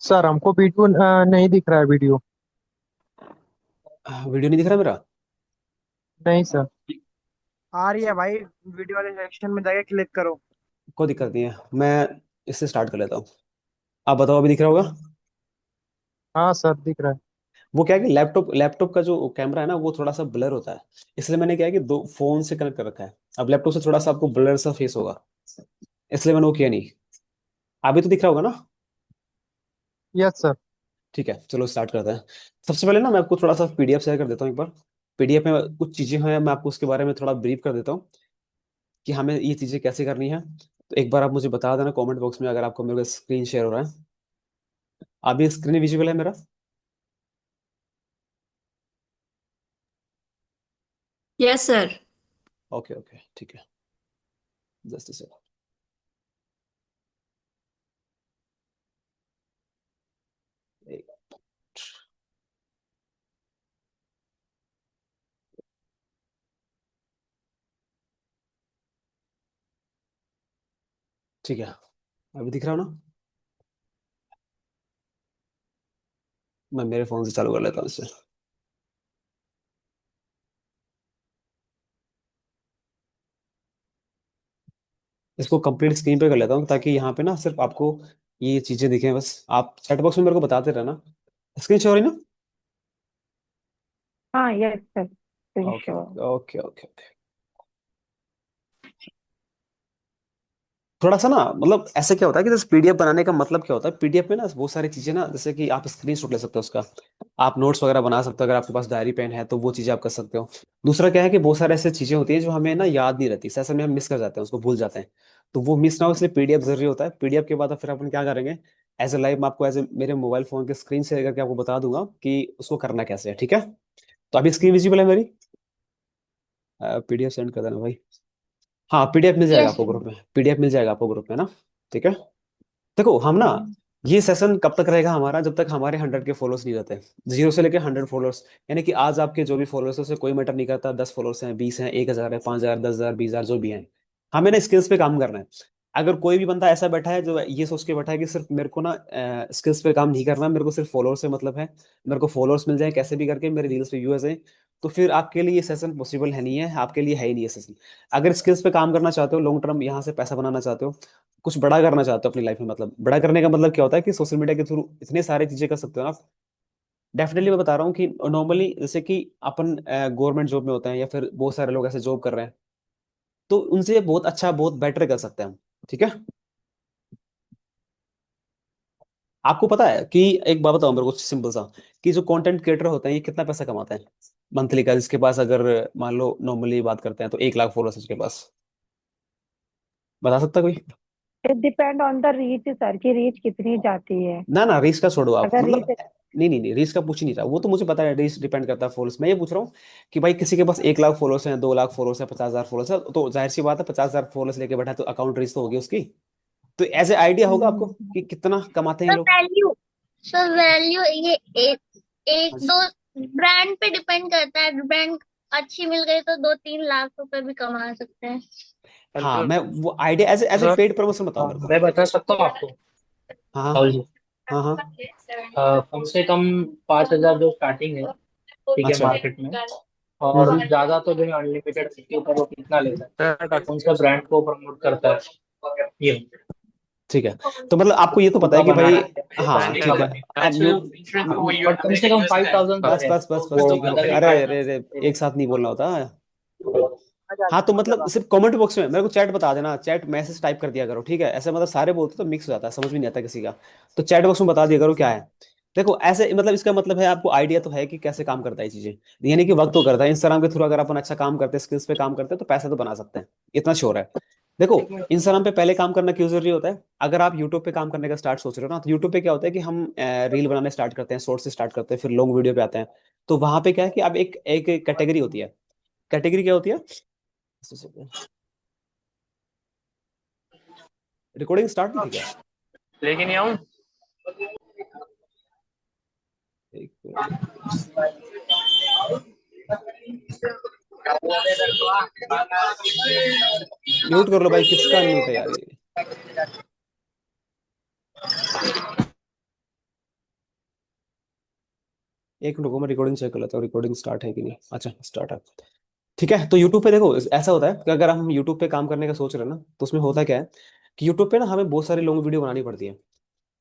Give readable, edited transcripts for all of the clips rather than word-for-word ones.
Sir हमको video नहीं दिख रहा है वीडियो। वीडियो नहीं दिख रहा मेरा। नहीं सर। आ रही है भाई। वीडियो वाले सेक्शन में जाके क्लिक करो। कोई दिक्कत नहीं है, मैं इससे स्टार्ट कर लेता हूँ। आप बताओ, अभी दिख रहा होगा। हाँ सर दिख रहा है। वो क्या है कि लैपटॉप लैपटॉप का जो कैमरा है ना, वो थोड़ा सा ब्लर होता है। इसलिए मैंने क्या है कि दो फोन से कनेक्ट कर रखा है। अब लैपटॉप से थोड़ा सा आपको ब्लर सा फेस होगा, इसलिए मैंने वो किया नहीं। अभी तो दिख रहा होगा ना। Yes sir. ठीक है, चलो स्टार्ट करते हैं। सबसे पहले ना मैं आपको थोड़ा सा पीडीएफ शेयर कर देता हूँ एक बार। पीडीएफ में कुछ चीजें हैं, मैं आपको उसके बारे में थोड़ा ब्रीफ कर देता हूँ कि हमें ये चीजें कैसे करनी है। तो एक बार आप मुझे बता देना कमेंट बॉक्स में अगर आपको मेरे को स्क्रीन शेयर हो रहा है। अभी स्क्रीन विजिबल है मेरा। Yes sir. ओके ओके, ठीक है। जस्ट से ठीक है, अभी दिख रहा हो ना। मैं मेरे फोन से चालू कर लेता हूँ इससे। इसको कंप्लीट स्क्रीन पे कर लेता हूँ ताकि यहाँ पे ना सिर्फ आपको ये चीजें दिखें बस। आप चैट बॉक्स में मेरे को बताते रहना। स्क्रीन शो हो रही ना। हाँ yes sir, okay sure. Okay okay okay. थोड़ा सा ना मतलब ऐसे क्या होता है कि जैसे पीडीएफ बनाने का मतलब क्या होता है, पीडीएफ में ना बहुत सारी चीजें ना, जैसे कि आप स्क्रीन शॉट ले सकते हो उसका। आप नोट्स वगैरह बना सकते हो, अगर आपके पास डायरी पेन है तो वो चीजें आप कर सकते हो। दूसरा क्या है कि बहुत सारे ऐसे चीजें होती हैं जो हमें ना याद नहीं रहती, ऐसे में हम मिस कर जाते हैं, उसको भूल जाते हैं। तो वो मिस ना हो इसलिए पीडीएफ जरूरी होता है। पीडीएफ के बाद अब फिर अपन क्या करेंगे, एज ए लाइव मैं आपको एज ए मेरे मोबाइल फोन के स्क्रीन से करके आपको बता दूंगा कि उसको करना कैसे है, ठीक है। तो अभी स्क्रीन विजिबल है मेरी। पीडीएफ सेंड कर देना भाई। हाँ, पीडीएफ मिल जाएगा यस आपको सर। ग्रुप में, पीडीएफ मिल जाएगा आपको ग्रुप में ना। ठीक है। देखो हम ना, ये सेशन कब तक रहेगा हमारा, जब तक हमारे 100 के फॉलोअर्स नहीं रहते। 0 से लेकर 100 फॉलोअर्स, यानी कि आज आपके जो भी फॉलोअर्स है उससे कोई मैटर नहीं करता, 10 फॉलोअर्स हैं, 20 हैं, 1,000 है, 5,000, 10,000, 20,000 जो भी हैं। हमें ना स्किल्स पे काम करना है। अगर कोई भी बंदा ऐसा बैठा है जो ये सोच के बैठा है कि सिर्फ मेरे को ना स्किल्स पे काम नहीं करना, मेरे को सिर्फ फॉलोअर्स से मतलब है, मेरे को फॉलोअर्स मिल जाए कैसे भी करके, मेरे रील्स पे व्यूअर्स हैं, तो फिर आपके लिए ये सेशन पॉसिबल है नहीं है, आपके लिए है ही नहीं ये सेशन। अगर स्किल्स पे काम करना चाहते हो, लॉन्ग टर्म यहाँ से पैसा बनाना चाहते हो, कुछ बड़ा करना चाहते हो अपनी लाइफ में, मतलब बड़ा करने का मतलब क्या होता है कि सोशल मीडिया के थ्रू इतने सारी चीजें कर सकते हो ना आप। डेफिनेटली मैं बता रहा हूँ कि नॉर्मली जैसे कि अपन गवर्नमेंट जॉब में होते हैं या फिर बहुत सारे लोग ऐसे जॉब कर रहे हैं, तो उनसे बहुत अच्छा बहुत बेटर कर सकते हैं हम। ठीक है। आपको पता है कि एक बात बताओ मेरे को सिंपल सा, कि जो कंटेंट क्रिएटर होते हैं ये कितना पैसा कमाते हैं मंथली का, जिसके पास अगर मान लो नॉर्मली बात करते हैं तो 1 लाख फॉलोअर्स उसके पास, बता सकता कोई। It depend on the reach sir, की रीच कितनी जाती है। ना ना, रीच का छोड़ो आप, अगर मतलब रीच। नहीं नहीं नहीं, रीच का पूछ ही नहीं रहा, वो तो मुझे पता है रीच डिपेंड करता है फॉलोअर्स। मैं ये पूछ रहा हूँ कि भाई किसी के पास 1 लाख फॉलोअर्स हैं, 2 लाख फॉलोअर्स हैं, 50,000 फॉलोअर्स है, तो जाहिर सी बात है 50,000 फॉलोअर्स लेके बैठा है तो अकाउंट रीच तो होगी उसकी। तो एज ए आइडिया होगा आपको कि कितना कमाते हैं ये सर लोग। वैल्यू सर वैल्यू ये एक एक अच्छा। दो ब्रांड पे डिपेंड करता है। ब्रांड अच्छी मिल गई तो 2-3 लाख रुपए भी कमा सकते हैं। हाँ, हेलो मैं वो idea as a sir. Paid promotion बताओ हाँ, मेरे को। मैं बता सकता हूँ आपको। हाँ राहुल जी, हाँ हाँ। कम से कम 5,000 जो स्टार्टिंग है, ठीक है, अच्छा। मार्केट में। और ज्यादा तो जो है अनलिमिटेड के ऊपर वो कितना ले सकता है, कौन सा ब्रांड को प्रमोट करता है ये। ठीक है, तो मतलब आपको ये तो पता पूरा है कि बना भाई, रखते हैं हाँ ब्रांड का ठीक है। बना, अब म्यूट, और कम से कम 5,000 तो बस है बस बस बस वो ठीक है। अदर अरे रिक्वायर्ड। अरे अरे, एक साथ नहीं बोलना होता। हाँ तो मतलब सिर्फ कमेंट बॉक्स में मेरे को चैट बता देना, चैट मैसेज टाइप कर दिया करो, ठीक है। ऐसे मतलब सारे बोलते तो मिक्स हो जाता है, समझ में नहीं आता किसी का। तो चैट बॉक्स में बता दिया करो क्या है। देखो ऐसे मतलब इसका मतलब है आपको आइडिया तो है कि कैसे काम करता है ये चीजें, यानी कि वक्त तो करता है। इंस्टाग्राम के थ्रू अगर अपन अच्छा काम करते हैं, स्किल्स पे काम करते हैं, तो पैसा तो बना सकते हैं, इतना श्योर है। देखो इंस्टाग्राम पे पहले काम करना क्यों जरूरी होता है। अगर आप यूट्यूब पे काम करने का स्टार्ट सोच रहे हो ना, तो यूट्यूब पे क्या होता है कि हम रील बनाने स्टार्ट करते हैं, शॉर्ट से स्टार्ट करते हैं, फिर लॉन्ग वीडियो पे आते हैं। तो वहां पे क्या है कि अब एक एक कैटेगरी होती है। कैटेगरी क्या होती है, रिकॉर्डिंग स्टार्ट नहीं थी क्या। लेकिन ये आऊँ। एक मिनट। म्यूट कर लो भाई, किसका म्यूट है यार ये। एक मिनट को मैं रिकॉर्डिंग चेक कर लेता हूँ, रिकॉर्डिंग स्टार्ट है कि नहीं। अच्छा स्टार्ट है। ठीक है, तो यूट्यूब पे देखो ऐसा होता है कि अगर हम यूट्यूब पे काम करने का सोच रहे हैं ना, तो उसमें होता क्या है कि यूट्यूब पे ना हमें बहुत सारी लॉन्ग वीडियो बनानी पड़ती है।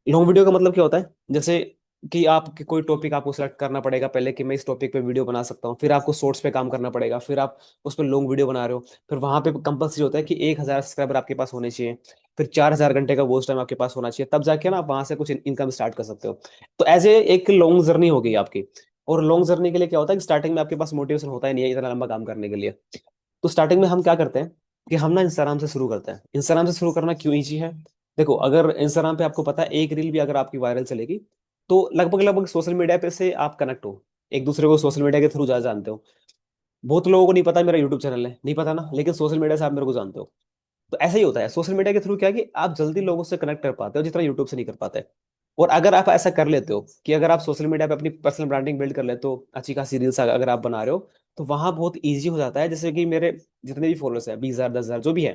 लॉन्ग वीडियो का मतलब क्या होता है, जैसे कि आप कोई टॉपिक आपको सेलेक्ट करना पड़ेगा पहले कि मैं इस टॉपिक पे वीडियो बना सकता हूँ, फिर आपको शॉर्ट्स पे काम करना पड़ेगा, फिर आप उस पर लॉन्ग वीडियो बना रहे हो, फिर वहां पे कंपल्सरी होता है कि 1,000 सब्सक्राइबर आपके पास होने चाहिए, फिर 4,000 घंटे का वॉच टाइम आपके पास होना चाहिए, तब जाके ना आप वहां से कुछ इनकम स्टार्ट कर सकते हो। तो एज ए एक लॉन्ग जर्नी हो गई आपकी। और लॉन्ग जर्नी के लिए क्या होता है कि स्टार्टिंग में आपके पास मोटिवेशन होता ही नहीं है इतना लंबा काम करने के लिए। तो स्टार्टिंग में हम क्या करते हैं कि हम ना इंस्टाग्राम से शुरू करते हैं। इंस्टाग्राम से शुरू करना क्यों ईजी है, देखो अगर इंस्टाग्राम पे आपको पता है एक रील भी अगर आपकी वायरल चलेगी, तो लगभग लगभग सोशल मीडिया पे से आप कनेक्ट हो, एक दूसरे को सोशल मीडिया के थ्रू ज्यादा जानते हो। बहुत लोगों को नहीं पता मेरा यूट्यूब चैनल है, नहीं पता ना, लेकिन सोशल मीडिया से आप मेरे को जानते हो। तो ऐसा ही होता है सोशल मीडिया के थ्रू, क्या है कि आप जल्दी लोगों से कनेक्ट कर पाते हो जितना यूट्यूब से नहीं कर पाते। और अगर आप ऐसा कर लेते हो कि अगर आप सोशल मीडिया पे अपनी पर्सनल ब्रांडिंग बिल्ड कर लेते हो, अच्छी खासी रील्स अगर आप बना रहे हो, तो वहां बहुत ईजी हो जाता है। जैसे कि मेरे जितने भी फॉलोअर्स है 20,000 10,000 जो भी है,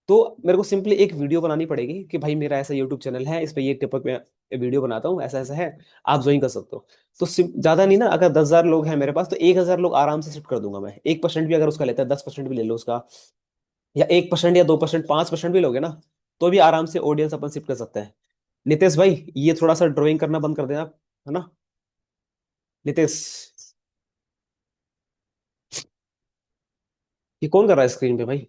तो मेरे को सिंपली एक वीडियो बनानी पड़ेगी कि भाई मेरा ऐसा यूट्यूब चैनल है, इस पे ये टॉपिक में वीडियो बनाता हूँ, ऐसा ऐसा है, आप ज्वाइन कर सकते हो। तो ज्यादा नहीं ना, अगर 10,000 लोग हैं मेरे पास तो 1,000 लोग आराम से शिफ्ट कर दूंगा मैं। 1% भी अगर उसका लेता है, 10% भी ले लो उसका, या 1% या 2% 5% भी लोगे ना, तो भी आराम से ऑडियंस अपन शिफ्ट कर सकते हैं। नितेश भाई ये थोड़ा सा ड्राइंग करना बंद कर देना आप, है ना नितेश। ये कौन कर रहा है स्क्रीन पे भाई,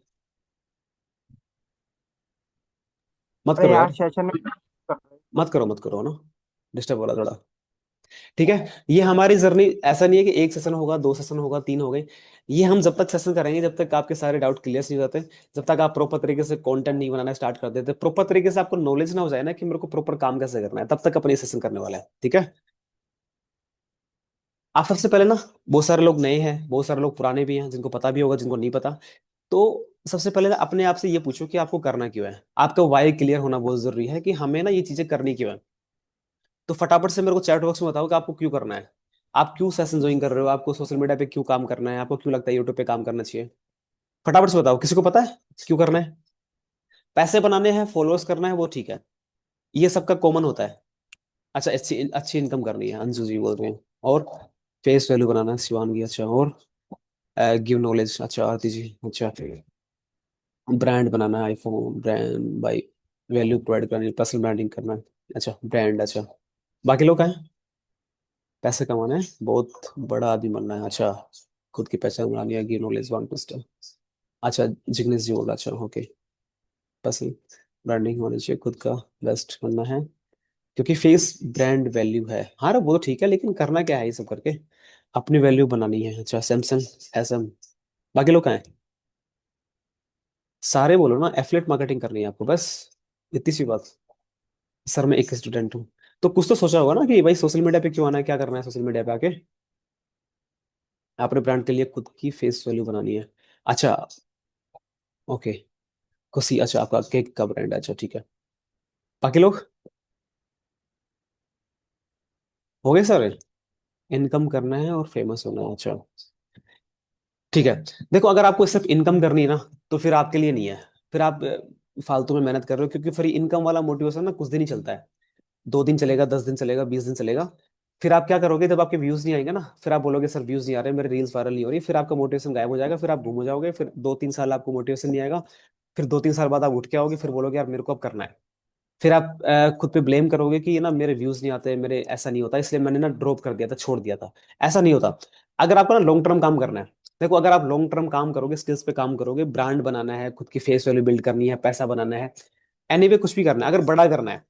मत अरे करो यार यार, सेशन में मत करो ना, डिस्टर्ब हो रहा थोड़ा। ठीक है, ये हमारी जर्नी ऐसा नहीं है कि एक सेशन होगा, दो सेशन होगा, तीन हो गए। ये हम जब तक सेशन करेंगे जब तक आपके सारे डाउट क्लियर नहीं हो जाते, जब तक आप प्रॉपर तरीके से कंटेंट नहीं बनाना स्टार्ट कर देते, प्रॉपर तरीके से आपको नॉलेज ना हो जाए ना कि मेरे को प्रॉपर काम कैसे करना है, तब तक अपन ये सेशन करने वाला है। ठीक है, आप सबसे पहले ना, बहुत सारे लोग नए हैं, बहुत सारे लोग पुराने भी हैं, जिनको पता भी होगा, जिनको नहीं पता। तो सबसे पहले ना अपने आप से ये पूछो कि आपको करना क्यों है। आपका वाई क्लियर होना बहुत जरूरी है कि हमें ना ये चीजें करनी क्यों है। तो फटाफट से मेरे को चैट बॉक्स में बताओ कि आपको क्यों करना है, आप क्यों सेशन ज्वाइन कर रहे हो, आपको सोशल मीडिया पे क्यों काम करना है, आपको क्यों लगता है यूट्यूब पे काम करना चाहिए। फटाफट से बताओ, किसी को पता है क्यों करना है। पैसे बनाने हैं, फॉलोअर्स करना है, वो ठीक है, ये सबका कॉमन होता है। अच्छा अच्छी अच्छी इनकम करनी है, अंशु जी बोल रहे हैं। और फेस वैल्यू बनाना है, शिवानगी। अच्छा, और गिव नॉलेज, अच्छा आरती जी। अच्छा, ब्रांड बनाना है, iPhone brand by value provide करनी है, पर्सनल ब्रांडिंग करना है। अच्छा ब्रांड, अच्छा बाकी लोग हैं, पैसे कमाना है, बहुत बड़ा आदमी बनना है। अच्छा, खुद की पहचान बनानी है, गिव नॉलेज वन टू। अच्छा, जिग्नेश जी बोला, अच्छा ओके, पर्सनल ब्रांडिंग होनी चाहिए, खुद का बेस्ट बनना है, क्योंकि फेस ब्रांड वैल्यू है। हाँ वो तो ठीक है, लेकिन करना क्या है ये सब करके, अपनी वैल्यू बनानी है। अच्छा सैमसंग एसएम, बाकी लोग कहाँ हैं, सारे बोलो ना, एफिलिएट मार्केटिंग करनी है आपको बस, इतनी सी बात। सर मैं एक स्टूडेंट हूँ, तो कुछ तो सोचा होगा ना कि भाई सोशल मीडिया पे क्यों आना है, क्या करना है सोशल मीडिया पे आके, अपने ब्रांड के लिए खुद की फेस वैल्यू बनानी है। अच्छा ओके, खुशी, अच्छा आपका केक का ब्रांड है, अच्छा ठीक है, बाकी लोग हो गए सर। इनकम करना है और फेमस होना है, अच्छा ठीक है। देखो अगर आपको सिर्फ इनकम करनी है ना, तो फिर आपके लिए नहीं है। फिर आप फालतू में मेहनत कर रहे हो, क्योंकि फिर इनकम वाला मोटिवेशन ना कुछ दिन ही चलता है, 2 दिन चलेगा, 10 दिन चलेगा, 20 दिन चलेगा। फिर आप क्या करोगे, जब आपके व्यूज नहीं आएंगे ना, फिर आप बोलोगे सर व्यूज नहीं आ रहे, मेरे रील्स वायरल नहीं हो रही, फिर आपका मोटिवेशन गायब हो जाएगा, फिर आप घूम हो जाओगे, फिर 2-3 साल आपको मोटिवेशन नहीं आएगा। फिर 2-3 साल बाद आप उठ के आओगे, फिर बोलोगे यार मेरे को अब करना है। फिर आप खुद पे ब्लेम करोगे कि ये ना मेरे व्यूज नहीं आते, मेरे ऐसा नहीं होता, इसलिए मैंने ना ड्रॉप कर दिया था, छोड़ दिया था। ऐसा नहीं होता। अगर आपको ना लॉन्ग टर्म काम करना है, देखो अगर आप लॉन्ग टर्म काम करोगे, स्किल्स पे काम करोगे, ब्रांड बनाना है, खुद की फेस वैल्यू बिल्ड करनी है, पैसा बनाना है, एनीवे कुछ भी करना है, अगर बड़ा करना है,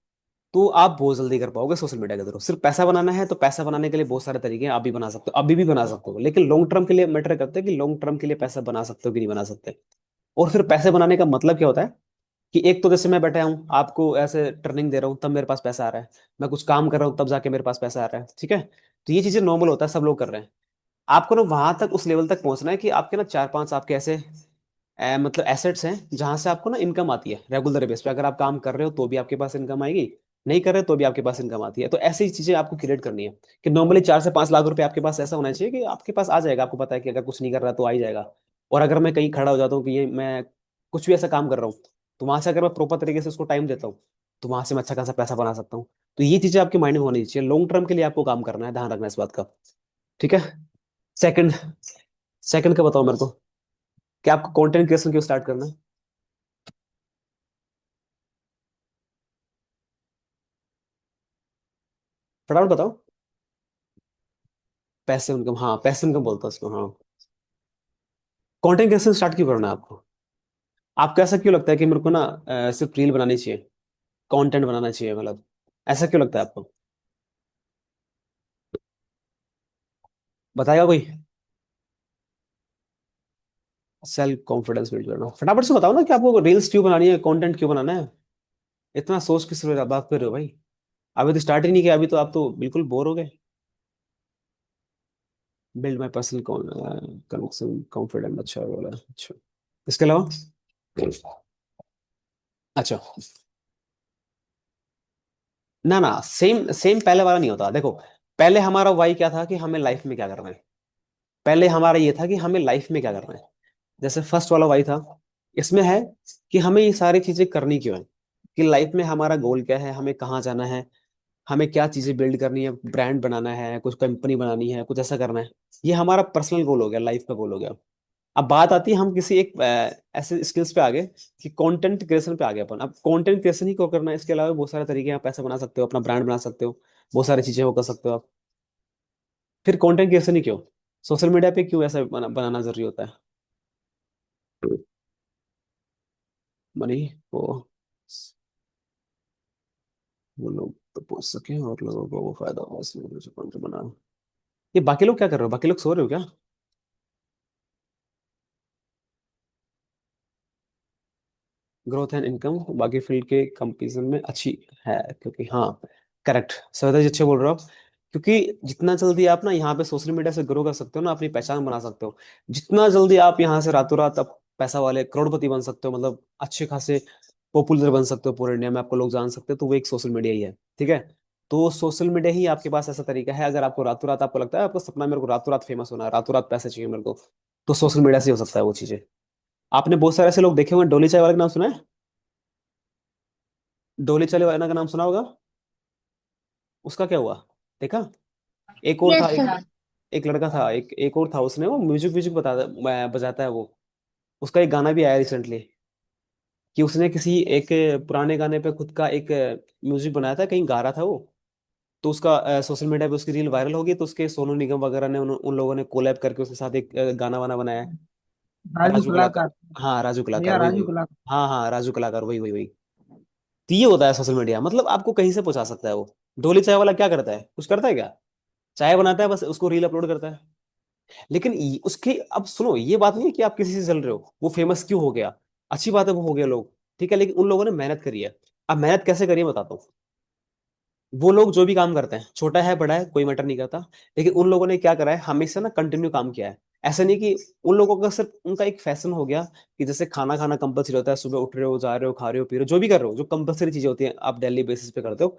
तो आप बहुत जल्दी कर पाओगे सोशल मीडिया के थ्रू। सिर्फ पैसा बनाना है तो पैसा बनाने के लिए बहुत सारे तरीके हैं, आप भी बना सकते हो, अभी भी बना सकते हो, लेकिन लॉन्ग टर्म के लिए मैटर करते हैं कि लॉन्ग टर्म के लिए पैसा बना सकते हो कि नहीं बना सकते। और फिर पैसे बनाने का मतलब क्या होता है कि एक तो जैसे मैं बैठा हूँ आपको ऐसे ट्रेनिंग दे रहा हूँ, तब मेरे पास पैसा आ रहा है, मैं कुछ काम कर रहा हूँ तब जाके मेरे पास पैसा आ रहा है, ठीक है। तो ये चीजें नॉर्मल होता है, सब लोग कर रहे हैं। आपको ना वहां तक उस लेवल तक पहुंचना है कि आपके ना 4-5 आपके ऐसे मतलब एसेट्स हैं जहां से आपको ना इनकम आती है रेगुलर बेस पे। अगर आप काम कर रहे हो तो भी आपके पास इनकम आएगी, नहीं कर रहे तो भी आपके पास इनकम आती है। तो ऐसी चीजें आपको क्रिएट करनी है कि नॉर्मली 4 से 5 लाख रुपए आपके पास ऐसा होना चाहिए कि आपके पास आ जाएगा, आपको पता है कि अगर कुछ नहीं कर रहा तो आ ही जाएगा। और अगर मैं कहीं खड़ा हो जाता हूँ कि ये मैं कुछ भी ऐसा काम कर रहा हूँ, तो वहां से अगर मैं प्रॉपर तरीके से उसको टाइम देता हूँ, तो वहां से मैं अच्छा खासा पैसा बना सकता हूँ। तो ये चीजें आपके माइंड में होनी चाहिए, लॉन्ग टर्म के लिए आपको काम करना है, ध्यान रखना है इस बात का। ठीक है। सेकंड, सेकंड का बताओ मेरे को, क्या आपको कंटेंट क्रिएशन क्यों स्टार्ट करना है? फटाफट बताओ। पैसिव इनकम, हाँ पैसिव इनकम बोलता है उसको, हाँ। कंटेंट क्रिएशन स्टार्ट क्यों करना है आपको? आपको ऐसा क्यों लगता है कि मेरे को ना सिर्फ रील बनानी चाहिए, कंटेंट बनाना चाहिए, मतलब ऐसा क्यों लगता है आपको? बताएगा कोई? सेल्फ कॉन्फिडेंस बिल्ड करना, फटाफट से बताओ ना कि आपको रील्स क्यों बनानी है, कंटेंट क्यों बनाना है? इतना सोच किस लिए बात कर रहे हो भाई? अभी तो स्टार्ट ही नहीं किया, अभी तो आप तो बिल्कुल बोर हो गए। Build my personal connection confident, अच्छा बोला, अच्छा। इसके अलावा? अच्छा, ना ना, सेम सेम पहले वाला नहीं होता, देखो। पहले हमारा वाई क्या था कि हमें लाइफ में क्या करना है। पहले हमारा ये था कि हमें लाइफ में क्या करना है। जैसे फर्स्ट वाला वाई था, इसमें है कि हमें ये सारी चीजें करनी क्यों है, कि लाइफ में हमारा गोल क्या है, हमें कहाँ जाना है, हमें क्या चीजें बिल्ड करनी है, ब्रांड बनाना है, कुछ कंपनी बनानी है, कुछ ऐसा करना है। ये हमारा पर्सनल गोल हो गया, लाइफ का गोल हो गया। अब बात आती है हम किसी एक ऐसे स्किल्स पे आ गए कि कंटेंट क्रिएशन पे आ गए अपन। अब कंटेंट क्रिएशन ही क्यों करना है, इसके अलावा बहुत सारे तरीके हैं, आप पैसा बना सकते हो, अपना ब्रांड बना सकते हो, बहुत सारी चीजें वो कर सकते हो आप। फिर कंटेंट क्रिएशन ही क्यों, सोशल मीडिया पे क्यों ऐसा बनाना जरूरी होता है? मनी को वो लोग तो पहुंच सके और लोगों को वो फायदा हो, इसलिए मुझे कंटेंट बनाना। ये बाकी लोग क्या कर रहे हो, बाकी लोग सो रहे हो क्या? ग्रोथ एंड इनकम बाकी फील्ड के कंपैरिजन में अच्छी है, क्योंकि हाँ, करेक्ट सविता जी, अच्छे बोल रहे हो आप। क्योंकि जितना जल्दी आप ना यहाँ पे सोशल मीडिया से ग्रो कर सकते हो ना, अपनी पहचान बना सकते हो, जितना जल्दी आप यहाँ से रातों रात आप पैसा वाले करोड़पति बन सकते हो, मतलब अच्छे खासे पॉपुलर बन सकते हो, पूरे इंडिया में आपको लोग जान सकते हो, तो वो एक सोशल मीडिया ही है। ठीक है। तो सोशल मीडिया ही आपके पास ऐसा तरीका है, अगर आपको रातों रात आपको लगता है आपको सपना है, मेरे को रातों रात फेमस होना है, रातों रात पैसे चाहिए मेरे को, तो सोशल मीडिया से हो सकता है वो चीजें। आपने बहुत सारे ऐसे लोग देखे होंगे, डोली चाय वाले का नाम सुना है? डोली चाय वाले का नाम सुना होगा। उसका क्या हुआ, देखा? एक और था, यस एक सर। एक लड़का था, एक और था, उसने वो म्यूजिक म्यूजिक बजाता है वो। उसका एक गाना भी आया रिसेंटली, कि उसने किसी एक पुराने गाने पे खुद का एक म्यूजिक बनाया था, कहीं गा रहा था वो। तो उसका सोशल मीडिया पे उसकी रील वायरल होगी, तो उसके सोनू निगम वगैरह ने उन लोगों ने कोलैब करके उसके साथ एक गाना वाना बनाया है। राजू राजू कलाकार, कलाकार। हाँ राजू कलाकार, भैया वही राजू वही। कलाकार। हाँ हाँ, राजू कलाकार, वही वही वही। तो ये होता है सोशल मीडिया, मतलब आपको कहीं से पहुंचा सकता है वो। डोली चाय वाला क्या करता है, कुछ करता है क्या? चाय बनाता है बस, उसको रील अपलोड करता है। लेकिन उसके, अब सुनो, ये बात नहीं है कि आप किसी से चल रहे हो, वो फेमस क्यों हो गया, अच्छी बात है वो हो गया लोग, ठीक है, लेकिन उन लोगों ने मेहनत करी है। अब मेहनत कैसे करी है बताता हूँ। वो लोग जो भी काम करते हैं, छोटा है बड़ा है कोई मैटर नहीं करता, लेकिन उन लोगों ने क्या करा है, हमेशा ना कंटिन्यू काम किया है। ऐसा नहीं कि उन लोगों का सिर्फ उनका एक फैशन हो गया, कि जैसे खाना खाना कंपलसरी होता है, सुबह उठ रहे हो, जा रहे हो, खा रहे हो, पी रहे हो, जो भी कर रहे हो, जो कंपलसरी चीजें होती हैं आप डेली बेसिस पे करते हो,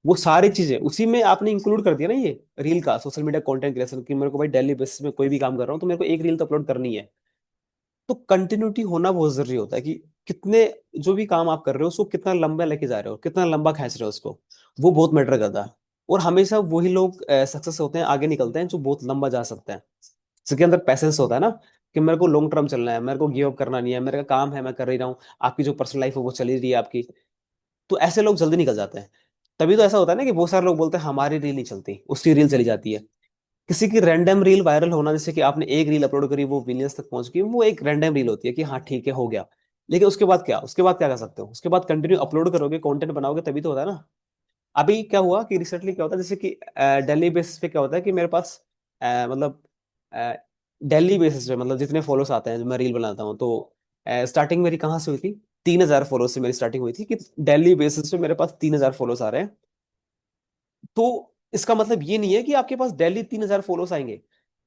वो सारी चीजें उसी में आपने इंक्लूड कर दिया ना, ये रील का, सोशल मीडिया कंटेंट क्रिएशन, कि मेरे को भाई डेली बेसिस में कोई भी काम कर रहा हूँ तो मेरे को एक रील तो अपलोड करनी है। तो कंटिन्यूटी होना बहुत जरूरी होता है, कि कितने, जो भी काम आप कर रहे हो उसको कितना लंबा लेके जा रहे हो, कितना लंबा खींच रहे हो उसको, वो बहुत मैटर करता है। और हमेशा वही लोग सक्सेस होते हैं, आगे निकलते हैं, जो बहुत लंबा जा सकते हैं, जिसके अंदर पैसेंस होता है ना, कि मेरे को लॉन्ग टर्म चलना है, मेरे को गिव अप करना नहीं है, मेरा काम है मैं कर ही रहा हूँ, आपकी जो पर्सनल लाइफ है वो चली रही है आपकी। तो ऐसे लोग जल्दी निकल जाते हैं। तभी तो ऐसा होता है ना कि बहुत सारे लोग बोलते हैं हमारी रील नहीं चलती, उसकी रील चली जाती है। किसी की रैंडम रील वायरल होना, जैसे कि आपने एक रील अपलोड करी, वो मिलियंस तक पहुंच गई, वो एक रैंडम रील होती है कि हाँ ठीक है हो गया। लेकिन उसके बाद क्या, उसके बाद क्या कर सकते हो, उसके बाद कंटिन्यू अपलोड करोगे, कंटेंट बनाओगे, तभी तो होता है ना। अभी क्या हुआ कि रिसेंटली क्या होता है, जैसे कि डेली बेसिस पे क्या होता है कि मेरे पास मतलब डेली बेसिस पे, मतलब जितने फॉलोस आते हैं, जो मैं रील बनाता हूँ, तो स्टार्टिंग मेरी कहाँ से हुई थी, 3,000 फॉलोस से मेरी स्टार्टिंग हुई थी, कि डेली बेसिस पे मेरे पास 3,000 फॉलोस आ रहे हैं। तो इसका मतलब ये नहीं है कि आपके पास डेली 3,000 फॉलोस आएंगे।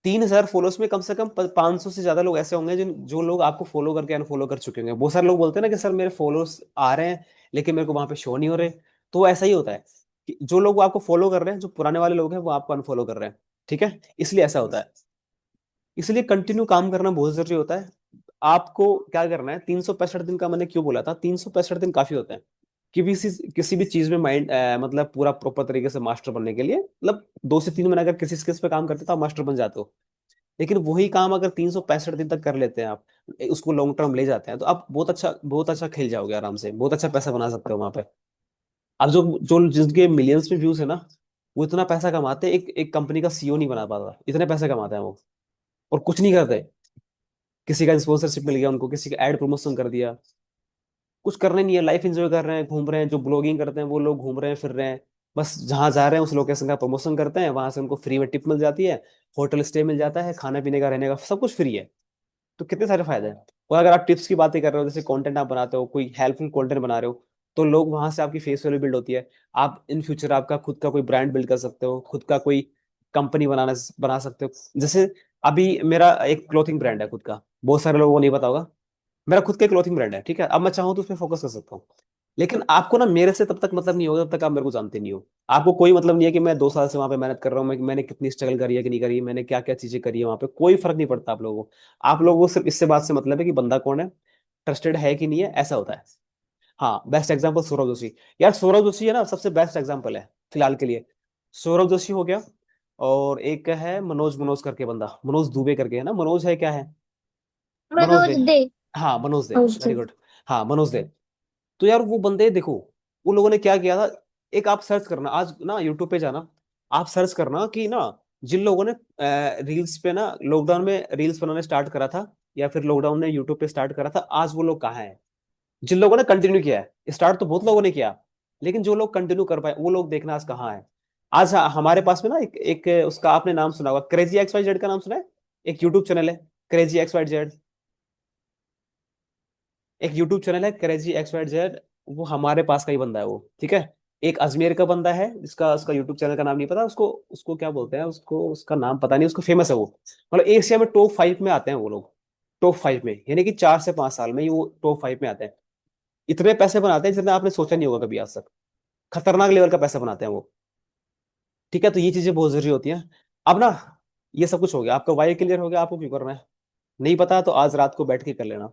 3,000 फॉलोस में कम से कम 500 से ज्यादा लोग ऐसे होंगे जो लोग आपको फॉलो करके अनफॉलो कर चुके होंगे। बहुत सारे लोग बोलते हैं ना कि सर मेरे फॉलोस आ रहे हैं, लेकिन मेरे को वहां पे शो नहीं हो रहे। तो ऐसा ही होता है कि जो लोग आपको फॉलो कर रहे हैं, जो पुराने वाले लोग हैं, वो आपको अनफॉलो कर रहे हैं। ठीक है, इसलिए ऐसा होता है। इसलिए कंटिन्यू काम करना बहुत जरूरी होता है। आपको क्या करना है, 365 दिन का मैंने क्यों बोला था, 365 दिन काफी होते हैं। कि किसी भी चीज में माइंड मतलब पूरा प्रॉपर तरीके से मास्टर बनने के लिए मतलब 2 से 3 महीने अगर किसी स्किल्स पे काम करते हो तो आप मास्टर बन जाते हो। लेकिन वही काम अगर 365 दिन तक कर लेते हैं आप, उसको लॉन्ग टर्म ले जाते हैं, तो आप बहुत अच्छा खेल जाओगे आराम से, बहुत अच्छा पैसा बना सकते हो वहां पे। अब जो जो जिनके मिलियंस में व्यूज है ना, वो इतना पैसा कमाते हैं, एक एक कंपनी का सीईओ नहीं बना पाता, इतने पैसे कमाते हैं वो, और कुछ नहीं करते। किसी का स्पॉन्सरशिप मिल गया उनको, किसी का एड प्रमोशन कर दिया, कुछ करने नहीं है, लाइफ एंजॉय कर रहे हैं, घूम रहे हैं। जो ब्लॉगिंग करते हैं वो लोग घूम रहे हैं, फिर रहे हैं, बस जहां जा रहे हैं उस लोकेशन का प्रमोशन करते हैं, वहां से उनको फ्री में टिप मिल जाती है, होटल स्टे मिल जाता है, खाने पीने का रहने का सब कुछ फ्री है। तो कितने सारे फायदे हैं। और अगर आप टिप्स की बातें कर रहे हो, जैसे कंटेंट आप बनाते हो, कोई हेल्पफुल कंटेंट बना रहे हो, तो लोग वहां से आपकी फेस वैल्यू बिल्ड होती है। आप इन फ्यूचर आपका खुद का कोई ब्रांड बिल्ड कर सकते हो, खुद का कोई कंपनी बना सकते हो। जैसे अभी मेरा एक क्लोथिंग ब्रांड है खुद का, बहुत सारे लोगों को नहीं पता होगा। मेरा खुद का क्लोथिंग ब्रांड है, ठीक है। अब मैं चाहूँ तो उस पर फोकस कर सकता हूँ। लेकिन आपको ना मेरे से तब तक मतलब नहीं होगा जब तक आप मेरे को जानते नहीं हो। आपको कोई मतलब नहीं है कि मैं 2 साल से वहां पे मेहनत कर रहा हूँ, मैंने कितनी स्ट्रगल करी है कि नहीं करी, मैंने क्या क्या चीजें करी है वहां पे, कोई फर्क नहीं पड़ता आप लोगों को। आप लोगों को सिर्फ इससे बात से मतलब है कि बंदा कौन है, ट्रस्टेड है कि नहीं है, ऐसा होता है। हाँ, बेस्ट एग्जाम्पल सौरभ जोशी। यार सौरभ जोशी है ना सबसे बेस्ट एग्जाम्पल है फिलहाल के लिए। सौरभ जोशी हो गया, और एक है मनोज मनोज करके बंदा, मनोज दुबे करके है ना, मनोज है क्या है, मनोज दे। मनोज दे। हाँ मनोज दे, वेरी गुड। हाँ मनोज दे। तो यार वो बंदे देखो, उन लोगों ने क्या किया था। एक आप सर्च करना आज ना, यूट्यूब पे जाना, आप सर्च करना कि ना, जिन लोगों ने रील्स पे ना लॉकडाउन में रील्स बनाने स्टार्ट करा था, या फिर लॉकडाउन ने यूट्यूब पे स्टार्ट करा था, आज वो लोग कहाँ हैं। जिन लोगों ने कंटिन्यू किया है, स्टार्ट तो बहुत लोगों ने किया, लेकिन जो लोग कंटिन्यू कर पाए वो लोग देखना आज कहाँ है। आज हमारे पास में ना एक उसका आपने नाम सुना होगा, क्रेजी एक्स वाई जेड का नाम सुना है। एक यूट्यूब चैनल है क्रेजी एक्स वाई जेड, एक यूट्यूब चैनल है क्रेजी एक्स वाई जेड। वो हमारे पास का ही बंदा है वो, ठीक है। एक अजमेर का बंदा है जिसका उसका यूट्यूब चैनल का नाम नहीं पता उसको, उसको क्या बोलते हैं उसको, उसका नाम पता नहीं, उसको फेमस है वो, मतलब एशिया में टॉप 5 में आते हैं वो लोग। टॉप 5 में, यानी कि 4 से 5 साल में ही वो टॉप 5 में आते हैं। इतने पैसे बनाते हैं जितना आपने सोचा नहीं होगा कभी आज तक। खतरनाक लेवल का पैसा बनाते हैं वो, ठीक है। तो ये चीजें बहुत जरूरी होती हैं। अब ना, ये सब कुछ हो गया, आपका वाई क्लियर हो गया, आपको क्यों करना है। नहीं पता तो आज रात को बैठ के कर लेना।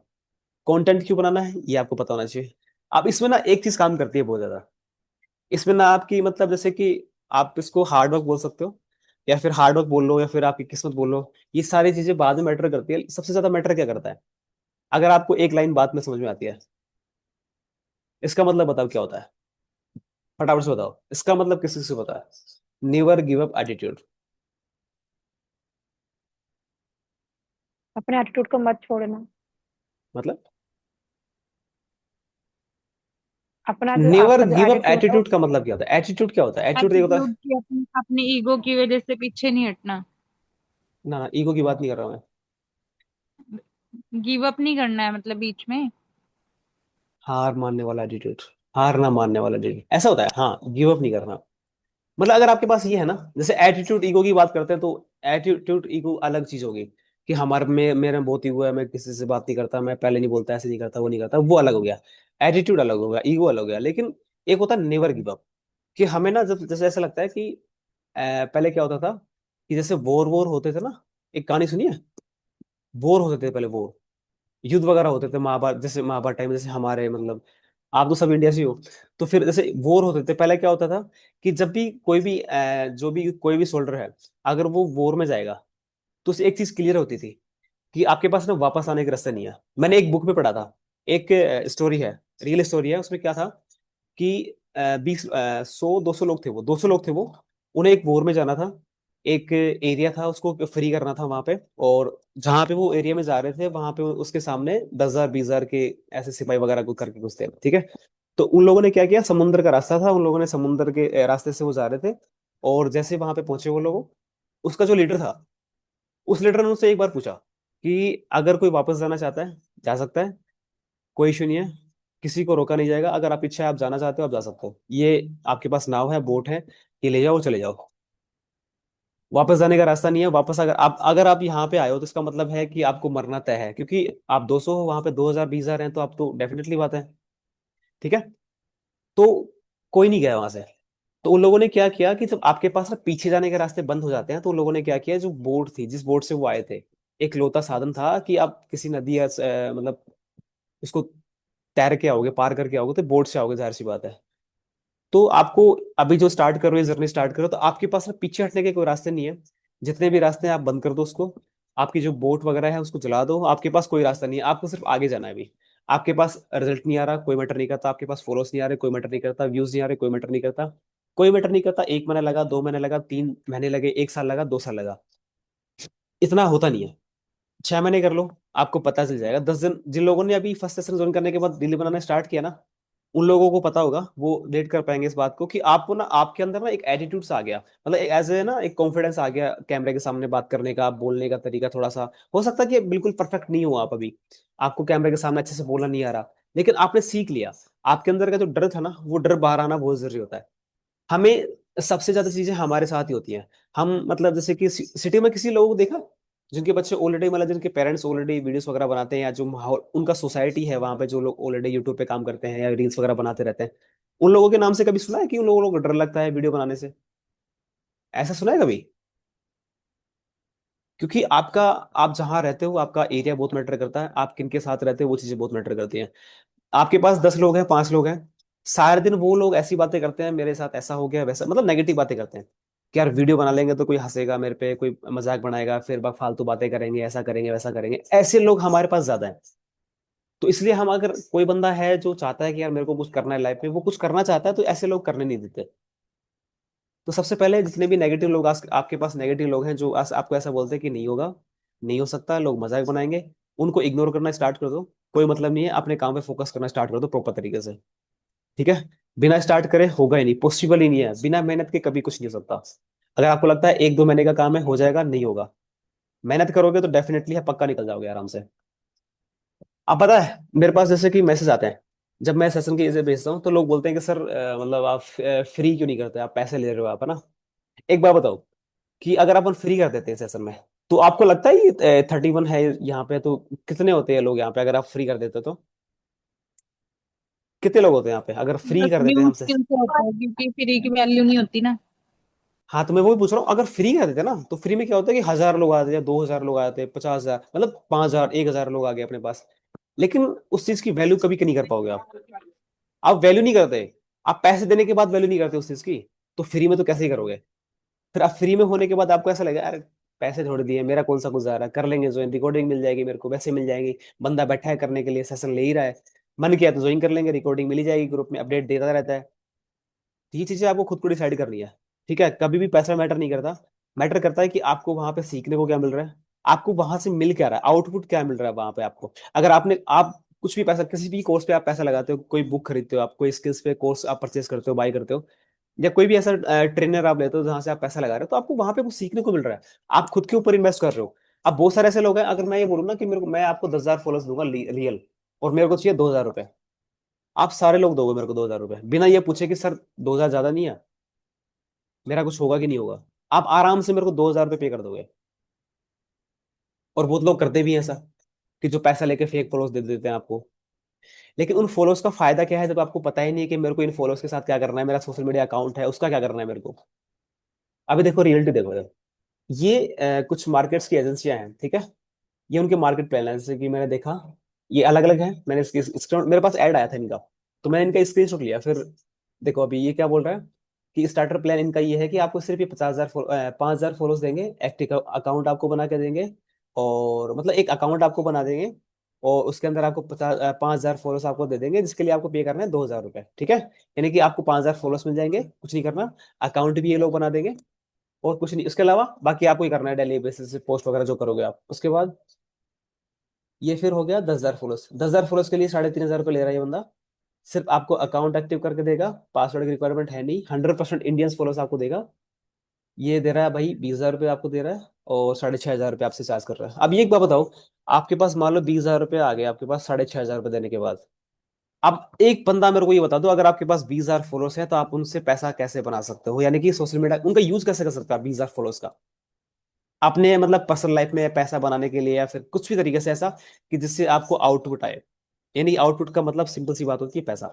कंटेंट क्यों बनाना है ये आपको पता होना चाहिए। अब इसमें ना एक चीज काम करती है बहुत ज्यादा, इसमें ना आपकी मतलब जैसे कि आप इसको हार्डवर्क बोल सकते हो, या फिर हार्डवर्क बोल लो, या फिर आपकी किस्मत बोल लो। ये सारी चीजें बाद में मैटर करती है, सबसे ज्यादा मैटर क्या करता है। अगर आपको एक लाइन बात में समझ में आती है, इसका मतलब बताओ क्या होता है, फटाफट से बताओ इसका मतलब, किसी से पता है। Never give up attitude. अपने एटीट्यूड को मत छोड़ना। मतलब अपना जो नेवर आपका जो गिव अप एटीट्यूड है एटीट्यूड का मतलब क्या होता है, एटीट्यूड क्या होता है, एटीट्यूड ये होता है। एटीट्यूड की अपने ईगो की वजह से पीछे नहीं हटना। ना ना, ईगो की बात नहीं कर रहा हूं मैं। गिव अप नहीं करना है मतलब बीच में। हार मानने वाला एटीट्यूड, हार ना मानने वाला एटीट्यूड, ऐसा होता है। हाँ, गिव अप नहीं करना। मतलब अगर आपके पास ये है ना, जैसे एटीट्यूड ईगो की बात करते हैं, तो एटीट्यूड ईगो अलग चीज होगी। कि हमारे में मेरे में बहुत ईगो है, मैं किसी से बात नहीं करता, मैं पहले नहीं बोलता, ऐसे नहीं करता, वो नहीं करता, वो अलग हो गया। एटीट्यूड अलग हो गया, ईगो अलग हो गया। लेकिन एक होता है नेवर गिव अप, कि हमें ना जब जैसे ऐसा लगता है कि पहले क्या होता था, कि जैसे वॉर वॉर होते थे ना, एक कहानी सुनिए। वॉर होते थे पहले, वॉर, युद्ध वगैरह होते थे, महाभारत जैसे, महाभारत टाइम जैसे हमारे मतलब, आप तो सब इंडिया से ही हो। तो फिर जैसे वॉर होते थे पहले, क्या होता था कि जब भी कोई भी जो भी कोई भी सोल्डर है, अगर वो वॉर में जाएगा, तो उसे एक चीज क्लियर होती थी कि आपके पास ना वापस आने का रास्ता नहीं है। मैंने एक बुक में पढ़ा था, एक स्टोरी है, रियल स्टोरी है, उसमें क्या था कि 100 200 लोग थे, वो 200 लोग थे वो, उन्हें एक वॉर में जाना था। एक एरिया था, उसको फ्री करना था वहां पे। और जहां पे वो एरिया में जा रहे थे, वहां पे उसके सामने 10,000 20,000 के ऐसे सिपाही वगैरह को करके घुसते हैं, ठीक है। तो उन लोगों ने क्या किया, समुद्र का रास्ता था, उन लोगों ने समुद्र के रास्ते से वो जा रहे थे। और जैसे वहां पे पहुंचे वो लोग, उसका जो लीडर था, उस लीडर ने उससे एक बार पूछा कि अगर कोई वापस जाना चाहता है, जा सकता है, कोई इशू नहीं है, किसी को रोका नहीं जाएगा, अगर आप इच्छा है आप जाना चाहते हो आप जा सकते हो, ये आपके पास नाव है, बोट है, ये ले जाओ चले जाओ। वापस जाने का रास्ता नहीं है। वापस अगर आप यहाँ पे आए हो, तो इसका मतलब है कि आपको मरना तय है, क्योंकि आप 200 हो, वहां पे 2,000 20,000 हैं, तो आप तो डेफिनेटली बात है, ठीक है। तो कोई नहीं गया वहां से। तो उन लोगों ने क्या किया कि जब आपके पास ना पीछे जाने के रास्ते बंद हो जाते हैं, तो उन लोगों ने क्या किया, जो बोट थी, जिस बोट से वो आए थे, एक लौता साधन था कि आप किसी नदी या मतलब उसको तैर के आओगे, पार करके आओगे, तो बोट से आओगे, जाहिर सी बात है। तो आपको अभी जो स्टार्ट कर रहे हो, जर्नी स्टार्ट करो, तो आपके पास ना पीछे हटने के कोई रास्ते नहीं है। जितने भी रास्ते हैं आप बंद कर दो उसको, आपकी जो बोट वगैरह है उसको जला दो, आपके पास कोई रास्ता नहीं है, आपको सिर्फ आगे जाना है अभी। आपके पास रिजल्ट नहीं आ रहा, कोई मैटर नहीं करता, आपके पास फॉलोअर्स नहीं आ रहे, कोई मैटर नहीं करता, व्यूज नहीं आ रहे, कोई मैटर नहीं करता, कोई मैटर नहीं करता। 1 महीना लगा, 2 महीने लगा, 3 महीने लगे, 1 साल लगा, 2 साल लगा, इतना होता नहीं है। 6 महीने कर लो, आपको पता चल जाएगा। 10 दिन, जिन लोगों ने अभी फर्स्ट सेशन ज्वाइन करने के बाद रील बनाना स्टार्ट किया ना, उन लोगों को पता होगा, वो रेट कर पाएंगे इस बात को कि आपको ना, आपके अंदर ना एक एटीट्यूड सा आ गया, मतलब एज ए ना एक कॉन्फिडेंस आ गया कैमरे के सामने बात करने का, बोलने का तरीका थोड़ा सा। हो सकता है कि बिल्कुल परफेक्ट नहीं हो आप अभी, आपको कैमरे के सामने अच्छे से बोलना नहीं आ रहा, लेकिन आपने सीख लिया। आपके अंदर का जो डर था ना, वो डर बाहर आना बहुत जरूरी होता है। हमें सबसे ज्यादा चीजें हमारे साथ ही होती हैं। हम मतलब जैसे कि सिटी में किसी लोगों को देखा जिनके बच्चे ऑलरेडी, मतलब जिनके पेरेंट्स ऑलरेडी वीडियोस वगैरह बनाते हैं, या जो माहौल उनका सोसाइटी है वहां पे, जो लोग ऑलरेडी यूट्यूब पे काम करते हैं या रील्स वगैरह बनाते रहते हैं, उन लोगों के नाम से कभी सुना है कि उन लोगों को डर लगता है वीडियो बनाने से? ऐसा सुना है कभी? क्योंकि आपका, आप जहाँ रहते हो, आपका एरिया बहुत मैटर करता है, आप किन के साथ रहते हो वो चीजें बहुत मैटर करती हैं। आपके पास 10 लोग हैं, 5 लोग हैं, सारे दिन वो लोग ऐसी बातें करते हैं, मेरे साथ ऐसा हो गया, वैसा, मतलब नेगेटिव बातें करते हैं कि यार वीडियो बना लेंगे तो कोई हंसेगा मेरे पे, कोई मजाक बनाएगा, फिर फालतू बातें करेंगे, ऐसा करेंगे, वैसा करेंगे। ऐसे लोग हमारे पास ज्यादा हैं। तो इसलिए हम, अगर कोई बंदा है जो चाहता है कि यार मेरे को कुछ करना है लाइफ में, वो कुछ करना चाहता है, तो ऐसे लोग करने नहीं देते। तो सबसे पहले जितने भी नेगेटिव लोग आपके पास नेगेटिव लोग हैं, जो आपको ऐसा बोलते हैं कि नहीं होगा, नहीं हो सकता, लोग मजाक बनाएंगे, उनको इग्नोर करना स्टार्ट कर दो। कोई मतलब नहीं है, अपने काम पे फोकस करना स्टार्ट कर दो प्रॉपर तरीके से। ठीक है? बिना स्टार्ट करे होगा ही नहीं, पॉसिबल ही नहीं है, बिना मेहनत के कभी कुछ नहीं हो सकता। अगर आपको लगता है 1-2 महीने का काम है, हो जाएगा, नहीं होगा। मेहनत करोगे तो डेफिनेटली है, पक्का निकल जाओगे आराम से। अब पता है, मेरे पास जैसे कि मैसेज आते हैं, जब मैं सेशन के जैसे भेजता हूँ, तो लोग बोलते हैं कि सर मतलब आप फ्री क्यों नहीं करते, आप पैसे ले रहे हो आप, है ना? एक बात बताओ, कि अगर अपन फ्री कर देते हैं सेशन में, तो आपको लगता है ये 31 है यहाँ पे, तो कितने होते हैं लोग यहाँ पे अगर आप फ्री कर देते तो? कितने लोग होते हैं यहाँ पे अगर फ्री कर बड़ी देते हैं हमसे? मुश्किल से होता है क्योंकि फ्री की वैल्यू नहीं होती ना। हाँ, तो मैं वही पूछ रहा हूँ, अगर फ्री कर देते ना, तो फ्री में क्या होता है कि 1,000 लोग आते हैं, 2,000 लोग आते हैं, 50,000, मतलब 5,000, 1,000 लोग आ गए अपने पास। लेकिन उस चीज की वैल्यू कभी नहीं कर पाओगे आप वैल्यू नहीं करते। आप पैसे देने के बाद वैल्यू नहीं करते उस चीज की, तो फ्री में तो कैसे ही करोगे? फिर आप फ्री में होने के बाद आपको ऐसा लगेगा, यार पैसे थोड़े दिए, मेरा कौन सा गुजारा, कर लेंगे ज्वाइन, रिकॉर्डिंग मिल जाएगी मेरे को, वैसे मिल जाएगी, बंदा बैठा है करने के लिए, सेशन ले ही रहा है, मन किया तो ज्वाइन कर लेंगे, रिकॉर्डिंग मिल ही जाएगी, ग्रुप में अपडेट देता रहता है। तो ये चीजें आपको खुद को डिसाइड करनी है। ठीक है? कभी भी पैसा मैटर नहीं करता, मैटर करता है कि आपको वहां पे सीखने को क्या मिल रहा है, आपको वहां से मिल क्या रहा है, आउटपुट क्या मिल रहा है वहां पे आपको। अगर आप कुछ भी पैसा, किसी भी कोर्स पे आप पैसा लगाते हो, कोई बुक खरीदते हो, आप कोई स्किल्स पे कोर्स आप परचेस करते हो, बाई करते हो, या कोई भी ऐसा ट्रेनर आप लेते हो जहां से आप पैसा लगा रहे हो, तो आपको वहां पे कुछ सीखने को मिल रहा है, आप खुद के ऊपर इन्वेस्ट कर रहे हो। अब बहुत सारे ऐसे लोग हैं, अगर मैं ये बोलूँ ना कि मेरे को, मैं आपको 10,000 फॉलोअर्स दूंगा रियल, और मेरे को चाहिए 2,000 रुपए, आप सारे लोग दोगे मेरे को 2,000 रुपए बिना ये पूछे कि सर 2,000 ज्यादा नहीं है, मेरा कुछ होगा कि नहीं होगा? आप आराम से मेरे को 2,000 रुपये पे कर दोगे। और बहुत लोग करते भी हैं ऐसा, कि जो पैसा लेके फेक फॉलोअर्स दे देते हैं आपको। लेकिन उन फॉलोअर्स का फायदा क्या है, जब आपको पता ही नहीं है कि मेरे को इन फॉलोअर्स के साथ क्या करना है, मेरा सोशल मीडिया अकाउंट है उसका क्या करना है मेरे को। अभी देखो, रियलिटी देखो, ये कुछ मार्केट्स की एजेंसियां हैं, ठीक है? ये उनके मार्केट प्लान है, जैसे कि मैंने देखा, ये अलग अलग है, मैंने इसकी मेरे पास ऐड आया था इनका, तो मैंने इनका स्क्रीनशॉट लिया। फिर देखो अभी ये क्या बोल रहा है, कि स्टार्टर प्लान इनका ये है कि आपको सिर्फ ये 5,000 फॉलोअर्स देंगे, एक्टिव अकाउंट आपको बना के देंगे, और मतलब एक अकाउंट आपको बना देंगे, और उसके अंदर आपको 5,000 फॉलोअर्स आपको दे देंगे, जिसके लिए आपको पे करना है 2,000 रुपये। ठीक है? यानी कि आपको 5,000 फॉलोअर्स मिल जाएंगे, कुछ नहीं करना, अकाउंट भी ये लोग बना देंगे, और कुछ नहीं, उसके अलावा बाकी आपको ही करना है, डेली बेसिस पे पोस्ट वगैरह जो करोगे आप। उसके बाद ये फिर हो गया 10,000 फॉलोअर्स। 10,000 फॉलोअर्स के लिए 3,500 रुपये ले रहा है ये बंदा। सिर्फ आपको अकाउंट एक्टिव करके देगा, पासवर्ड की रिक्वायरमेंट है नहीं, 100% इंडियंस फॉलोअर्स आपको देगा। ये दे रहा है भाई, 20,000 रुपये आपको दे रहा है, और 6,500 रुपये आपसे चार्ज कर रहा है। अब ये एक बात बताओ, आपके पास मान लो 20,000 रुपये आ गए आपके पास, 6,500 रुपये देने के बाद, अब एक बंदा मेरे को ये बता दो, अगर आपके पास 20,000 फॉलोअर्स है, तो आप उनसे पैसा कैसे बना सकते हो, यानी कि सोशल मीडिया उनका यूज कैसे कर सकते हो आप 20,000 फॉलोअर्स का, अपने मतलब पर्सनल लाइफ में पैसा बनाने के लिए, या फिर कुछ भी तरीके से ऐसा कि जिससे आपको आउटपुट आए। यानी आउटपुट का मतलब सिंपल सी बात होती है पैसा।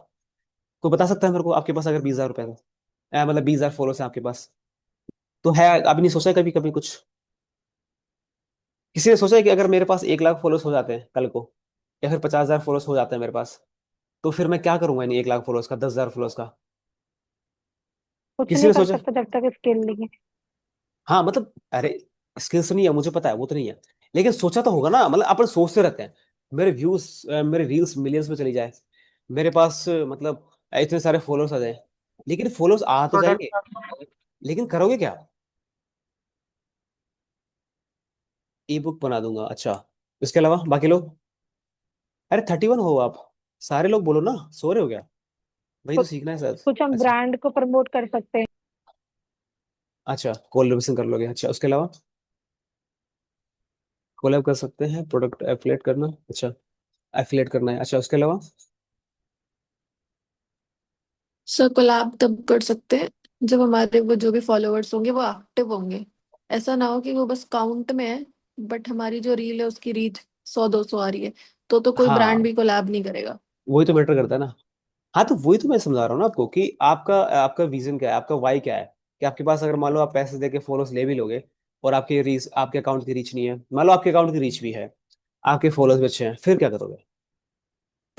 कोई बता सकता है मेरे को, आपके पास अगर 20,000 रुपये है, मतलब 20,000 फॉलोअर्स है आपके पास, तो है, अभी नहीं सोचा है कभी कभी कुछ? किसी ने सोचा है कि अगर मेरे पास 1 लाख फॉलोअर्स हो जाते हैं कल को, या फिर 50,000 फॉलोअर्स हो जाते हैं मेरे पास, तो फिर मैं क्या करूंगा इन 1 लाख फॉलोअर्स का, 10,000 फॉलोअर्स का? कुछ किसी नहीं ने कर सोचा? सकता जब तक स्किल नहीं है। हाँ मतलब, अरे स्किल्स नहीं है मुझे पता है, वो तो नहीं है, लेकिन सोचा तो होगा ना। मतलब अपन सोचते रहते हैं, मेरे व्यूज, मेरे रील्स मिलियंस में चली जाए, मेरे पास मतलब इतने सारे फॉलोअर्स आ जाए, लेकिन फॉलोअर्स आ तो जाएंगे, प्रोडक्ट। लेकिन करोगे क्या? ई बुक बना दूंगा, अच्छा। इसके अलावा बाकी लोग? अरे 31 हो आप, सारे लोग बोलो ना, सो रहे हो क्या? वही तो कुछ सीखना है शायद। कुछ हम अच्छा, ब्रांड को प्रमोट कर सकते हैं। अच्छा कोलैबोरेशन कर लोगे, अच्छा उसके अलावा? कोलैब कर सकते हैं, प्रोडक्ट एफिलिएट करना, अच्छा एफिलिएट करना है, अच्छा उसके अलावा? सर कोलैब तब कर सकते हैं जब हमारे वो जो भी फॉलोअर्स होंगे वो एक्टिव होंगे। ऐसा ना हो कि वो बस काउंट में है बट हमारी जो रील है उसकी रीच 100-200 आ रही है, तो कोई ब्रांड हाँ भी कोलैब नहीं करेगा। वही तो मैटर करता है ना। हाँ तो वही तो मैं समझा रहा हूँ ना आपको कि आपका आपका विजन क्या है, आपका वाई क्या है। कि आपके पास अगर मान लो आप पैसे देके फॉलोअर्स ले भी लोगे, और आपके रीच, आपके अकाउंट की रीच नहीं है, मान लो आपके अकाउंट की रीच भी है, आपके फॉलोअर्स भी अच्छे हैं, फिर क्या करोगे?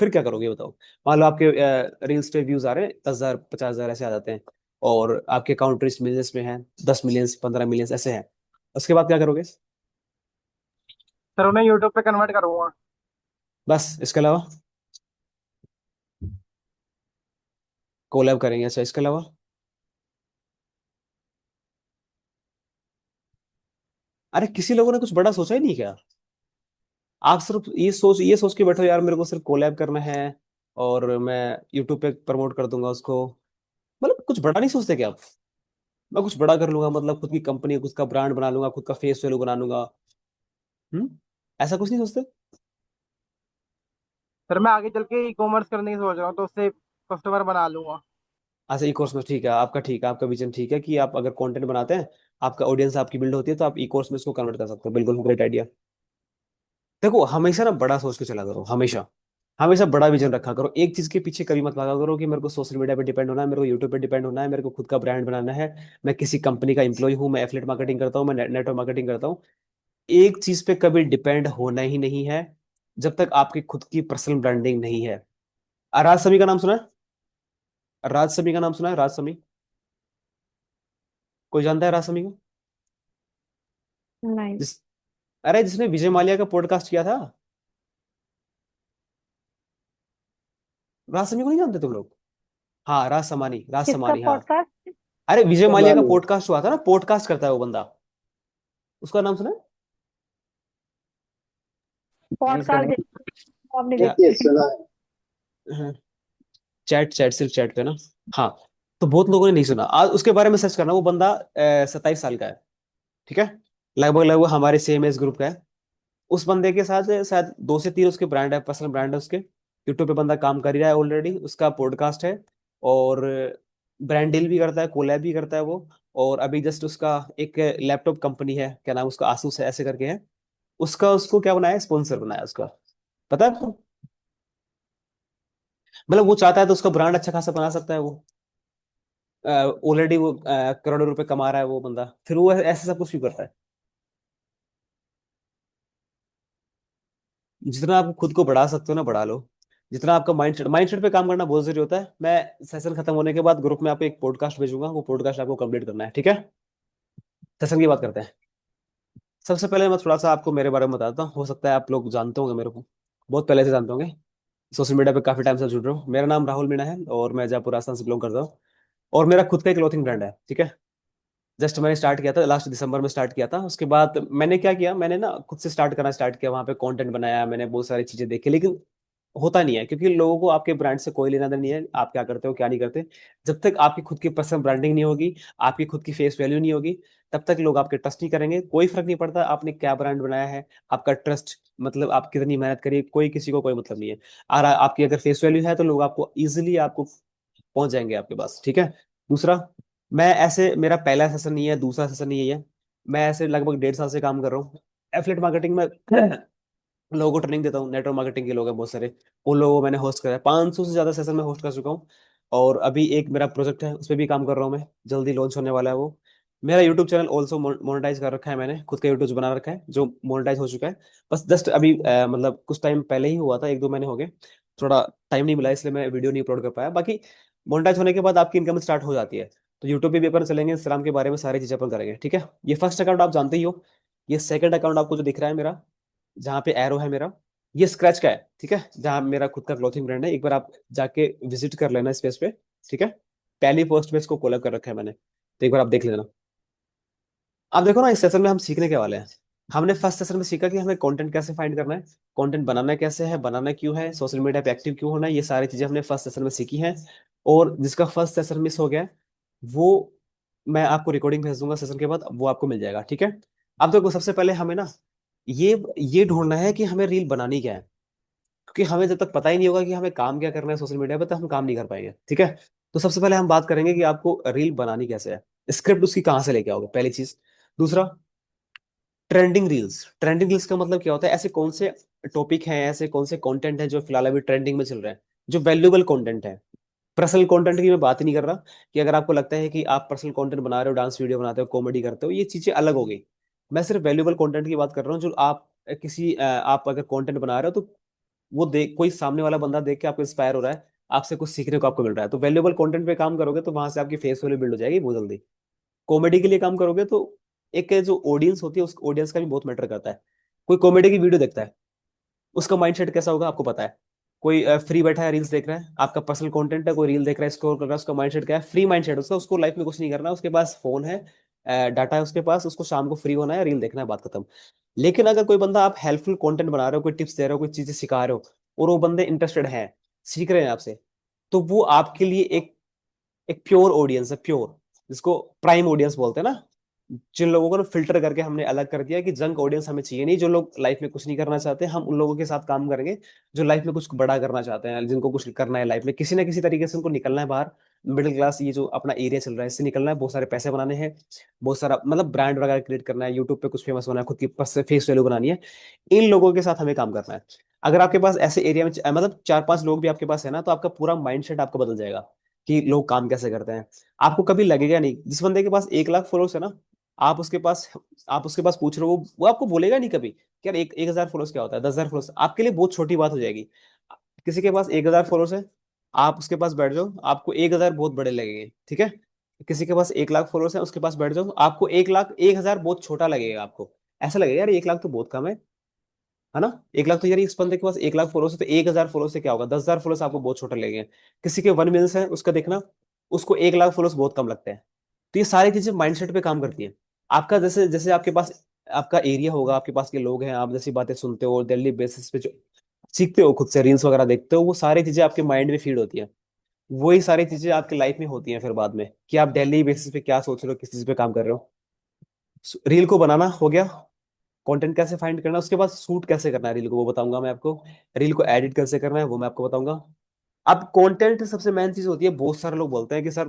फिर क्या करोगे बताओ? मान लो आपके रील्स पे व्यूज आ रहे हैं 10,000 50,000 ऐसे आ जाते हैं, और आपके अकाउंट रीच मिलियंस में है, 10 मिलियंस 15 मिलियंस ऐसे हैं, उसके बाद क्या करोगे? सर उन्हें यूट्यूब पे कन्वर्ट करूंगा। बस इसके अलावा? कोलैब करेंगे, अच्छा इसके अलावा? अरे किसी लोगों ने कुछ बड़ा सोचा ही नहीं क्या? आप सिर्फ ये सोच के बैठो यार मेरे को सिर्फ कोलैब करना है, और मैं यूट्यूब पे प्रमोट कर दूंगा उसको। मतलब कुछ बड़ा नहीं सोचते क्या आप? मैं कुछ बड़ा कर लूंगा, मतलब खुद की कंपनी, खुद का ब्रांड बना लूंगा, खुद का फेस वैल्यू बना लूंगा। हम्म, ऐसा कुछ नहीं सोचते? सर मैं आगे चल के ई कॉमर्स करने की सोच रहा हूँ, तो उससे कस्टमर बना लूंगा। अच्छा ई कोर्स में ठीक है, आपका ठीक है, आपका विजन ठीक है कि आप अगर कंटेंट बनाते हैं, आपका ऑडियंस आपकी बिल्ड होती है, तो आप ई कोर्स में इसको कन्वर्ट कर सकते हो, बिल्कुल ग्रेट आइडिया। देखो हमेशा ना बड़ा सोच के चला करो, हमेशा हमेशा बड़ा विजन रखा करो, एक चीज के पीछे कभी मत भागा करो कि मेरे को सोशल मीडिया पे डिपेंड होना है, मेरे को यूट्यूब पे डिपेंड होना है, मेरे को खुद का ब्रांड बनाना है, मैं किसी कंपनी का एम्प्लॉय हूँ, मैं एफिलिएट मार्केटिंग करता हूँ, मैं नेटवर्क मार्केटिंग करता हूँ। एक चीज पे कभी डिपेंड होना ही नहीं है, जब तक आपकी खुद की पर्सनल ब्रांडिंग नहीं है। राज समी का नाम सुना है? राज समी का नाम सुना है? राज समी, कोई जानता है राज समी को? नहीं। जिस अरे जिसने विजय माल्या का पॉडकास्ट किया था, राज समी को नहीं जानते तुम लोग? हाँ राज समानी, राज किसका समानी, हाँ। पॉडकास्ट? अरे विजय माल्या का मालूम। पॉडकास्ट हुआ था ना, पॉडकास्ट करता है वो बंदा, उसका नाम सुना है? नहीं सर, पॉडकास्ट नहीं। आपने क्या? देखिए देखा? सुना हाँ, चैट चैट सिर्फ चैट पे ना। हाँ, तो बहुत लोगों ने नहीं सुना, आज उसके बारे में सर्च करना, वो बंदा 27 साल का है, ठीक है, लगभग लगभग हमारे सेम एज ग्रुप का है। उस बंदे के साथ शायद 2 से 3 उसके ब्रांड है, पर्सनल ब्रांड है उसके, यूट्यूब पे बंदा काम कर ही रहा है ऑलरेडी, उसका पॉडकास्ट है, और ब्रांड डील भी करता है, कोलैब भी करता है वो। और अभी जस्ट उसका एक लैपटॉप कंपनी है, क्या नाम उसका, आसूस है ऐसे करके है, उसका उसको क्या बनाया, स्पॉन्सर बनाया उसका, पता है आपको? मतलब वो चाहता है तो उसका ब्रांड अच्छा खासा बना सकता है वो, ऑलरेडी वो करोड़ों रुपए कमा रहा है वो बंदा, फिर वो ऐसे सब कुछ भी करता है। जितना आप खुद को बढ़ा सकते हो ना बढ़ा लो, जितना आपका माइंडसेट पे काम करना बहुत जरूरी होता है। मैं सेशन खत्म होने के बाद ग्रुप में आपको एक पॉडकास्ट भेजूंगा, वो पॉडकास्ट आपको कंप्लीट करना है, ठीक है? सेशन की बात करते हैं। सबसे पहले मैं थोड़ा सा आपको मेरे बारे में बताता हूँ, हो सकता है आप लोग जानते होंगे मेरे को, बहुत पहले से जानते होंगे, सोशल मीडिया पे काफी टाइम से जुड़ रहे हो। मेरा नाम राहुल मीणा है, और मैं जयपुर राजस्थान से बिलोंग करता हूँ, और मेरा खुद का एक क्लोथिंग ब्रांड है, ठीक है। जस्ट मैंने स्टार्ट किया था, लास्ट दिसंबर में स्टार्ट किया था। उसके बाद मैंने क्या किया, मैंने ना खुद से स्टार्ट करना स्टार्ट किया, वहां पे कंटेंट बनाया, मैंने बहुत सारी चीजें देखी, लेकिन होता नहीं है, क्योंकि लोगों को आपके ब्रांड से कोई लेना देना नहीं है, आप क्या करते हो क्या नहीं करते। जब तक आपकी खुद की पर्सनल ब्रांडिंग नहीं होगी, आपकी खुद की फेस वैल्यू नहीं होगी, तब तक लोग आपके ट्रस्ट नहीं करेंगे। कोई फर्क नहीं पड़ता आपने क्या ब्रांड बनाया है, आपका ट्रस्ट मतलब आप कितनी मेहनत करिए, कोई किसी को कोई मतलब नहीं है। और आपकी अगर फेस वैल्यू है तो लोग आपको इजिली आपको पहुंच जाएंगे आपके पास, ठीक है। दूसरा, मैं ऐसे, मेरा पहला सेशन नहीं है, दूसरा सेशन नहीं है ये, मैं ऐसे लगभग 1.5 साल से काम कर रहा हूँ एफिलिएट मार्केटिंग में। लोगों को ट्रेनिंग देता हूँ, नेटवर्क मार्केटिंग के लोग हैं बहुत सारे, उन लोगों को मैंने होस्ट करा है, 500 से ज्यादा सेशन में होस्ट कर चुका हूँ। और अभी एक मेरा प्रोजेक्ट है, उस पर भी काम कर रहा हूँ मैं, जल्दी लॉन्च होने वाला है वो। मेरा यूट्यूब चैनल ऑल्सो मोनेटाइज कर रखा है, मैंने खुद का यूट्यूब बना रखा है जो मोनेटाइज हो चुका है। बस जस्ट अभी मतलब कुछ टाइम पहले ही हुआ था, 1-2 महीने हो गए। थोड़ा टाइम नहीं मिला इसलिए मैं वीडियो नहीं अपलोड कर पाया। बाकी मोनेटाइज होने के बाद आपकी इनकम स्टार्ट हो जाती है। तो यूट्यूब पे भी अपन चलेंगे, इंस्टाग्राम के बारे में सारी चीजें अपन करेंगे, ठीक है। ये फर्स्ट अकाउंट आप जानते ही हो। ये सेकंड अकाउंट आपको जो दिख रहा है मेरा, जहाँ पे एरो है मेरा, ये स्क्रैच का है, ठीक है, जहाँ मेरा खुद का क्लोथिंग ब्रांड है। एक बार आप जाके विजिट कर लेना इस पेज पे, ठीक है। पहली पोस्ट में इसको कोलैब कर रखा है मैंने, तो एक बार आप देख लेना। आप देखो ना, इस सेशन में हम सीखने के वाले हैं। हमने फर्स्ट सेशन में सीखा कि हमें कंटेंट कैसे फाइंड करना है, कंटेंट बनाना कैसे है, बनाना क्यों है, सोशल मीडिया पे एक्टिव क्यों होना है, ये सारी चीजें हमने फर्स्ट सेशन में सीखी हैं। और जिसका फर्स्ट सेशन मिस हो गया है, वो मैं आपको रिकॉर्डिंग भेज दूंगा सेशन के बाद, वो आपको मिल जाएगा, ठीक है। अब देखो, सबसे पहले हमें ना ये ढूंढना है कि हमें रील बनानी क्या है, क्योंकि हमें जब तक पता ही नहीं होगा कि हमें काम क्या करना है सोशल मीडिया पे, तो हम काम नहीं कर पाएंगे, ठीक है। तो सबसे पहले हम बात करेंगे कि आपको रील बनानी कैसे है, स्क्रिप्ट उसकी कहाँ से लेके आओगे, पहली चीज। दूसरा, ट्रेंडिंग रील्स का मतलब क्या होता है, ऐसे कौन से टॉपिक हैं, ऐसे कौन से कंटेंट है जो फिलहाल अभी ट्रेंडिंग में चल रहे हैं, जो वैल्यूएबल कंटेंट है। पर्सनल कंटेंट की मैं बात ही नहीं कर रहा, कि अगर आपको लगता है कि आप पर्सनल कंटेंट बना रहे हो, डांस वीडियो बनाते हो, कॉमेडी करते हो, ये चीजें अलग हो गई। मैं सिर्फ वैल्यूएबल कंटेंट की बात कर रहा हूँ, जो आप आप अगर कंटेंट बना रहे हो, तो वो देख, कोई सामने वाला बंदा देख के आपको इंस्पायर हो रहा है, आपसे कुछ सीखने को आपको मिल रहा है, तो वैल्यूएबल कंटेंट पे काम करोगे तो वहां से आपकी फेस वैल्यू बिल्ड हो जाएगी बहुत जल्दी। कॉमेडी के लिए काम करोगे तो एक जो ऑडियंस होती है, उस ऑडियंस का भी बहुत मैटर करता है। कोई कॉमेडी की वीडियो देखता है, उसका माइंडसेट कैसा होगा आपको पता है। कोई फ्री बैठा है, रील्स देख रहा है, आपका पर्सनल कंटेंट है, कोई रील देख रहा है, स्क्रॉल कर रहा है, उसका माइंडसेट क्या है, फ्री माइंडसेट उसका, उसको लाइफ में कुछ नहीं करना, उसके पास फोन है, डाटा है उसके पास, उसको शाम को फ्री होना है, रील देखना है, बात खत्म। लेकिन अगर कोई बंदा, आप हेल्पफुल कंटेंट बना रहे हो, कोई टिप्स दे रहे हो, कोई चीजें सिखा रहे हो, और वो बंदे इंटरेस्टेड हैं, सीख रहे हैं आपसे, तो वो आपके लिए एक एक प्योर ऑडियंस है, प्योर, जिसको प्राइम ऑडियंस बोलते हैं ना। जिन लोगों को ना फिल्टर करके हमने अलग कर दिया कि जंक ऑडियंस हमें चाहिए नहीं, जो लोग लाइफ में कुछ नहीं करना चाहते, हम उन लोगों के साथ काम करेंगे जो लाइफ में कुछ बड़ा करना चाहते हैं, जिनको कुछ करना है लाइफ में, किसी ना किसी तरीके से उनको निकलना है बाहर, मिडिल क्लास, ये जो अपना एरिया चल रहा है, इससे निकलना है, बहुत सारे पैसे बनाने हैं, बहुत सारा मतलब ब्रांड वगैरह क्रिएट करना है, यूट्यूब पे कुछ फेमस होना है, खुद की फेस वैल्यू बनानी है। इन लोगों के साथ हमें काम करना है। अगर आपके पास ऐसे एरिया में मतलब 4-5 लोग भी आपके पास है ना, तो आपका पूरा माइंडसेट आपका बदल जाएगा कि लोग काम कैसे करते हैं। आपको कभी लगेगा नहीं, जिस बंदे के पास 1 लाख फॉलोअर्स है ना, आप उसके पास आप उसके पास पूछ रहे हो, वो आपको बोलेगा नहीं कभी कि यार 1,000 फॉलोअर्स क्या होता है, 10,000 फॉलोअर्स आपके लिए बहुत छोटी बात हो जाएगी। किसी के पास 1,000 फॉलोअर्स है, आप उसके पास बैठ जाओ, आपको 1,000 बहुत बड़े लगेंगे, ठीक है। किसी के पास 1 लाख फॉलोअर्स है, उसके पास बैठ जाओ, आपको 1 लाख 1,000 बहुत छोटा लगेगा, आपको ऐसा लगेगा यार 1 लाख तो बहुत कम है ना। 1 लाख तो यार, इस बंदे के पास 1 लाख फॉलोअर्स है, तो 1,000 फॉलोअर्स से क्या होगा, 10,000 फॉलोअर्स आपको बहुत छोटे लगेंगे। किसी के 1 मिलियन है, उसका देखना, उसको 1 लाख फॉलोअर्स बहुत कम लगते हैं। तो ये सारी चीजें माइंडसेट पे काम करती है। आपका जैसे जैसे आपके पास आपका एरिया होगा, आपके पास के लोग हैं, आप जैसी बातें सुनते हो डेली बेसिस पे, जो सीखते हो खुद से, रील्स वगैरह देखते हो, वो सारी चीजें आपके माइंड में फीड होती है। वही सारी चीजें आपकी लाइफ में होती हैं फिर बाद में, कि आप डेली बेसिस पे क्या सोच रहे हो, किस चीज पे काम कर रहे हो। रील को बनाना हो गया, कंटेंट कैसे फाइंड करना है, उसके बाद शूट कैसे करना है रील को, वो बताऊंगा मैं आपको। रील को एडिट कैसे करना है, वो मैं आपको बताऊंगा। अब कंटेंट सबसे मेन चीज होती है। बहुत सारे लोग बोलते हैं कि सर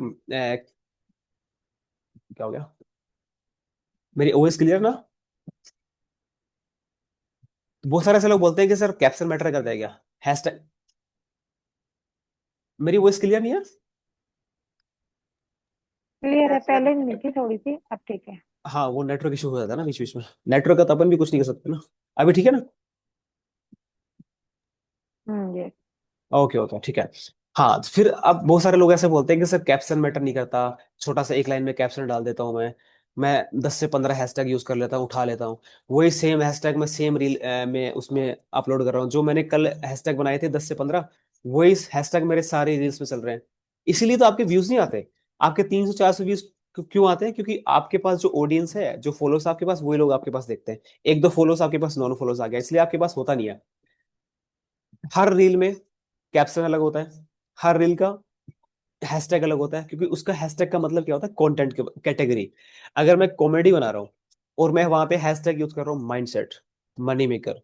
क्या हो गया, मेरी वॉइस क्लियर ना। बहुत सारे ऐसे लोग बोलते हैं कि सर कैप्शन मैटर करता है क्या, हैशटैग। मेरी वॉइस क्लियर नहीं है। क्लियर है, पहले नहीं थी थोड़ी सी, अब ठीक है। हाँ, वो नेटवर्क इशू हो जाता है ना बीच बीच में, नेटवर्क का तो अपन भी कुछ नहीं कर सकते ना। अभी ठीक है ना। ये ओके ओके, ठीक है। हाँ, फिर अब बहुत सारे लोग ऐसे बोलते हैं कि सर कैप्शन मैटर नहीं करता, छोटा सा एक लाइन में कैप्शन डाल देता हूँ मैं 10 से 15 हैशटैग यूज कर लेता हूँ, उठा लेता हूँ, वही सेम हैशटैग मैं सेम रील में उसमें अपलोड कर रहा हूँ। जो मैंने कल हैशटैग बनाए थे 10 से 15, वही हैशटैग मेरे सारे रील्स में चल रहे हैं। इसीलिए तो आपके व्यूज नहीं आते। आपके 300-400 व्यूज क्यों आते हैं, क्योंकि आपके पास जो ऑडियंस है, जो फॉलोअर्स आपके पास, वही लोग आपके पास देखते हैं। 1-2 फॉलोअर्स आपके पास, नॉन फॉलोअर्स आ गया, इसलिए आपके पास होता नहीं है। हर रील में कैप्शन अलग होता है, हर रील का हैशटैग अलग होता है, क्योंकि उसका हैशटैग का मतलब क्या होता है, कंटेंट कैटेगरी। अगर मैं कॉमेडी बना रहा हूँ और मैं वहां पे हैशटैग यूज कर रहा हूँ माइंडसेट, मनी मेकर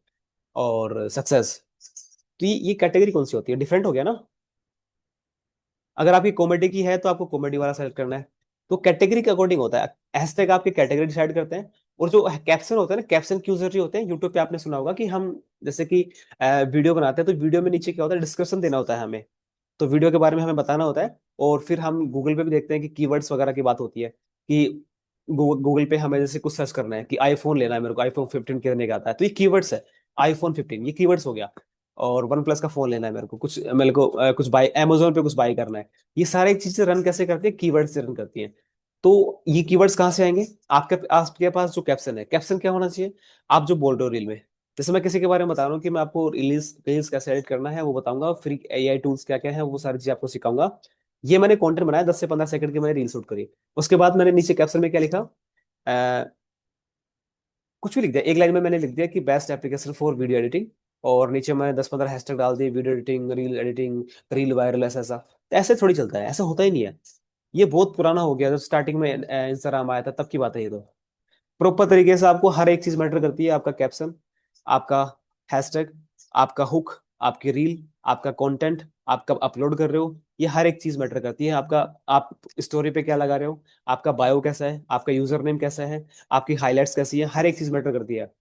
और सक्सेस, तो ये कैटेगरी कौन सी होती है, डिफरेंट हो गया ना। अगर आपकी कॉमेडी की है तो आपको कॉमेडी वाला सेलेक्ट करना है। तो कैटेगरी के अकॉर्डिंग होता है, हैशटैग आपकी कैटेगरी डिसाइड करते हैं। और जो कैप्शन होता है ना, कैप्शन क्यों जरूरी होते हैं, यूट्यूब पे आपने सुना होगा कि हम जैसे कि वीडियो बनाते हैं, तो वीडियो में नीचे क्या होता है, डिस्क्रिप्शन देना होता है हमें, तो वीडियो के बारे में हमें बताना होता है। और फिर हम गूगल पे भी देखते हैं कि कीवर्ड्स वगैरह की बात होती है, कि गूगल पे हमें जैसे कुछ सर्च करना है कि आईफोन लेना है मेरे को, आईफोन 15 कितने का आता है, तो ये कीवर्ड्स है। आईफोन 15 ये कीवर्ड्स हो गया। और वन प्लस का फोन लेना है मेरे को कुछ बाय अमेजोन पे कुछ बाय करना है। ये सारी चीजें रन कैसे करती है, कीवर्ड से रन करती हैं। तो ये कीवर्ड्स कहाँ से आएंगे, आपके पास जो कैप्शन है, कैप्शन क्या होना चाहिए, आप जो बोल रहे हो रील में। जैसे मैं किसी के बारे में बता रहा हूँ कि मैं आपको रील्स रील्स कैसे एडिट करना है वो बताऊंगा, फ्री एआई टूल्स क्या क्या है वो सारी चीज आपको सिखाऊंगा। ये मैंने कंटेंट बनाया 10 से 15 सेकंड की, मैंने रील शूट करी। उसके बाद मैंने नीचे कैप्शन में क्या लिखा, कुछ भी लिख दिया, एक लाइन में मैंने लिख दिया कि best application for video editing, और नीचे मैंने 10-15 हैशटैग डाल दिए, video editing, reel editing, reel viral, ऐसा ऐसा। तो ऐसे थोड़ी चलता है, ऐसा होता ही नहीं है। ये बहुत पुराना हो गया, जब स्टार्टिंग में इंस्टाग्राम आया था तब की बात है ये तो। प्रॉपर तरीके से आपको हर एक चीज मैटर करती है, आपका कैप्शन, आपका हैशटैग, आपका हुक, आपकी रील, आपका कंटेंट, आप कब अपलोड कर रहे हो, ये हर एक चीज मैटर करती है। आपका आप स्टोरी पे क्या लगा रहे हो, आपका बायो कैसा है, आपका यूजर नेम कैसा है, आपकी हाईलाइट्स कैसी है, हर एक चीज मैटर करती है।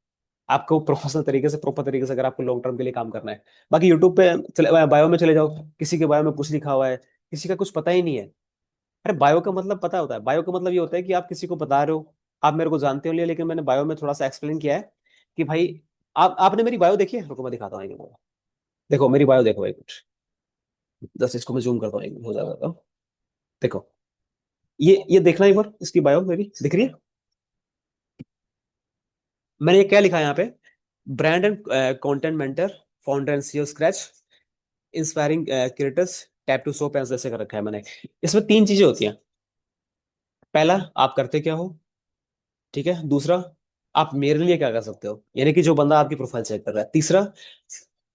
आपको प्रोफेशनल तरीके से, प्रॉपर तरीके से अगर आपको लॉन्ग टर्म के लिए काम करना है। बाकी यूट्यूब पे बायो में चले जाओ, किसी के बायो में कुछ लिखा हुआ है, किसी का कुछ पता ही नहीं है। अरे बायो का मतलब पता होता है, बायो का मतलब ये होता है कि आप किसी को बता रहे हो, आप मेरे को जानते हो, लेकिन मैंने बायो में थोड़ा सा एक्सप्लेन किया है कि भाई आपने मेरी बायो देखी है, रुको मैं दिखाता हूँ एक मिनट। देखो मेरी बायो, देखो एक मिनट, जस्ट इसको मैं जूम करता हूँ, एक मिनट हो जाएगा। देखो ये देखना एक बार, इसकी बायो मेरी दिख रही है। मैंने ये क्या लिखा है यहाँ पे, brand and content mentor, founder and CEO scratch, inspiring creators, tap to show pens, ऐसे कर रखा है मैंने। इसमें 3 चीजें होती हैं। पहला, आप करते क्या हो, ठीक है। दूसरा, आप मेरे लिए क्या कर सकते हो, यानी कि जो बंदा आपकी प्रोफाइल चेक कर रहा है। तीसरा,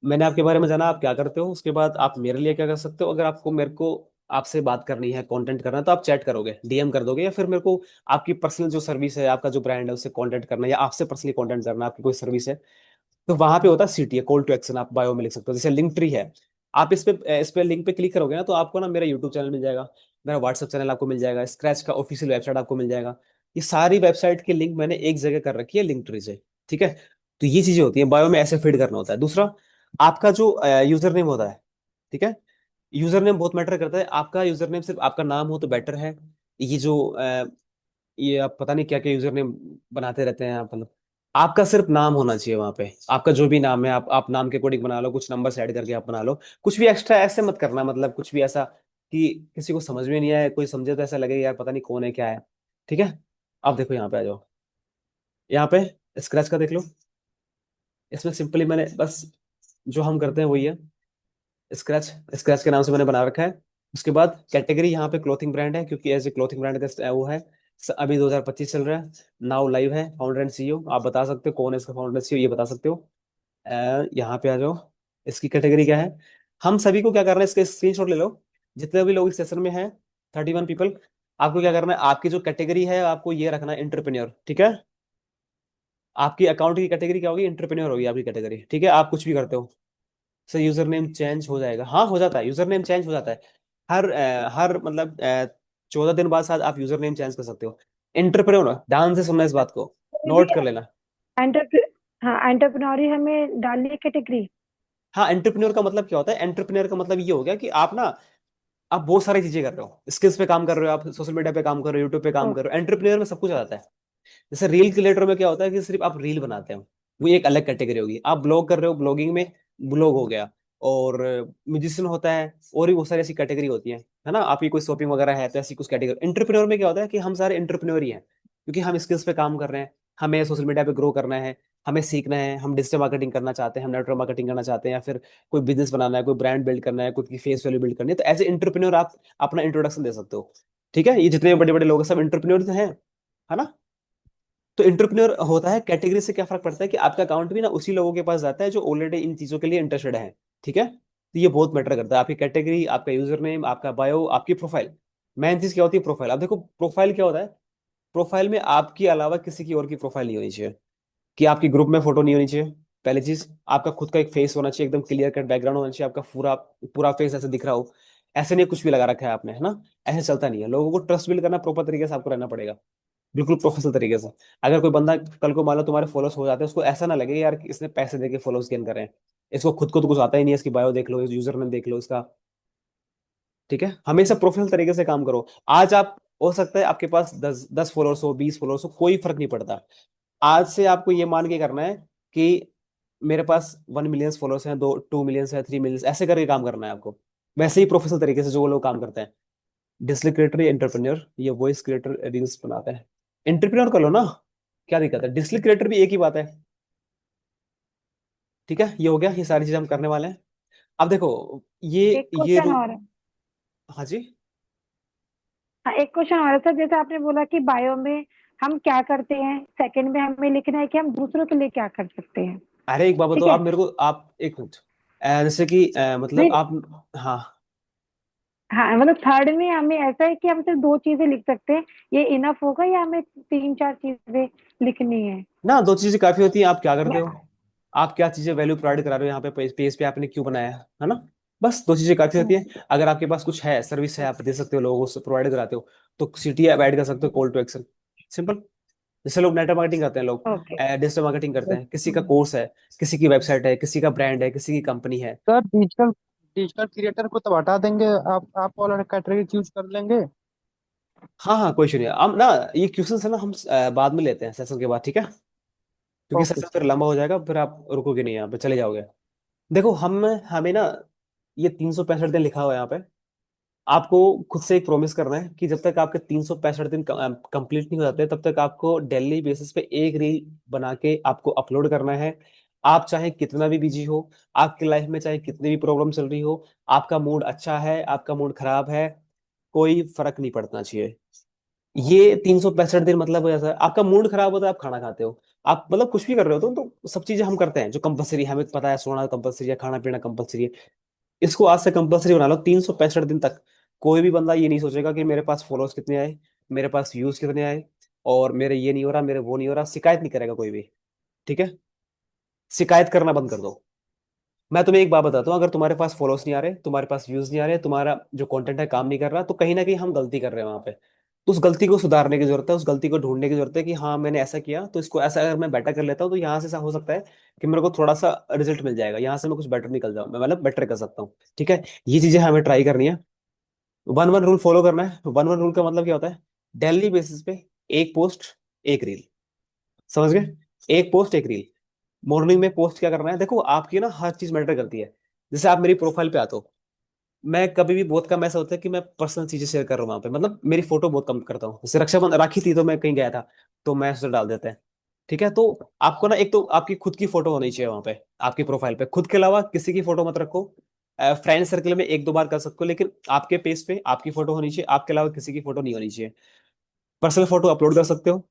मैंने आपके बारे में जाना, आप क्या करते हो। उसके बाद आप मेरे लिए क्या कर सकते हो, अगर आपको मेरे को आपसे बात करनी है, कंटेंट करना है, तो आप चैट करोगे, डीएम कर दोगे, या फिर मेरे को आपकी पर्सनल जो सर्विस है, आपका जो ब्रांड है उससे कांटेक्ट करना है, या आपसे पर्सनली कांटेक्ट करना है, आपकी कोई सर्विस है, तो वहां पे होता है सीटीए, कॉल टू एक्शन, आप बायो में लिख सकते हो। जैसे लिंक ट्री है, आप इस पे लिंक पे क्लिक करोगे ना, तो आपको ना मेरा यूट्यूब चैनल मिल जाएगा, मेरा व्हाट्सएप चैनल आपको मिल जाएगा, स्क्रैच का ऑफिशियल वेबसाइट आपको मिल जाएगा। ये सारी वेबसाइट की लिंक मैंने एक जगह कर रखी है, लिंक ट्री से, ठीक है। तो ये चीजें होती हैं, बायो में ऐसे फीड करना होता है। दूसरा, आपका जो यूजर नेम होता है, ठीक है, यूजर नेम बहुत मैटर करता है। आपका यूजर नेम सिर्फ आपका नाम हो तो बेटर है। ये जो ये आप पता नहीं क्या क्या यूजर नेम बनाते रहते हैं आप, मतलब आपका सिर्फ नाम होना चाहिए वहां पे, आपका जो भी नाम है, आप नाम के अकॉर्डिंग बना लो, कुछ नंबर ऐड करके आप बना लो। कुछ भी एक्स्ट्रा ऐसे मत करना, मतलब कुछ भी ऐसा कि किसी को समझ में नहीं आए, कोई समझे तो ऐसा लगे यार पता नहीं कौन है क्या है, ठीक है। अब देखो यहाँ पे आ जाओ, यहाँ पे स्क्रैच का देख लो। इसमें सिंपली मैंने बस जो हम करते हैं वही है, स्क्रैच, स्क्रैच के नाम से मैंने बना रखा है। उसके बाद कैटेगरी यहाँ पे क्लोथिंग ब्रांड है, क्योंकि एज ए क्लोथिंग ब्रांड का वो है। अभी 2025 चल रहा है, नाउ लाइव है, फाउंडर एंड सीईओ, आप बता सकते हो कौन है इसका फाउंडर सीईओ, ये बता सकते हो। यहाँ पे आ जाओ, इसकी कैटेगरी क्या है, हम सभी को क्या करना है, इसका स्क्रीनशॉट ले लो, जितने भी लोग इस सेशन में हैं, 31 पीपल। आपको क्या करना है, आपकी जो कैटेगरी है आपको ये रखना है, एंटरप्रेन्योर, ठीक है। आपकी अकाउंट की कैटेगरी क्या होगी, एंटरप्रेन्योर होगी आपकी कैटेगरी, ठीक है। आप कुछ भी करते हो, सर यूजर नेम चेंज हो जाएगा, हाँ हो जाता है, यूजर नेम चेंज हो जाता है। हर मतलब 14 दिन बाद शायद आप यूजर नेम चेंज कर सकते हो। एंटरप्रेन्योर, ध्यान से सुनना इस बात को, नोट कर लेना। एंटरप्रे हाँ, एंटरप्रेन्योर ही हमें डालनी है कैटेगरी। हाँ, एंटरप्रेन्योर का मतलब क्या होता है, एंटरप्रेन्योर का मतलब ये हो गया कि आप ना, आप बहुत सारी चीजें कर रहे हो, स्किल्स पे काम कर रहे हो, आप सोशल मीडिया पे काम कर रहे हो, यूट्यूब पे काम कर रहे हो, एंटरप्रेन्योर में सब कुछ आ जाता है। जैसे रील क्रिएटर में क्या होता है कि सिर्फ आप रील बनाते हो, वो एक अलग कैटेगरी होगी। आप ब्लॉग कर रहे हो, ब्लॉगिंग में ब्लॉग हो गया। और म्यूजिशियन होता है, और भी बहुत सारी ऐसी कैटेगरी होती है ना। आपकी कोई शॉपिंग वगैरह है तो ऐसी कुछ कैटेगरी। एंटरप्रेन्योर में क्या होता है कि हम सारे एंटरप्रेन्योर ही हैं, क्योंकि हम स्किल्स पे काम कर रहे हैं, हमें सोशल मीडिया पे ग्रो करना है, हमें सीखना है, हम डिजिटल मार्केटिंग करना चाहते हैं, हम नेटवर्क मार्केटिंग करना चाहते हैं, या फिर कोई बिजनेस बनाना है, कोई ब्रांड बिल्ड करना है, खुद की फेस वैल्यू बिल्ड करनी है, तो एज ए एंटरप्रेन्योर आप अपना इंट्रोडक्शन दे सकते हो, ठीक है। ये जितने बड़े बड़े लोग हैं सब एंटरप्रेन्योर हैं, है ना। तो एंटरप्रेन्योर होता है, कैटेगरी से क्या फर्क पड़ता है कि आपका अकाउंट भी ना उसी लोगों के पास जाता है जो ऑलरेडी इन चीजों के लिए इंटरेस्टेड है, ठीक है। तो ये बहुत मैटर करता है, आपकी कैटेगरी, आपका यूजर नेम, आपका बायो, आपकी प्रोफाइल। मेन चीज क्या होती है, प्रोफाइल। अब देखो प्रोफाइल क्या होता है, प्रोफाइल में आपके अलावा किसी की और की प्रोफाइल नहीं होनी चाहिए, कि आपकी ग्रुप में फोटो नहीं होनी चाहिए। पहली चीज, आपका खुद का एक फेस होना चाहिए, एकदम क्लियर कट बैकग्राउंड होना चाहिए, आपका पूरा पूरा फेस ऐसे दिख रहा हो। ऐसे नहीं कुछ भी लगा रखा है आपने, है ना, ऐसे चलता नहीं है। लोगों को ट्रस्ट बिल्ड करना प्रॉपर तरीके से आपको रहना पड़ेगा, बिल्कुल प्रोफेशनल तरीके से। अगर कोई बंदा कल को मान लो तुम्हारे फॉलोअर्स हो जाते हैं, उसको ऐसा ना लगे यार कि इसने पैसे देके फॉलोअर्स गेन करे हैं, इसको खुद को तो कुछ आता ही नहीं है, इसकी बायो देख लो, यूजर नेम देख लो इसका, ठीक है। हमेशा प्रोफेशनल तरीके से काम करो। आज आप, हो सकता है आपके पास 10 फॉलोअर्स हो, 20 फॉलोअर्स हो, कोई फर्क नहीं पड़ता। आज से आपको ये मान के करना है कि मेरे पास 1 मिलियन फॉलोअर्स हैं, 2 मिलियन है, 3 मिलियन, ऐसे करके काम करना है आपको। वैसे ही प्रोफेशनल तरीके से जो लोग काम करते हैं, डिजिटल क्रिएटर या एंटरप्रेन्योर, ये वॉइस क्रिएटर रील्स बनाते हैं। एंटरप्रेन्योर कर लो ना, क्या दिक्कत है, डिजिटल क्रिएटर भी एक ही बात है। ठीक है, ये हो गया, ये सारी चीजें हम करने वाले हैं। अब देखो, ये एक ये क्वेश्चन रू और है। हाँ जी। हाँ, एक क्वेश्चन और है सर, जैसे आपने बोला कि बायो में हम क्या करते हैं, सेकंड में हमें लिखना है कि हम दूसरों के लिए क्या कर सकते हैं। अरे एक बात ठीक बताओ, है। आप मेरे को, आप एक मिनट, जैसे कि मतलब नहीं, आप, हाँ, हाँ मतलब थर्ड में हमें ऐसा है कि हम सिर्फ दो चीजें लिख सकते हैं, ये इनफ होगा या हमें तीन चार चीजें लिखनी है। ना, दो चीजें काफी होती हैं। आप क्या करते मैं- हो, आप क्या चीजें वैल्यू प्रोवाइड करा रहे हो यहाँ पे, पेज पे आपने क्यों बनाया है ना। बस दो चीजें काफी होती हैं। अगर आपके पास कुछ है, सर्विस है, आप दे सकते हो, लोगों को प्रोवाइड कराते हो, तो सिटी आप ऐड कर सकते हो, कॉल टू एक्शन, सिंपल। जैसे लोग नेटवर्क मार्केटिंग करते हैं, लोग ओके। डिजिटल मार्केटिंग करते हैं, किसी का कोर्स है, किसी की वेबसाइट है, किसी का ब्रांड है, किसी की कंपनी है। सर डिजिटल डिजिटल क्रिएटर को तो हटा देंगे, आप वाला कैटेगरी चूज कर लेंगे। हाँ हाँ, कोई इशू नहीं है। हम ना, ये क्वेश्चन है ना, हम बाद में लेते हैं सेशन के बाद, ठीक है, क्योंकि ओके। सेशन फिर लंबा हो जाएगा, फिर आप रुकोगे नहीं, यहाँ पे चले जाओगे। देखो, हमें ना, ये 365 दिन लिखा हुआ है यहाँ पे। आपको खुद से एक प्रॉमिस करना है कि जब तक आपके 365 दिन कंप्लीट नहीं हो जाते, तब तक आपको डेली बेसिस पे एक रील बना के आपको अपलोड करना है। आप चाहे कितना भी बिजी हो, आपकी लाइफ में चाहे कितनी भी प्रॉब्लम चल रही हो, आपका मूड अच्छा है, आपका मूड खराब है, कोई फर्क नहीं पड़ना चाहिए। ये 365 दिन मतलब ऐसा है, आपका मूड खराब होता है, आप खाना खाते हो, आप मतलब कुछ भी कर रहे हो, तो सब चीजें हम करते हैं जो कंपलसरी, हमें पता है, सोना कंपलसरी है, खाना पीना कंपलसरी है। इसको आज से कंपलसरी बना लो, 365 दिन तक। कोई भी बंदा ये नहीं सोचेगा कि मेरे पास फॉलोअर्स कितने आए, मेरे पास व्यूज कितने आए, और मेरे ये नहीं हो रहा, मेरे वो नहीं हो रहा, शिकायत नहीं करेगा कोई भी। ठीक है, शिकायत करना बंद कर दो। मैं तुम्हें एक बात बताता हूँ, अगर तुम्हारे पास फॉलोअर्स नहीं आ रहे, तुम्हारे पास व्यूज नहीं आ रहे, तुम्हारा जो कंटेंट है काम नहीं कर रहा, तो कहीं ना कहीं हम गलती कर रहे हैं वहां पे। तो उस गलती को सुधारने की जरूरत है, उस गलती को ढूंढने की जरूरत है कि हाँ, मैंने ऐसा किया, तो इसको ऐसा अगर मैं बेटर कर लेता हूँ, तो यहाँ से ऐसा हो सकता है कि मेरे को थोड़ा सा रिजल्ट मिल जाएगा, यहाँ से मैं कुछ बेटर निकल जाऊँ, मैं मतलब बेटर कर सकता हूँ। ठीक है, ये चीजें हमें ट्राई करनी है। वन वन रूल फॉलो करना है। वन वन रूल का मतलब क्या होता है, डेली बेसिस पे एक पोस्ट, एक रील, समझ गए, एक पोस्ट एक रील। मॉर्निंग में पोस्ट क्या करना है, देखो आपकी ना हर चीज मैटर करती है। जैसे आप मेरी प्रोफाइल पे आते हो, मैं कभी भी, बहुत कम ऐसा होता है कि मैं पर्सनल चीजें शेयर कर रहा हूँ वहां पे, मतलब मेरी फोटो बहुत कम करता हूँ। जैसे रक्षाबंधन राखी थी, तो मैं कहीं गया था, तो मैं उसे डाल देते हैं। ठीक है, तो आपको ना, एक तो आपकी खुद की फोटो होनी चाहिए वहां पे, आपकी प्रोफाइल पे, खुद के अलावा किसी की फोटो मत रखो। फ्रेंड सर्कल में एक दो बार कर सकते हो, लेकिन आपके पेज पे आपकी फोटो होनी चाहिए, आपके अलावा किसी की फोटो नहीं होनी चाहिए। पर्सनल फोटो अपलोड कर सकते हो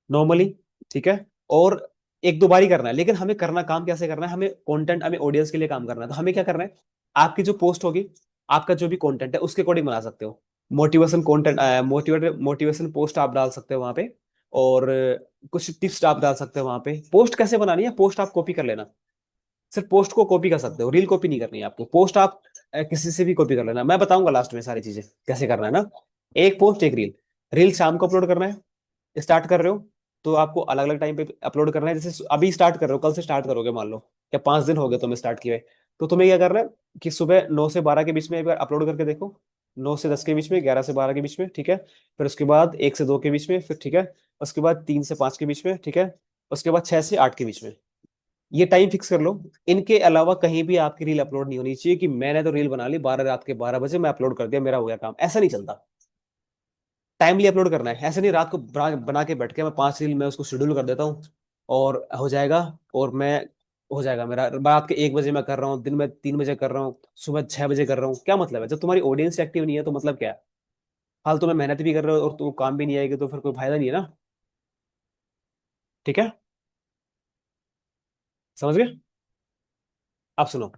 नॉर्मली, ठीक है, और एक दो बार ही करना है, लेकिन हमें करना, काम कैसे करना है, हमें कंटेंट, हमें ऑडियंस के लिए काम करना है। तो हमें क्या करना है, आपकी जो पोस्ट होगी, आपका जो भी कंटेंट है, उसके अकॉर्डिंग बना सकते हो। मोटिवेशन कंटेंट, मोटिवेशन पोस्ट आप डाल सकते हो वहां पे, और कुछ टिप्स आप डाल सकते हो वहां पे। पोस्ट कैसे बनानी है, पोस्ट आप कॉपी कर लेना, सिर्फ पोस्ट को कॉपी कर सकते हो, रील कॉपी नहीं करनी है आपको। पोस्ट आप किसी से भी कॉपी कर लेना, मैं बताऊंगा लास्ट में सारी चीजें कैसे करना है ना। एक पोस्ट एक रील, रील शाम को अपलोड करना है। स्टार्ट कर रहे हो तो आपको अलग अलग टाइम पे अपलोड करना है। जैसे अभी स्टार्ट कर रहे हो, कल से स्टार्ट करोगे मान लो, या 5 दिन हो गए तुम्हें स्टार्ट किए हुए, तो तुम्हें क्या करना है कि सुबह 9 से 12 के बीच में एक बार अपलोड करके देखो, 9 से 10 के बीच में, 11 से 12 के बीच में, ठीक है, फिर उसके बाद 1 से 2 के बीच में, फिर ठीक है, उसके बाद 3 से 5 के बीच में, ठीक है, उसके बाद 6 से 8 के बीच में। ये टाइम फिक्स कर लो। इनके अलावा कहीं भी आपकी रील अपलोड नहीं होनी चाहिए कि मैंने तो रील बना ली 12 रात के 12 बजे मैं अपलोड कर दिया, मेरा हो गया काम, ऐसा नहीं चलता। टाइमली अपलोड करना है, ऐसे नहीं रात को बना के बैठ के मैं 5 रील मैं उसको शेड्यूल कर देता हूँ और हो जाएगा, और मैं, हो जाएगा मेरा, रात के 1 बजे मैं कर रहा हूँ, दिन में 3 बजे कर रहा हूँ, सुबह 6 बजे कर रहा हूँ, क्या मतलब है, जब तुम्हारी ऑडियंस एक्टिव नहीं है तो मतलब क्या है। फालतू में मेहनत भी कर रहे हो और तुम काम भी नहीं आएगी, तो फिर कोई फायदा नहीं है ना। ठीक है, समझ गए। अब सुनो,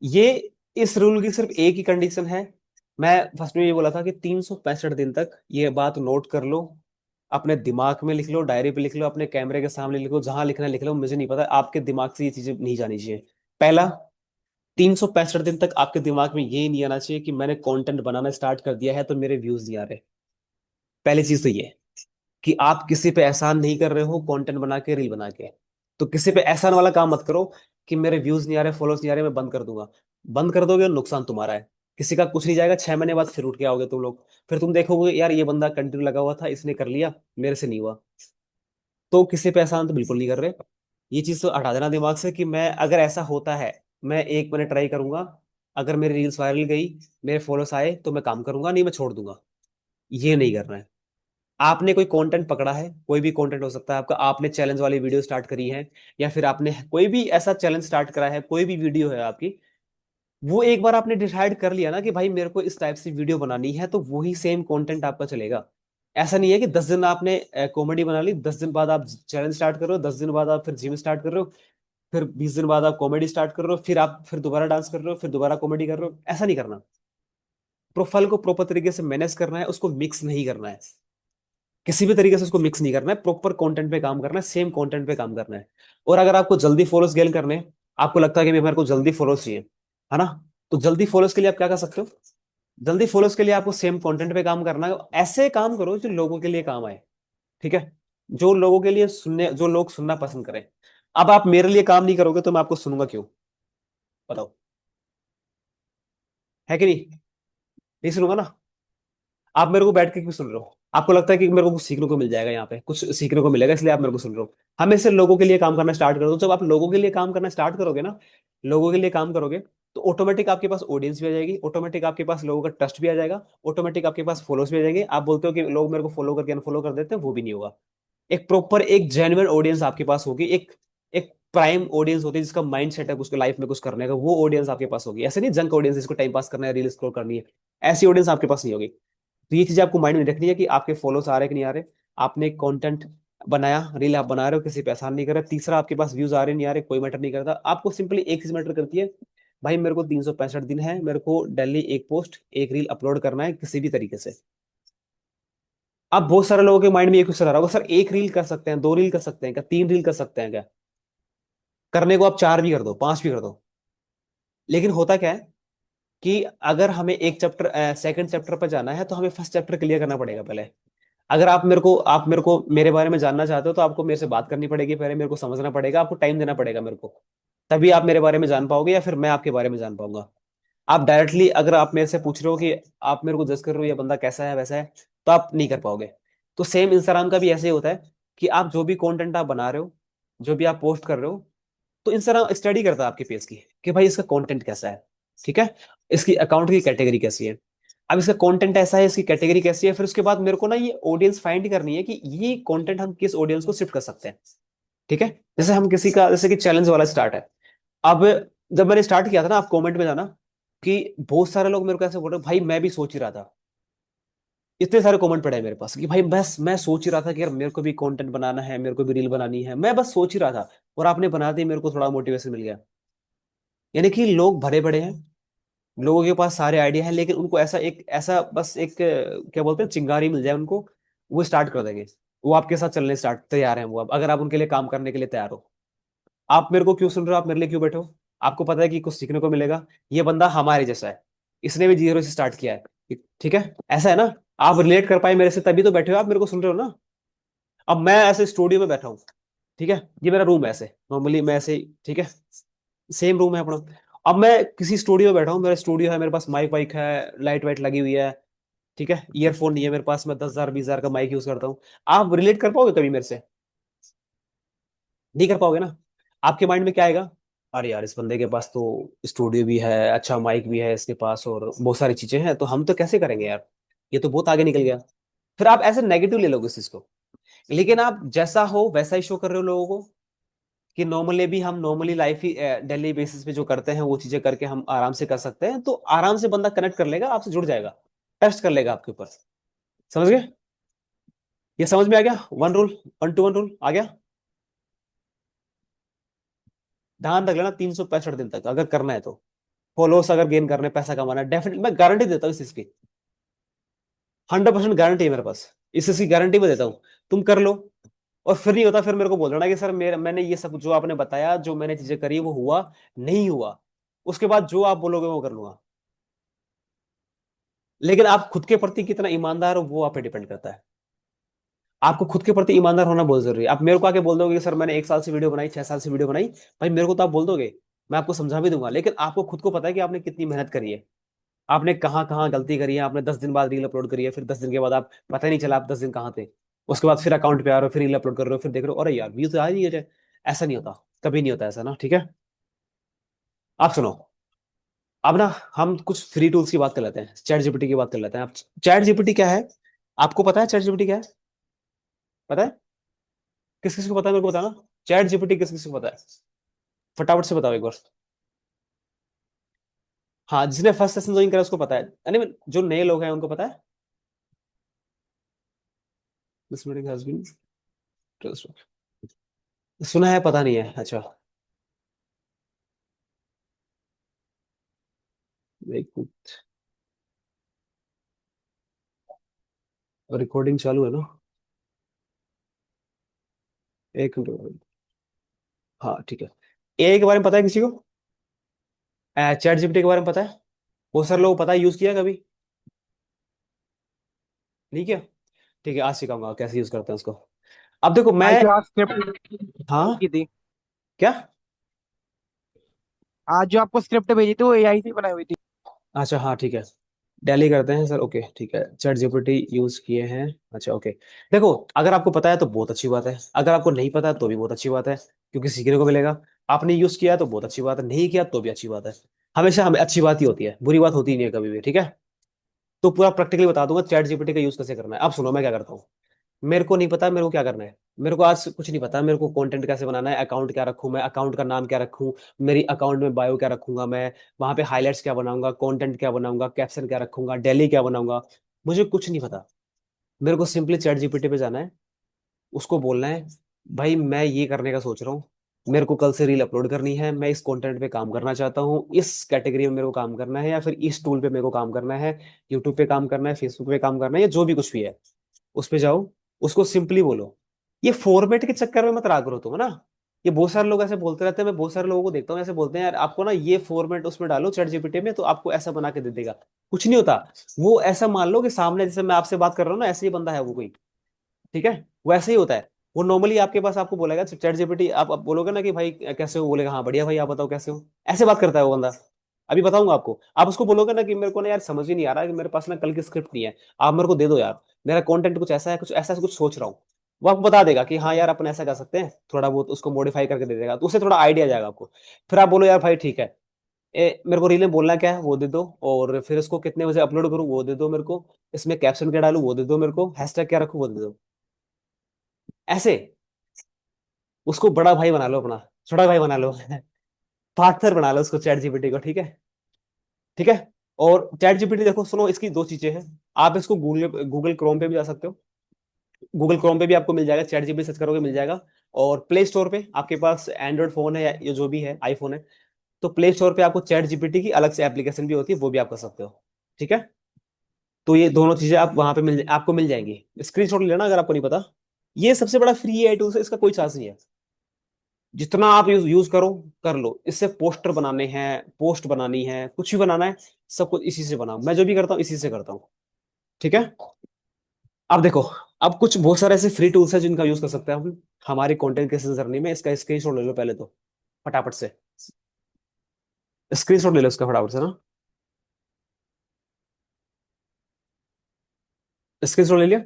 ये, इस रूल की सिर्फ एक ही कंडीशन है। मैं फर्स्ट में ये बोला था कि 365 दिन तक, ये बात नोट कर लो, अपने दिमाग में लिख लो, डायरी पे लिख लो, अपने कैमरे के सामने लिखो, जहां लिखना है लिख लो, मुझे नहीं पता, आपके दिमाग से ये चीजें नहीं जानी चाहिए। पहला, 365 दिन तक आपके दिमाग में ये नहीं आना चाहिए कि मैंने कंटेंट बनाना स्टार्ट कर दिया है तो मेरे व्यूज नहीं आ रहे। पहली चीज तो ये कि आप किसी पे एहसान नहीं कर रहे हो कंटेंट बना के, रील बना के। तो किसी पे एहसान वाला काम मत करो कि मेरे व्यूज नहीं आ रहे, फॉलोअर्स नहीं आ रहे, मैं बंद कर दूंगा। बंद कर दोगे, नुकसान तुम्हारा है, किसी का कुछ नहीं जाएगा। 6 महीने बाद फिर उठ के आओगे तुम लोग, फिर तुम देखोगे यार ये बंदा कंटिन्यू लगा हुआ था, इसने कर लिया, मेरे से नहीं हुआ। तो किसी पे एहसान तो बिल्कुल नहीं कर रहे। ये चीज तो हटा देना दिमाग से कि मैं अगर ऐसा होता है, मैं 1 महीने ट्राई करूंगा, अगर मेरी रील्स वायरल गई, मेरे फॉलोअर्स आए तो मैं काम करूंगा, नहीं मैं छोड़ दूंगा। ये नहीं करना है। आपने कोई कंटेंट पकड़ा है, कोई भी कंटेंट हो सकता है आपका, आपने चैलेंज वाली वीडियो स्टार्ट करी है, या फिर आपने कोई भी ऐसा चैलेंज स्टार्ट करा है, कोई भी वीडियो है आपकी, वो एक बार आपने डिसाइड कर लिया ना कि भाई मेरे को इस टाइप से वीडियो बनानी है, तो वही सेम कंटेंट आपका चलेगा। ऐसा नहीं है कि 10 दिन आपने कॉमेडी बना ली, 10 दिन बाद आप चैलेंज स्टार्ट कर रहे हो, 10 दिन बाद आप फिर जिम स्टार्ट कर रहे हो, फिर 20 दिन बाद आप कॉमेडी स्टार्ट कर रहे हो, फिर आप फिर दोबारा डांस कर रहे हो, फिर दोबारा कॉमेडी कर रहे हो। ऐसा नहीं करना। प्रोफाइल को प्रॉपर तरीके से मैनेज करना है, उसको मिक्स नहीं करना है, किसी भी तरीके से उसको मिक्स नहीं करना है, प्रॉपर कंटेंट पे काम करना है, सेम कंटेंट पे काम करना है। और अगर आपको जल्दी फॉलोअर्स गेन करने हैं, आपको लगता है कि मेरे को जल्दी फॉलोअर्स चाहिए, है ना, तो जल्दी फॉलोअर्स के लिए आप क्या कर सकते हो? जल्दी फॉलोअर्स के लिए आपको सेम कंटेंट पे काम करना है। ऐसे काम करो जो लोगों के लिए काम आए, ठीक है, जो लोगों के लिए सुनने, जो लोग सुनना पसंद करें। अब आप मेरे लिए काम नहीं करोगे तो मैं आपको सुनूंगा क्यों? बताओ, है कि नहीं? नहीं सुनूंगा ना। आप मेरे को बैठ के क्यों सुन रहे हो? आपको लगता है कि मेरे को कुछ सीखने को मिल जाएगा, यहाँ पे कुछ सीखने को मिलेगा इसलिए आप मेरे को सुन रहे हो? हमेशा लोगों के लिए काम करना स्टार्ट कर दो। जब आप लोगों के लिए काम करना स्टार्ट करोगे ना, लोगों के लिए काम करोगे, तो ऑटोमेटिक आपके पास ऑडियंस भी आ जाएगी, ऑटोमेटिक आपके पास लोगों का ट्रस्ट भी आ जाएगा, ऑटोमेटिक आपके पास फॉलोअर्स भी आ जाएंगे। आप बोलते हो कि लोग मेरे को फॉलो करके अनफॉलो कर देते हैं, वो भी नहीं होगा। एक प्रॉपर एक जेन्युइन ऑडियंस आपके पास होगी, एक एक प्राइम ऑडियंस होती है जिसका माइंड सेट है उसके लाइफ में कुछ करने का, वो ऑडियंस आपके पास होगी। ऐसे नहीं जंक ऑडियंस जिसको टाइम पास करना है, रील स्क्रॉल करनी है, ऐसी ऑडियंस आपके पास नहीं होगी। तो ये चीज आपको माइंड में रखनी है कि आपके फॉलोअर्स आ रहे कि नहीं आ रहे। आपने कंटेंट बनाया, रील आप बना रहे हो, किसी पे एहसान नहीं कर रहे। तीसरा, आपके पास व्यूज आ रहे नहीं आ रहे, कोई मैटर नहीं करता। आपको सिंपली एक चीज मैटर करती है, भाई मेरे को 365 दिन है, मेरे को डेली एक पोस्ट एक रील अपलोड करना है किसी भी तरीके से। अब बहुत सारे लोगों के माइंड में ये क्वेश्चन आ रहा होगा, सर एक रील कर सकते हैं, 2 रील कर सकते हैं क्या, 3 रील कर सकते हैं क्या? करने को आप 4 भी कर दो, 5 भी कर दो। लेकिन होता क्या है कि अगर हमें एक चैप्टर सेकंड चैप्टर पर जाना है, तो हमें फर्स्ट चैप्टर क्लियर करना पड़ेगा पहले। अगर आप मेरे को मेरे बारे में जानना चाहते हो, तो आपको मेरे से बात करनी पड़ेगी पहले, मेरे को समझना पड़ेगा, आपको टाइम देना पड़ेगा मेरे को, तभी आप मेरे बारे में जान पाओगे, या फिर मैं आपके बारे में जान पाऊंगा। आप डायरेक्टली अगर आप मेरे से पूछ रहे हो कि आप मेरे को जज कर रहे हो ये बंदा कैसा है वैसा है, तो आप नहीं कर पाओगे। तो सेम इंस्टाग्राम का भी ऐसे ही होता है कि आप जो भी कंटेंट आप बना रहे हो, जो भी आप पोस्ट कर रहे हो, तो इंस्टाग्राम स्टडी करता है आपके पेज की कि भाई इसका कंटेंट कैसा है, ठीक है, इसकी अकाउंट की कैटेगरी कैसी है। अब इसका कंटेंट ऐसा है, इसकी कैटेगरी कैसी है, फिर उसके बाद मेरे को ना ये ऑडियंस फाइंड करनी है कि ये कंटेंट हम किस ऑडियंस को शिफ्ट कर सकते हैं, ठीक है। जैसे हम किसी का, जैसे कि चैलेंज वाला स्टार्ट है। अब जब मैंने स्टार्ट किया था ना, आप कमेंट में जाना कि बहुत सारे लोग मेरे को ऐसे बोल रहे भाई मैं भी सोच ही रहा था। इतने सारे कमेंट पड़े हैं मेरे पास कि भाई बस मैं सोच ही रहा था कि यार मेरे को भी कंटेंट बनाना है, मेरे को भी रील बनानी है, मैं बस सोच ही रहा था, और आपने बना दी, मेरे को थोड़ा मोटिवेशन मिल गया। यानी कि लोग भरे पड़े हैं, लोगों के पास सारे आइडिया हैं, लेकिन उनको ऐसा एक ऐसा बस एक क्या बोलते हैं, चिंगारी मिल जाए उनको, वो स्टार्ट कर देंगे। वो आपके साथ चलने स्टार्ट तैयार हैं वो, अब अगर आप उनके लिए काम करने के लिए तैयार हो। आप मेरे को क्यों सुन रहे हो, आप मेरे लिए क्यों बैठे हो? आपको पता है कि कुछ सीखने को मिलेगा। ये बंदा हमारे जैसा है, इसने भी जीरो से स्टार्ट किया है, ठीक है, ऐसा है ना। आप रिलेट कर पाए मेरे से तभी तो बैठे हो, आप मेरे को सुन रहे हो ना। अब मैं ऐसे स्टूडियो में बैठा हूँ, ठीक है, ये मेरा रूम है ऐसे, नॉर्मली मैं ऐसे, ठीक है, सेम रूम है अपना। अब मैं किसी स्टूडियो में बैठा हूँ, मेरा स्टूडियो है, मेरे पास माइक वाइक है, लाइट वाइट लगी हुई है, ठीक है, ईयरफोन नहीं है मेरे पास, मैं 10,000 20,000 का माइक यूज करता हूँ। आप रिलेट कर पाओगे कभी मेरे से? नहीं कर पाओगे ना। आपके माइंड में क्या आएगा? अरे यार इस बंदे के पास तो स्टूडियो भी है, अच्छा माइक भी है इसके पास, और बहुत सारी चीजें हैं, तो हम तो कैसे करेंगे यार, ये तो बहुत आगे निकल गया। फिर आप ऐसे नेगेटिव ले लोगे इस चीज को। लेकिन आप जैसा हो वैसा ही शो कर रहे हो लोगों को, कि नॉर्मली भी हम नॉर्मली लाइफ ही डेली बेसिस पे जो करते हैं वो चीजें करके हम आराम से कर सकते हैं, तो आराम से बंदा कनेक्ट कर लेगा आपसे, जुड़ जाएगा, ट्रस्ट कर लेगा आपके ऊपर। समझ गए? ये समझ में आ गया? 1 रूल, 1 to 1 रूल आ गया। ध्यान रख लेना, 365 दिन तक अगर करना है तो, फॉलोअर्स अगर गेन करने, पैसा कमाना है, डेफिनेट मैं गारंटी देता हूँ इस चीज की, 100% गारंटी है मेरे पास, इस चीज की गारंटी मैं देता हूँ। तुम कर लो, और फिर नहीं होता फिर मेरे को बोल देना कि सर मैंने ये सब जो आपने बताया, जो मैंने चीजें करी वो हुआ नहीं हुआ। उसके बाद जो आप बोलोगे वो कर लूंगा। लेकिन आप खुद के प्रति कितना ईमानदार हो वो आप पे डिपेंड करता है। आपको खुद के प्रति ईमानदार होना बहुत जरूरी है। आप मेरे को आके बोल दोगे कि सर मैंने 1 साल से वीडियो बनाई, 6 साल से वीडियो बनाई, भाई मेरे को तो आप बोल दोगे, मैं आपको समझा भी दूंगा, लेकिन आपको खुद को पता है कि आपने कितनी मेहनत करी है, आपने कहाँ कहाँ गलती करी है। आपने 10 दिन बाद रील अपलोड करी है, फिर 10 दिन के बाद आप पता ही नहीं चला आप 10 दिन कहाँ थे। उसके बाद फिर अकाउंट पे आ रहे हो, फिर रील अपलोड कर रहे हो, फिर देख रहे हो अरे यार व्यू तो आ रही है, ऐसा नहीं होता, कभी नहीं होता ऐसा ना, ठीक है। आप सुनो, अब ना हम कुछ फ्री टूल्स की बात कर लेते हैं, चैट जीपीटी की बात कर लेते हैं। आप चैट जीपीटी क्या है, आपको पता है चैट जीपीटी क्या है? पता है? किस किस को पता है मेरे को बताना, चैट जीपीटी किस किस को पता है? फटाफट से बताओ एक बार। हाँ, जिसने फर्स्ट सेशन ज्वाइन करा उसको पता है, यानी जो नए लोग हैं उनको पता है। दिस मीटिंग हैज बीन सुना है, पता नहीं है, अच्छा। एक रिकॉर्डिंग चालू है ना, एक मिनट। हाँ ठीक है। एआई के बारे में पता है किसी को? चैट जीपीटी के बारे में पता है? बहुत सारे लोग पता है, यूज किया कभी? नहीं किया? ठीक है, आज सिखाऊंगा कैसे यूज करते हैं उसको। अब देखो मैं, भाई जो आप स्क्रिप्ट हाँ की थी, क्या? आज जो आपको स्क्रिप्ट भेजी थी वो एआई से बनाई हुई थी। अच्छा हाँ ठीक है, डेली करते हैं सर, ओके ठीक है, चैट जीपीटी यूज किए हैं, अच्छा ओके। देखो, अगर आपको पता है तो बहुत अच्छी बात है, अगर आपको नहीं पता है तो भी बहुत अच्छी बात है, क्योंकि सीखने को मिलेगा। आपने यूज किया है तो बहुत अच्छी बात है, नहीं किया तो भी अच्छी बात है। हमेशा हमें अच्छी बात ही होती है, बुरी बात होती ही नहीं है कभी भी, ठीक है। तो पूरा प्रैक्टिकली बता दूंगा चैट जीपीटी का यूज कैसे करना है। अब सुनो मैं क्या करता हूँ। मेरे को नहीं पता मेरे को क्या करना है, मेरे को आज कुछ नहीं पता, मेरे को कंटेंट कैसे बनाना है, अकाउंट क्या रखूं मैं, अकाउंट का नाम क्या रखूं, मेरी अकाउंट में बायो क्या रखूंगा मैं, वहां पे हाइलाइट्स क्या बनाऊंगा, कंटेंट क्या बनाऊंगा, कैप्शन क्या रखूंगा, डेली क्या बनाऊंगा, मुझे कुछ नहीं पता। मेरे को सिंपली चैट जीपीटी पे जाना है, उसको बोलना है भाई मैं ये करने का सोच रहा हूँ, मेरे को कल से रील अपलोड करनी है, मैं इस कंटेंट पे काम करना चाहता हूँ, इस कैटेगरी में मेरे को काम करना है, या फिर इस टूल पे मेरे को काम करना है, यूट्यूब पे काम करना है, फेसबुक पे काम करना है, या जो भी कुछ भी है, उस पे जाओ, उसको सिंपली बोलो। ये फॉर्मेट के चक्कर में मत रहा करो तुम, है ना। ये बहुत सारे लोग ऐसे बोलते रहते हैं, मैं बहुत सारे लोगों को देखता हूँ ऐसे बोलते हैं, यार आपको ना ये फॉर्मेट उसमें डालो चैट जीपीटी में तो आपको ऐसा बना के दे देगा। कुछ नहीं होता। वो ऐसा मान लो कि सामने जैसे मैं आपसे बात कर रहा हूँ ना, ऐसे ही बंदा है वो कोई, ठीक है। वैसे ही होता है। वो नॉर्मली आपके पास आपको बोलेगा चैट जीपीटी, आप बोलोगे ना कि भाई कैसे हो, बोलेगा हाँ बढ़िया भाई, आप बताओ कैसे हो, ऐसे बात करता है वो बंदा। अभी बताऊंगा आपको, आप उसको बोलोगे ना कि मेरे को ना यार समझ ही नहीं आ रहा, कि मेरे पास ना कल की स्क्रिप्ट नहीं है, आप मेरे को दे दो यार, मेरा कंटेंट कुछ ऐसा है, कुछ ऐसा कुछ सोच रहा हूँ। वो आपको बता देगा कि हाँ यार अपन ऐसा कर सकते हैं, थोड़ा बहुत उसको मॉडिफाई करके दे देगा, तो उससे थोड़ा आइडिया जाएगा आपको। फिर आप बोलो यार भाई ठीक है, मेरे को रील में बोलना क्या है वो दे दो, और फिर इसको कितने बजे अपलोड करूँ वो दे दो मेरे को, इसमें कैप्शन क्या डालूं वो दे दो मेरे को, हैशटैग क्या रखूं वो दे दो। ऐसे उसको बड़ा भाई बना लो अपना, छोटा भाई बना लो पार्टनर बना लो उसको चैट जीपीटी को, ठीक है। ठीक है। और चैट जीपीटी देखो सुनो, इसकी दो चीजें हैं। आप इसको गूगल गूगल क्रोम पे भी जा सकते हो, गूगल क्रोम पे भी आपको मिल जाएगा, चैट जीपीटी सर्च करोगे मिल जाएगा। और प्ले स्टोर पे आपके पास एंड्रॉइड फोन है या ये जो भी है आईफोन है, तो प्ले स्टोर पे आपको चैट जीपीटी की अलग से एप्लीकेशन भी होती है, वो भी आप कर सकते हो, ठीक है। तो ये दोनों चीजें आप वहां पे आपको मिल जाएंगी, स्क्रीनशॉट ले लेना अगर आपको नहीं पता। ये सबसे बड़ा फ्री है टूल से, इसका कोई चार्ज नहीं है। जितना आप यूज करो, कर लो, इससे पोस्टर बनाने हैं, पोस्ट बनानी है, कुछ भी बनाना है, सब कुछ इसी से बनाओ, मैं जो भी करता हूँ इसी से करता हूँ, ठीक है। अब देखो, अब कुछ बहुत सारे ऐसे फ्री टूल्स हैं जिनका यूज कर सकते हैं हम हमारे कंटेंट क्रिएशन जर्नी में। इसका स्क्रीनशॉट ले लो पहले तो, फटाफट से स्क्रीनशॉट ले लो इसका फटाफट से ना, स्क्रीनशॉट ले लिया।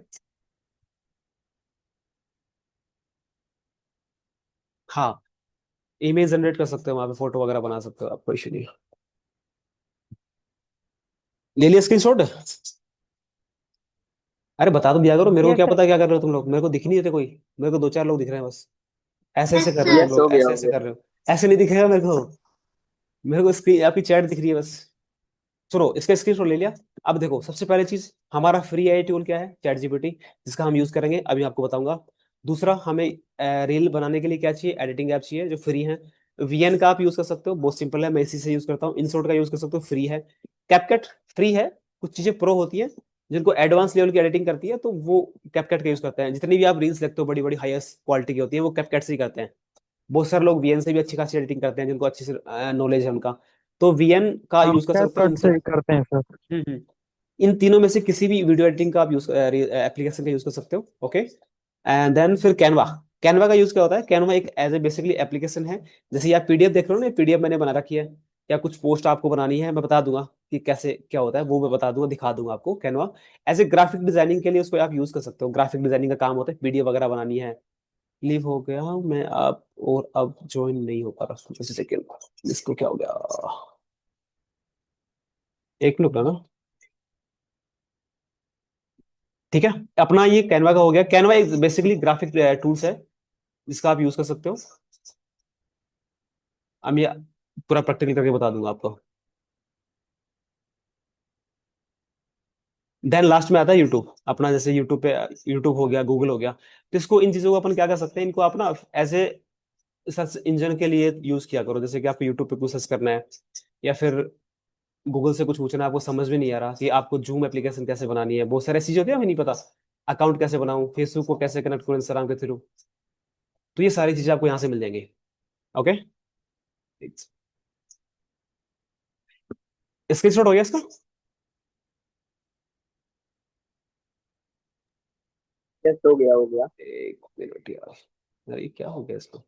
हाँ, इमेज जनरेट कर सकते हो, वहां पे फोटो वगैरह बना सकते हो, आपको इशू नहीं। ले लिया स्क्रीनशॉट? अरे बता तो दिया करो, मेरे को यस क्या सर। पता क्या कर रहे हो तुम लोग, मेरे को दिख नहीं देते कोई, मेरे को दो चार लोग दिख रहे हैं बस। ऐसे ऐसे यस कर रहे हो तुम सर। लोग, ऐसे ऐसे कर रहे हो, ऐसे नहीं दिखेगा मेरे को। मेरे को स्क्रीन आपकी चैट दिख रही है बस। सुनो, इसका स्क्रीनशॉट ले लिया। अब देखो, सबसे पहले चीज, हमारा फ्री आई टूल क्या है, चैट जीपीटी, जिसका हम यूज करेंगे अभी आपको बताऊंगा। दूसरा, हमें रील बनाने के लिए क्या चाहिए, एडिटिंग ऐप चाहिए जो फ्री है। वीएन का आप यूज कर सकते हो, बहुत सिंपल है, मैं इसी से यूज करता हूँ। इनशॉट का यूज कर सकते हो, फ्री है। कैपकट फ्री है, कुछ चीजें प्रो होती है, जिनको एडवांस लेवल की एडिटिंग करती है तो वो कैपकट का यूज करते हैं। जितनी भी आप रील्स देखते हो बड़ी बड़ी हाईएस्ट क्वालिटी की होती है, वो कैपकट से ही करते हैं। बहुत सारे लोग वीएन से भी अच्छी खासी एडिटिंग करते हैं, जिनको अच्छी से नॉलेज है उनका, तो वीएन का हम यूज कर कैप सकते हो। कट से करते हैं सर। हम्म। इन तीनों में से किसी भी वीडियो एडिटिंग का आप यूज एप्लीकेशन का यूज कर सकते हो, ओके। एंड देन फिर कैनवा। कैनवा का यूज क्या होता है, कैनवा एक एज ए बेसिकली एप्लीकेशन है। जैसे ये आप पीडीएफ देख रहे हो ना, पीडीएफ मैंने बना रखी है, या कुछ पोस्ट आपको बनानी है, मैं बता दूंगा कि कैसे क्या होता है, वो मैं बता दूंगा, दिखा दूंगा आपको। Canva as a graphic designing के लिए उसको आप यूज कर सकते हो, ग्राफिक डिजाइनिंग का काम होता है, पीडीएफ वगैरह बनानी है, लीव हो गया मैं आप, और अब ज्वाइन नहीं हो पा रहा, जैसे सेकेंड इसको क्या हो गया, एक मिनट ना। ठीक है, अपना ये कैनवा का हो गया। कैनवा एक बेसिकली ग्राफिक टूल्स है जिसका आप यूज कर सकते हो। अब ये पूरा प्रैक्टिकल करके बता दूंगा आपको। देन लास्ट में आता है यूट्यूब अपना, जैसे यूट्यूब पे, यूट्यूब हो गया, गूगल हो गया। तो इसको, इन चीजों को अपन क्या कर सकते हैं, इनको आप ना एज ए सर्च इंजन के लिए यूज किया करो। जैसे कि आपको यूट्यूब पे कुछ सर्च करना है, या फिर गूगल से कुछ पूछना है, आपको समझ में नहीं आ रहा कि आपको जूम एप्लीकेशन कैसे बनानी है, बहुत सारी चीजें होती है हमें नहीं पता, अकाउंट कैसे बनाऊं, फेसबुक को कैसे कनेक्ट करूं इंस्टाग्राम के थ्रू, तो ये सारी चीजें आपको यहाँ से मिल जाएंगी। ओके, स्क्रीनशॉट हो गया इसका? यस, हो गया हो गया। एक मिनट यार, अरे क्या हो गया इसको?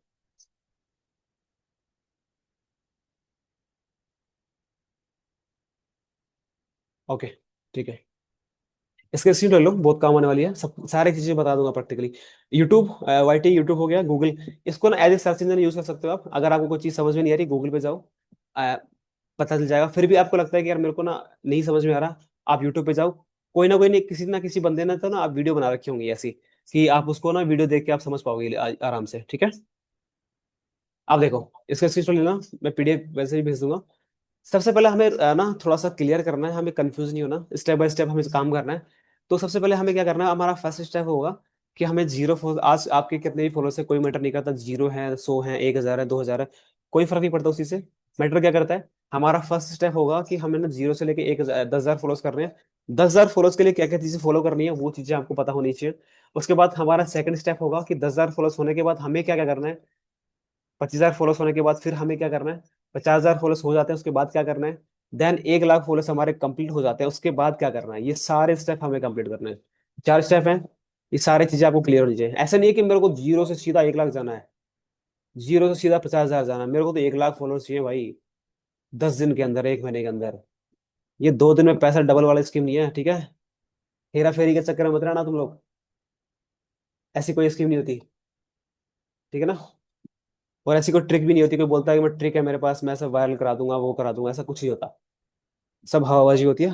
ओके, ठीक है, इसके स्क्रीन ले लो, बहुत काम आने वाली है, सब सारी चीजें बता दूंगा प्रैक्टिकली। यूट्यूब, वाईटी यूट्यूब हो गया, गूगल, इसको ना as a search engine use कर सकते हो आप। अगर आपको कोई चीज समझ में नहीं आ रही, गूगल पे जाओ, अ, पता चल जाएगा। फिर भी आपको लगता है कि यार मेरे को ना नहीं समझ में आ रहा, आप यूट्यूब पे जाओ, कोई ना कोई नहीं, किसी ना किसी बंदे ने तो ना आप वीडियो बना रखी होंगी ऐसी, कि आप उसको ना वीडियो देख के आप समझ पाओगे आराम से। ठीक है, आप देखो, इसका स्क्रीनशॉट लेना, मैं पीडीएफ वैसे ही भेज दूंगा। सबसे पहले हमें ना थोड़ा सा क्लियर करना है, हमें कंफ्यूज नहीं होना, स्टेप बाय स्टेप हमें काम करना है। तो सबसे पहले हमें क्या करना है, हमारा फर्स्ट स्टेप होगा कि हमें जीरो फॉलो, आज आपके कितने भी फॉलोअर्स है कोई मैटर नहीं करता, जीरो है, 100 है, 1000 है, 2000 है, कोई फर्क नहीं पड़ता उसी से। मैटर क्या करता है, हमारा फर्स्ट स्टेप होगा कि हमें ना जीरो से लेके 1000, 10,000 फॉलोअर्स करने हैं। 10,000 फॉलोअर्स के लिए क्या क्या चीजें फॉलो करनी है, वो चीजें आपको पता होनी चाहिए। उसके बाद हमारा सेकंड स्टेप होगा कि 10,000 फॉलोअर्स होने के बाद हमें क्या क्या करना है। 25,000 फॉलोअर्स होने के बाद फिर हमें क्या करना है, 50,000 फॉलोअर्स हो जाते हैं उसके बाद क्या करना है, देन 1 लाख फॉलोअर्स हमारे कंप्लीट हो जाते हैं उसके बाद क्या करना है, ये सारे स्टेप हमें कंप्लीट करने हैं। 4 स्टेप हैं, ये सारी चीजें आपको क्लियर होनी चाहिए। ऐसा नहीं है कि मेरे को जीरो से सीधा 1 लाख जाना है, जीरो से सीधा 50,000 जाना है, मेरे को तो 1 लाख फॉलोअर्स चाहिए भाई, 10 दिन के अंदर, 1 महीने के अंदर। ये 2 दिन में पैसा डबल वाली स्कीम नहीं है, ठीक है? हेरा फेरी के चक्कर में मत रहना तुम लोग, ऐसी कोई स्कीम नहीं होती, ठीक है ना? और ऐसी कोई ट्रिक भी नहीं होती, कोई बोलता है कि मैं ट्रिक है मेरे पास, मैं सब वायरल करा दूंगा, वो करा दूंगा, ऐसा कुछ नहीं होता, सब हवाबाजी होती है।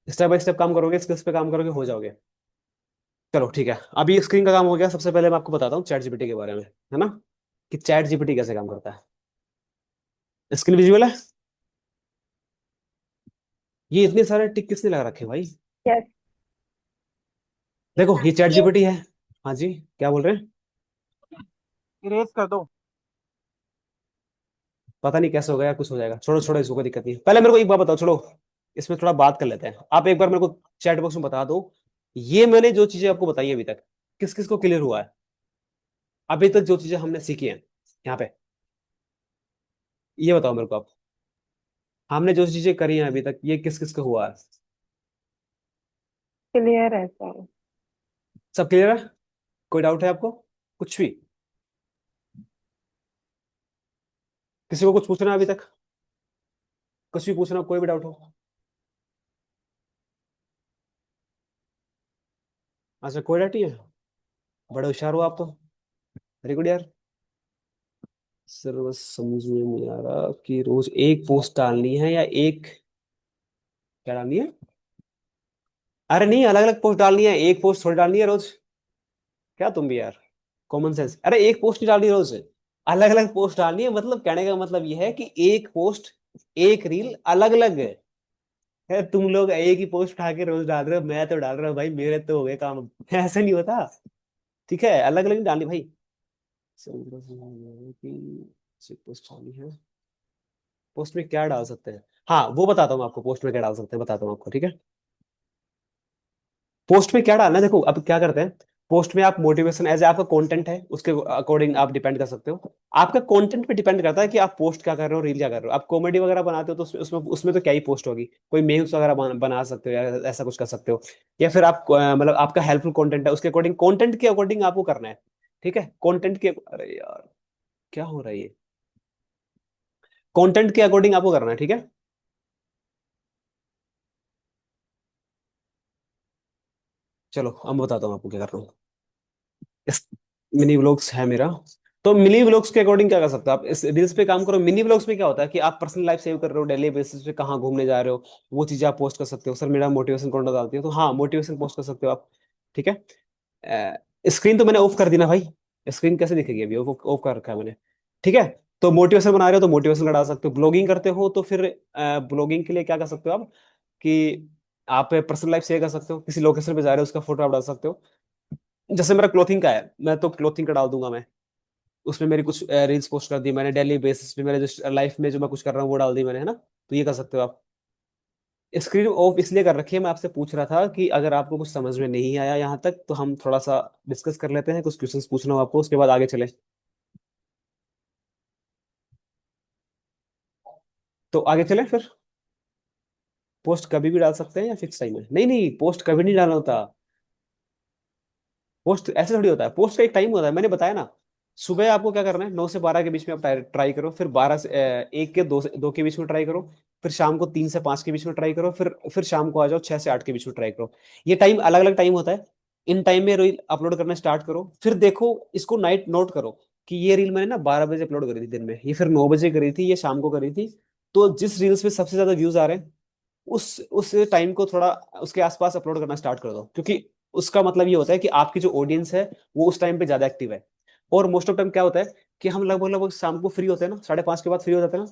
स्टेप बाय स्टेप काम करोगे, स्किल्स पे काम करोगे, हो जाओगे। चलो ठीक है, अभी स्क्रीन का काम हो गया। सबसे पहले मैं आपको बताता हूँ चैट जीपीटी के बारे में, है ना, कि चैट जीपीटी कैसे काम करता है। स्क्रीन विजुअल है? ये इतने सारे टिक किसने लगा रखे भाई? यस। देखो ये चैट ये जीपीटी है। हाँ जी, क्या बोल रहे हैं? इरेज कर दो। पता नहीं कैसे हो गया, कुछ हो जाएगा, छोड़ो छोड़ो, इसको कोई दिक्कत नहीं है। पहले मेरे को एक बात बताओ, छोड़ो, इसमें थोड़ा बात कर लेते हैं। आप एक बार मेरे को चैट बॉक्स में बता दो, ये मैंने जो चीजें आपको बताई अभी तक, किस किस को क्लियर हुआ है? अभी तक जो चीजें हमने सीखी हैं यहाँ पे, ये बताओ मेरे को आप। हमने जो चीजें करी हैं अभी तक, ये किस किस का हुआ है? क्लियर है सर। सब क्लियर है? कोई डाउट है आपको कुछ भी? किसी को कुछ पूछना है अभी तक? कुछ भी पूछना, कोई भी डाउट हो? अच्छा, कोई डाउट नहीं है, बड़े होशियार हो आप तो, वेरी गुड यार। सर बस समझ में नहीं आ रहा कि रोज एक पोस्ट डालनी है या एक, क्या डालनी है? अरे नहीं, अलग अलग पोस्ट डालनी है, एक पोस्ट थोड़ी डालनी है रोज। क्या तुम भी यार, कॉमन सेंस। अरे एक पोस्ट नहीं डालनी रोज, अलग अलग पोस्ट डालनी है। मतलब कहने का मतलब ये है कि एक पोस्ट, एक रील अलग अलग है। तुम लोग एक ही पोस्ट उठा के रोज डाल रहे हो, मैं तो डाल रहा हूँ भाई, मेरे तो हो गए काम। ऐसा नहीं होता, ठीक है? अलग अलग नहीं डालनी भाई। कि पोस्ट डालनी है, पोस्ट में क्या डाल सकते हैं, हाँ वो बताता हूँ आपको, पोस्ट में क्या डाल सकते हैं बताता हूँ आपको, ठीक है? पोस्ट में क्या डालना है, देखो अब क्या करते हैं, पोस्ट में आप मोटिवेशन, एज आपका कंटेंट है उसके अकॉर्डिंग आप डिपेंड कर सकते हो। आपका कंटेंट पे डिपेंड करता है कि आप पोस्ट क्या कर रहे हो, रील क्या कर रहे हो। आप कॉमेडी वगैरह बनाते हो तो उसमें उसमें तो क्या ही पोस्ट होगी, कोई मेम्स वगैरह बना सकते हो, या ऐसा कुछ कर सकते हो। या फिर आप मतलब आपका हेल्पफुल कंटेंट है, उसके अकॉर्डिंग, कंटेंट के अकॉर्डिंग आपको करना है, ठीक है? कंटेंट के, अरे यार क्या हो रहा है ये, कंटेंट के अकॉर्डिंग आपको करना है, ठीक है? चलो अब मैं बताता हूँ आपको क्या करना है। मिनी व्लॉग्स है मेरा। तो मिनी व्लॉग्स के अकॉर्डिंग क्या कर सकते हो आप, इस रील्स पे काम करो। मिनी व्लॉग्स में क्या होता है कि आप पर्सनल लाइफ सेव कर रहे हो, डेली बेसिस पे कहाँ घूमने जा रहे हो, वो चीजें आप पोस्ट कर सकते हो। सर मेरा मोटिवेशन कंटेंट डालती हो तो हाँ मोटिवेशन पोस्ट कर सकते हो आप। ठीक है, स्क्रीन तो मैंने ऑफ कर दी ना भाई, स्क्रीन कैसे दिखेगी, अभी ऑफ ऑफ कर रखा है मैंने। ठीक है, तो मोटिवेशन बना रहे हो तो मोटिवेशन का डाल सकते हो। ब्लॉगिंग करते हो तो फिर ब्लॉगिंग के लिए क्या कर सकते हो आप कि आप पर्सनल लाइफ शेयर कर सकते हो, किसी लोकेशन पे जा रहे हो उसका फोटो आप डाल सकते हो। जैसे मेरा क्लोथिंग का है, मैं तो क्लोथिंग का डाल दूंगा मैं, उसमें मेरी कुछ रील्स पोस्ट कर दी मैंने, डेली बेसिस पे मेरे जो लाइफ में जो मैं कुछ कर रहा हूँ वो डाल दी मैंने, है ना। तो ये कर सकते हो आप। स्क्रीन ऑफ इसलिए कर रखी है, मैं आपसे पूछ रहा था कि अगर आपको कुछ समझ में नहीं आया यहाँ तक तो हम थोड़ा सा डिस्कस कर लेते हैं, कुछ क्वेश्चंस पूछना हो आपको, उसके बाद आगे चले। तो आगे चले फिर। पोस्ट कभी भी डाल सकते हैं या फिक्स टाइम है? नहीं नहीं, पोस्ट कभी नहीं डालना होता। पोस्ट ऐसे थोड़ी होता है, पोस्ट का एक टाइम होता है, मैंने बताया ना। सुबह आपको क्या करना है, 9 से 12 के बीच में आप ट्राई करो, फिर 1 के 2 के बीच में ट्राई करो, फिर शाम को 3 से 5 के बीच में ट्राई करो, फिर शाम को आ जाओ 6 से 8 के बीच में ट्राई करो। ये टाइम अलग अलग टाइम होता है। इन टाइम में रील अपलोड करना स्टार्ट करो, फिर देखो इसको नाइट नोट करो कि ये रील मैंने ना 12 बजे अपलोड करी थी दिन में, ये फिर 9 बजे करी थी, ये शाम को करी थी। तो जिस रील्स पे सबसे ज्यादा व्यूज आ रहे हैं उस टाइम को थोड़ा उसके आसपास अपलोड करना स्टार्ट कर दो, क्योंकि उसका मतलब ये होता है कि आपकी जो ऑडियंस है वो उस टाइम पे ज्यादा एक्टिव है। और मोस्ट ऑफ टाइम क्या होता है कि हम लगभग लगभग शाम को फ्री होते हैं ना, 5:30 के बाद फ्री हो जाते हैं ना।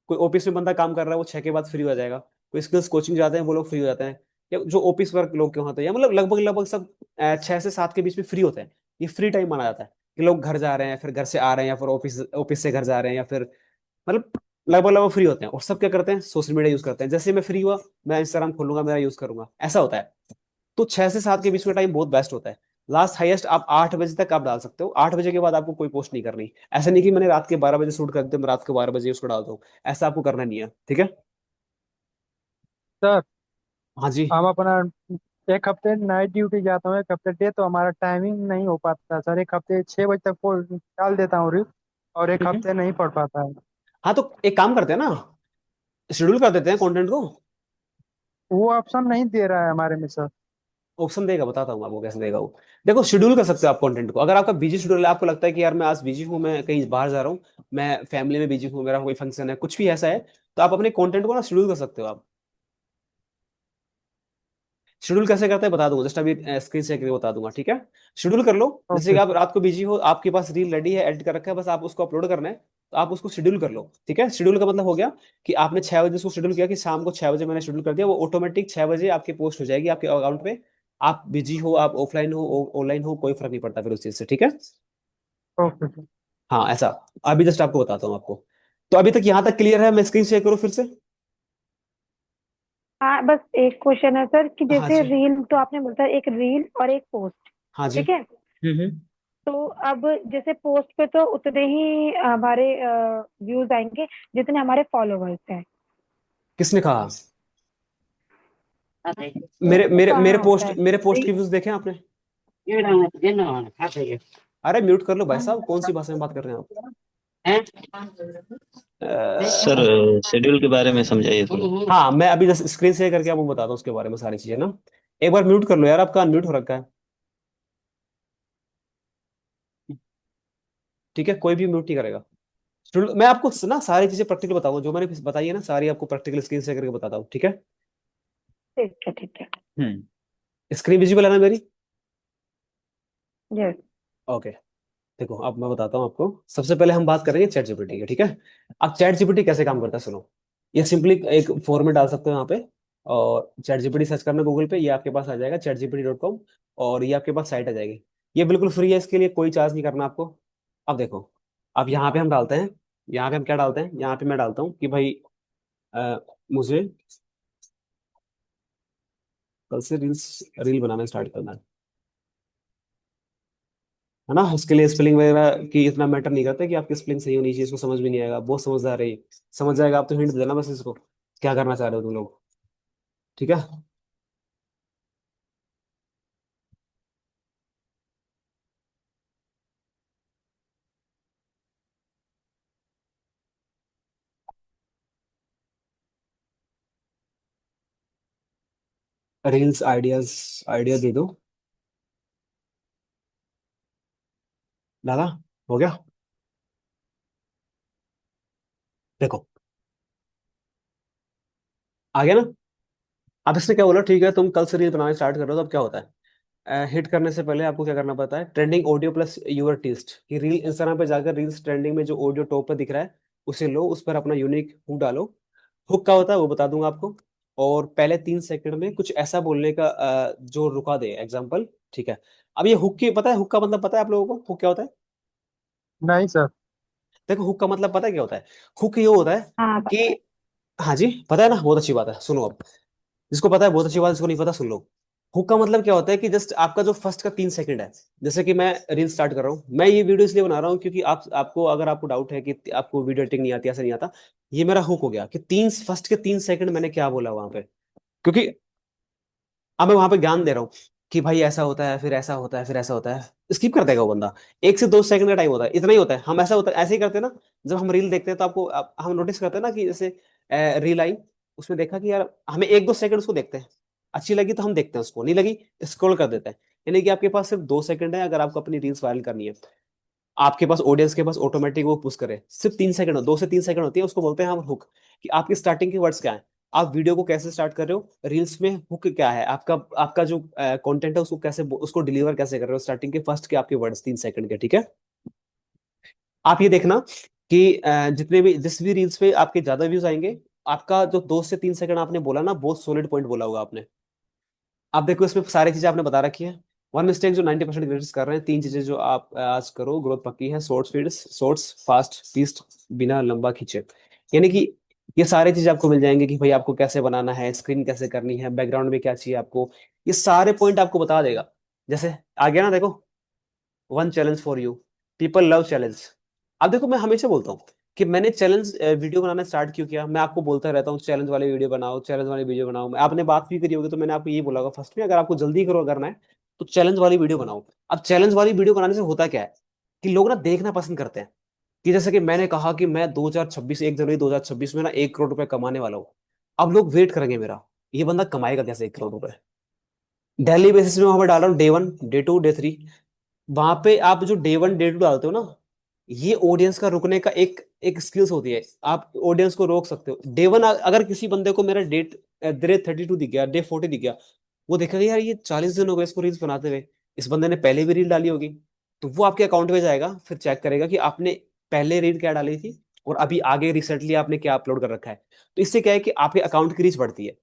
कोई ऑफिस में बंदा काम कर रहा है वो 6 के बाद फ्री हो जाएगा, कोई स्किल्स कोचिंग जाते हैं वो लोग फ्री हो जाते हैं, या जो ऑफिस वर्क लोग के होते हैं, या मतलब लगभग लगभग सब 6 से 7 के बीच में फ्री होते हैं। ये फ्री टाइम माना जाता है कि लोग घर जा रहे हैं, फिर घर से आ रहे हैं, या फिर ऑफिस ऑफिस से घर जा रहे हैं, या फिर मतलब लगभग लगभग फ्री होते हैं। और सब क्या करते हैं, सोशल मीडिया यूज करते हैं। जैसे मैं फ्री हुआ मैं इंस्टाग्राम खोलूंगा, मेरा यूज करूंगा, ऐसा होता है। तो 6 से 7 के बीच में टाइम बहुत बेस्ट होता है। लास्ट हाईएस्ट आप 8 बजे तक आप डाल सकते हो, 8 बजे के बाद आपको कोई पोस्ट नहीं करनी। ऐसा नहीं कि मैंने रात के 12 बजे शूट कर दिया मैं रात के 12 बजे उसको डाल दूँ, ऐसा आपको करना नहीं है। ठीक है। सर हाँ जी। हम अपना एक हफ्ते नाइट ड्यूटी जाता हूँ, एक हफ्ते डे, तो हमारा टाइमिंग नहीं हो पाता सर। एक हफ्ते 6 बजे तक डाल देता हूँ रील, और एक हम्म। हफ्ते नहीं पढ़ पाता है। हाँ तो एक काम करते हैं ना, शेड्यूल कर देते हैं कंटेंट को। वो ऑप्शन नहीं दे रहा है हमारे में सर। ऑप्शन देगा, बताता हूँ आपको कैसे देगा वो। देखो शेड्यूल कर सकते हो आप कंटेंट को। अगर आपका बिजी शेड्यूल है, आपको लगता है कि यार मैं आज बिजी हूँ, मैं कहीं बाहर जा रहा हूँ, मैं फैमिली में बिजी हूँ, मेरा कोई फंक्शन है, कुछ भी ऐसा है, तो आप अपने कंटेंट को ना शेड्यूल कर सकते हो आप। शेड्यूल कैसे करते हैं बता दूंगा, जस्ट अभी स्क्रीन शेयर करके बता दूंगा। ठीक है, शेड्यूल कर लो। जैसे कि ओके। आप रात को बिजी हो, आपके पास रील रेडी है, एडिट कर रखा है, बस आप उसको अपलोड करना है, तो आप उसको शेड्यूल कर लो। ठीक है, शेड्यूल का मतलब हो गया कि आपने 6 बजे उसको शेड्यूल किया कि शाम को 6 बजे मैंने शेड्यूल कर दिया, वो ऑटोमेटिक 6 बजे आपकी पोस्ट हो जाएगी आपके अकाउंट पे। आप बिजी हो, आप ऑफलाइन हो ऑनलाइन हो, कोई फर्क नहीं पड़ता फिर उस चीज से। ठीक है। Okay sir. हाँ ऐसा। अभी जस्ट आपको बताता हूँ आपको। तो अभी तक यहाँ तक क्लियर है? मैं स्क्रीन शेयर करूँ फिर से? हाँ, बस एक क्वेश्चन है सर कि हाँ जैसे जी। रील तो आपने बोला एक रील और एक पोस्ट, हाँ जी। ठीक है। हम्म। तो अब जैसे पोस्ट पे तो उतने ही हमारे व्यूज आएंगे जितने हमारे फॉलोवर्स हैं। किसने कहा? मेरे वो मेरे मेरे कहाँ होता पोस्ट है? मेरे पोस्ट के व्यूज देखे आपने? अरे म्यूट कर लो भाई साहब, कौन सी भाषा में बात कर रहे हैं आप? सर शेड्यूल के बारे में समझाइए थोड़ा। हाँ मैं अभी जस्ट स्क्रीन शेयर करके आपको बताता हूँ उसके बारे में सारी चीजें ना। एक बार म्यूट कर लो यार, आपका अनम्यूट हो रखा है। ठीक है, कोई भी म्यूट नहीं करेगा। मैं आपको ना सारी चीजें प्रैक्टिकल बताऊंगा, जो मैंने बताई है ना सारी आपको प्रैक्टिकल स्क्रीन शेयर करके बताता हूँ। ठीक है। ठीक है, ठीक है। स्क्रीन विजिबल है ना मेरी? यस। ओके। देखो अब मैं बताता हूँ आपको। सबसे पहले हम बात करेंगे चैट जीपीटी की। ठीक है। अब चैट जीपीटी कैसे काम करता है सुनो। ये सिंपली एक फॉर्म में डाल सकते हो यहाँ पे, और चैट जीपीटी सर्च करना गूगल पे, ये आपके पास आ जाएगा chatgpt.com, और ये आपके पास साइट आ जाएगी। ये बिल्कुल फ्री है, इसके लिए कोई चार्ज नहीं करना आपको। अब देखो, अब यहाँ पे हम डालते हैं, यहाँ पे हम क्या डालते हैं, यहाँ पे मैं डालता हूँ कि भाई मुझे कल से रील बनाना स्टार्ट करना है ना। उसके लिए स्पेलिंग वगैरह की इतना मैटर नहीं करता कि आपकी स्पेलिंग सही होनी चाहिए, इसको समझ भी नहीं आएगा, बहुत समझदार है ये। समझ जाएगा, आप तो हिंट देना बस इसको क्या करना चाह रहे हो तुम लोग। ठीक है। रील्स आइडियाज, आइडिया दे दो। डाला? हो गया? देखो आ गया ना? अब इसने क्या बोला, ठीक है तुम कल से रील बनाना स्टार्ट कर रहे हो, तो अब क्या होता है, हिट करने से पहले आपको क्या करना पड़ता है, trending audio plus your taste की रील, इंस्टाग्राम पे जाकर रील्स ट्रेंडिंग में जो ऑडियो टॉप पर दिख रहा है उसे लो, उस पर अपना यूनिक हुक डालो। हुक क्या होता है वो बता दूंगा आपको। और पहले 3 सेकंड में कुछ ऐसा बोलने का जो रुका दे, एग्जाम्पल। ठीक है? अब ये हुक की पता है, हुक का मतलब पता है आप लोगों को, हुक क्या होता है? नहीं सर। देखो हुक का मतलब पता है क्या होता है? हुक ये होता है हाँ कि, पता है। हाँ जी पता है ना, बहुत अच्छी बात है, सुनो अब। जिसको पता है बहुत अच्छी बात है, जिसको नहीं पता सुन लो। हुक का मतलब क्या होता है कि जस्ट आपका जो फर्स्ट का 3 सेकंड है, जैसे कि मैं रील स्टार्ट कर रहा हूँ, मैं ये वीडियो इसलिए बना रहा हूँ क्योंकि आपको अगर आपको डाउट है कि आपको वीडियो एडिटिंग नहीं आती, ऐसा नहीं आता, ये मेरा हुक हो गया कि फर्स्ट के 3 सेकंड मैंने क्या बोला वहां पे। क्योंकि अब मैं वहां पे ज्ञान दे रहा हूँ कि भाई ऐसा होता है, फिर ऐसा होता है, फिर ऐसा होता है, स्किप कर देगा वो बंदा। 1 से 2 सेकंड का टाइम होता है, इतना ही होता है। हम ऐसा होता है, ऐसे ही करते हैं ना, जब हम रील देखते हैं तो हम नोटिस करते हैं ना कि जैसे रील आई, उसमें देखा कि यार हमें 1-2 सेकंड उसको देखते हैं, अच्छी लगी तो हम देखते हैं, उसको नहीं लगी स्क्रॉल कर देते हैं। यानी कि आपके पास सिर्फ 2 सेकंड है अगर आपको अपनी रील्स वायरल करनी है। आपके पास ऑडियंस के पास ऑटोमेटिक वो पुश करे, सिर्फ 3 सेकंड, 2 से 3 सेकंड होती है, उसको बोलते हैं हम हुक। कि आपकी स्टार्टिंग के वर्ड्स क्या है, आप वीडियो को कैसे स्टार्ट कर रहे हो, रील्स में हुक क्या है आपका, आपका जो कंटेंट है उसको कैसे, उसको डिलीवर कैसे कर रहे हो, स्टार्टिंग के फर्स्ट के आपके वर्ड्स 3 सेकंड के। ठीक है? आप ये देखना कि जितने भी जिस भी रील्स पे आपके ज्यादा व्यूज आएंगे, आपका जो 2 से 3 सेकंड आपने बोला ना, बहुत सॉलिड पॉइंट बोला होगा आपने। आप देखो इसमें सारी चीजें आपने बता रखी है। वन मिस्टेक जो 90% क्रिएटर्स कर रहे हैं, 3 चीजें जो आप आज करो, ग्रोथ पक्की है, शॉर्ट्स फीड्स, शॉर्ट्स फास्ट पीस्ट, बिना लंबा खींचे। यानी कि ये सारी चीजें आपको मिल जाएंगे कि भाई आपको कैसे बनाना है, स्क्रीन कैसे करनी है, बैकग्राउंड में क्या चाहिए आपको, ये सारे पॉइंट आपको बता देगा। जैसे आ गया ना, देखो, one challenge for you, people love challenge. अब देखो मैं हमेशा बोलता हूँ कि मैंने चैलेंज वीडियो बनाना स्टार्ट क्यों किया, मैं आपको बोलता रहता हूँ चैलेंज वाली वीडियो बनाओ, चैलेंज वाली वीडियो बनाओ। आपने बात भी करी होगी तो मैंने आपको ये बोला होगा फर्स्ट में, अगर आपको जल्दी करो करना है तो चैलेंज वाली वीडियो बनाओ। अब चैलेंज वाली वीडियो बनाने से होता क्या है कि लोग ना देखना पसंद करते हैं। कि जैसे कि मैंने कहा कि मैं 2026, 1 जनवरी 2026 में ना 1 करोड़ रुपए कमाने वाला हूँ। अब लोग वेट करेंगे मेरा, ये बंदा कमाएगा कैसे 1 करोड़ रुपए। डेली बेसिस में वहां पर डाल रहा हूँ, डे 1, डे 2, डे 3। वहां पे आप जो डे 1 डे 2 डालते हो ना, ये ऑडियंस का रुकने का एक एक स्किल्स होती है। आप ऑडियंस को रोक सकते हो। डे 1 अगर किसी बंदे को मेरा डे 32 दिख गया, डे 40 दिख गया, वो देखेगा यार ये 40 दिन हो गए इसको रील्स बनाते हुए, इस बंदे ने पहले भी रील डाली होगी। तो वो आपके अकाउंट में जाएगा, फिर चेक करेगा कि आपने पहले रील क्या डाली थी और अभी आगे रिसेंटली आपने क्या अपलोड कर रखा है। तो इससे क्या है कि आपके अकाउंट की रीच बढ़ती है,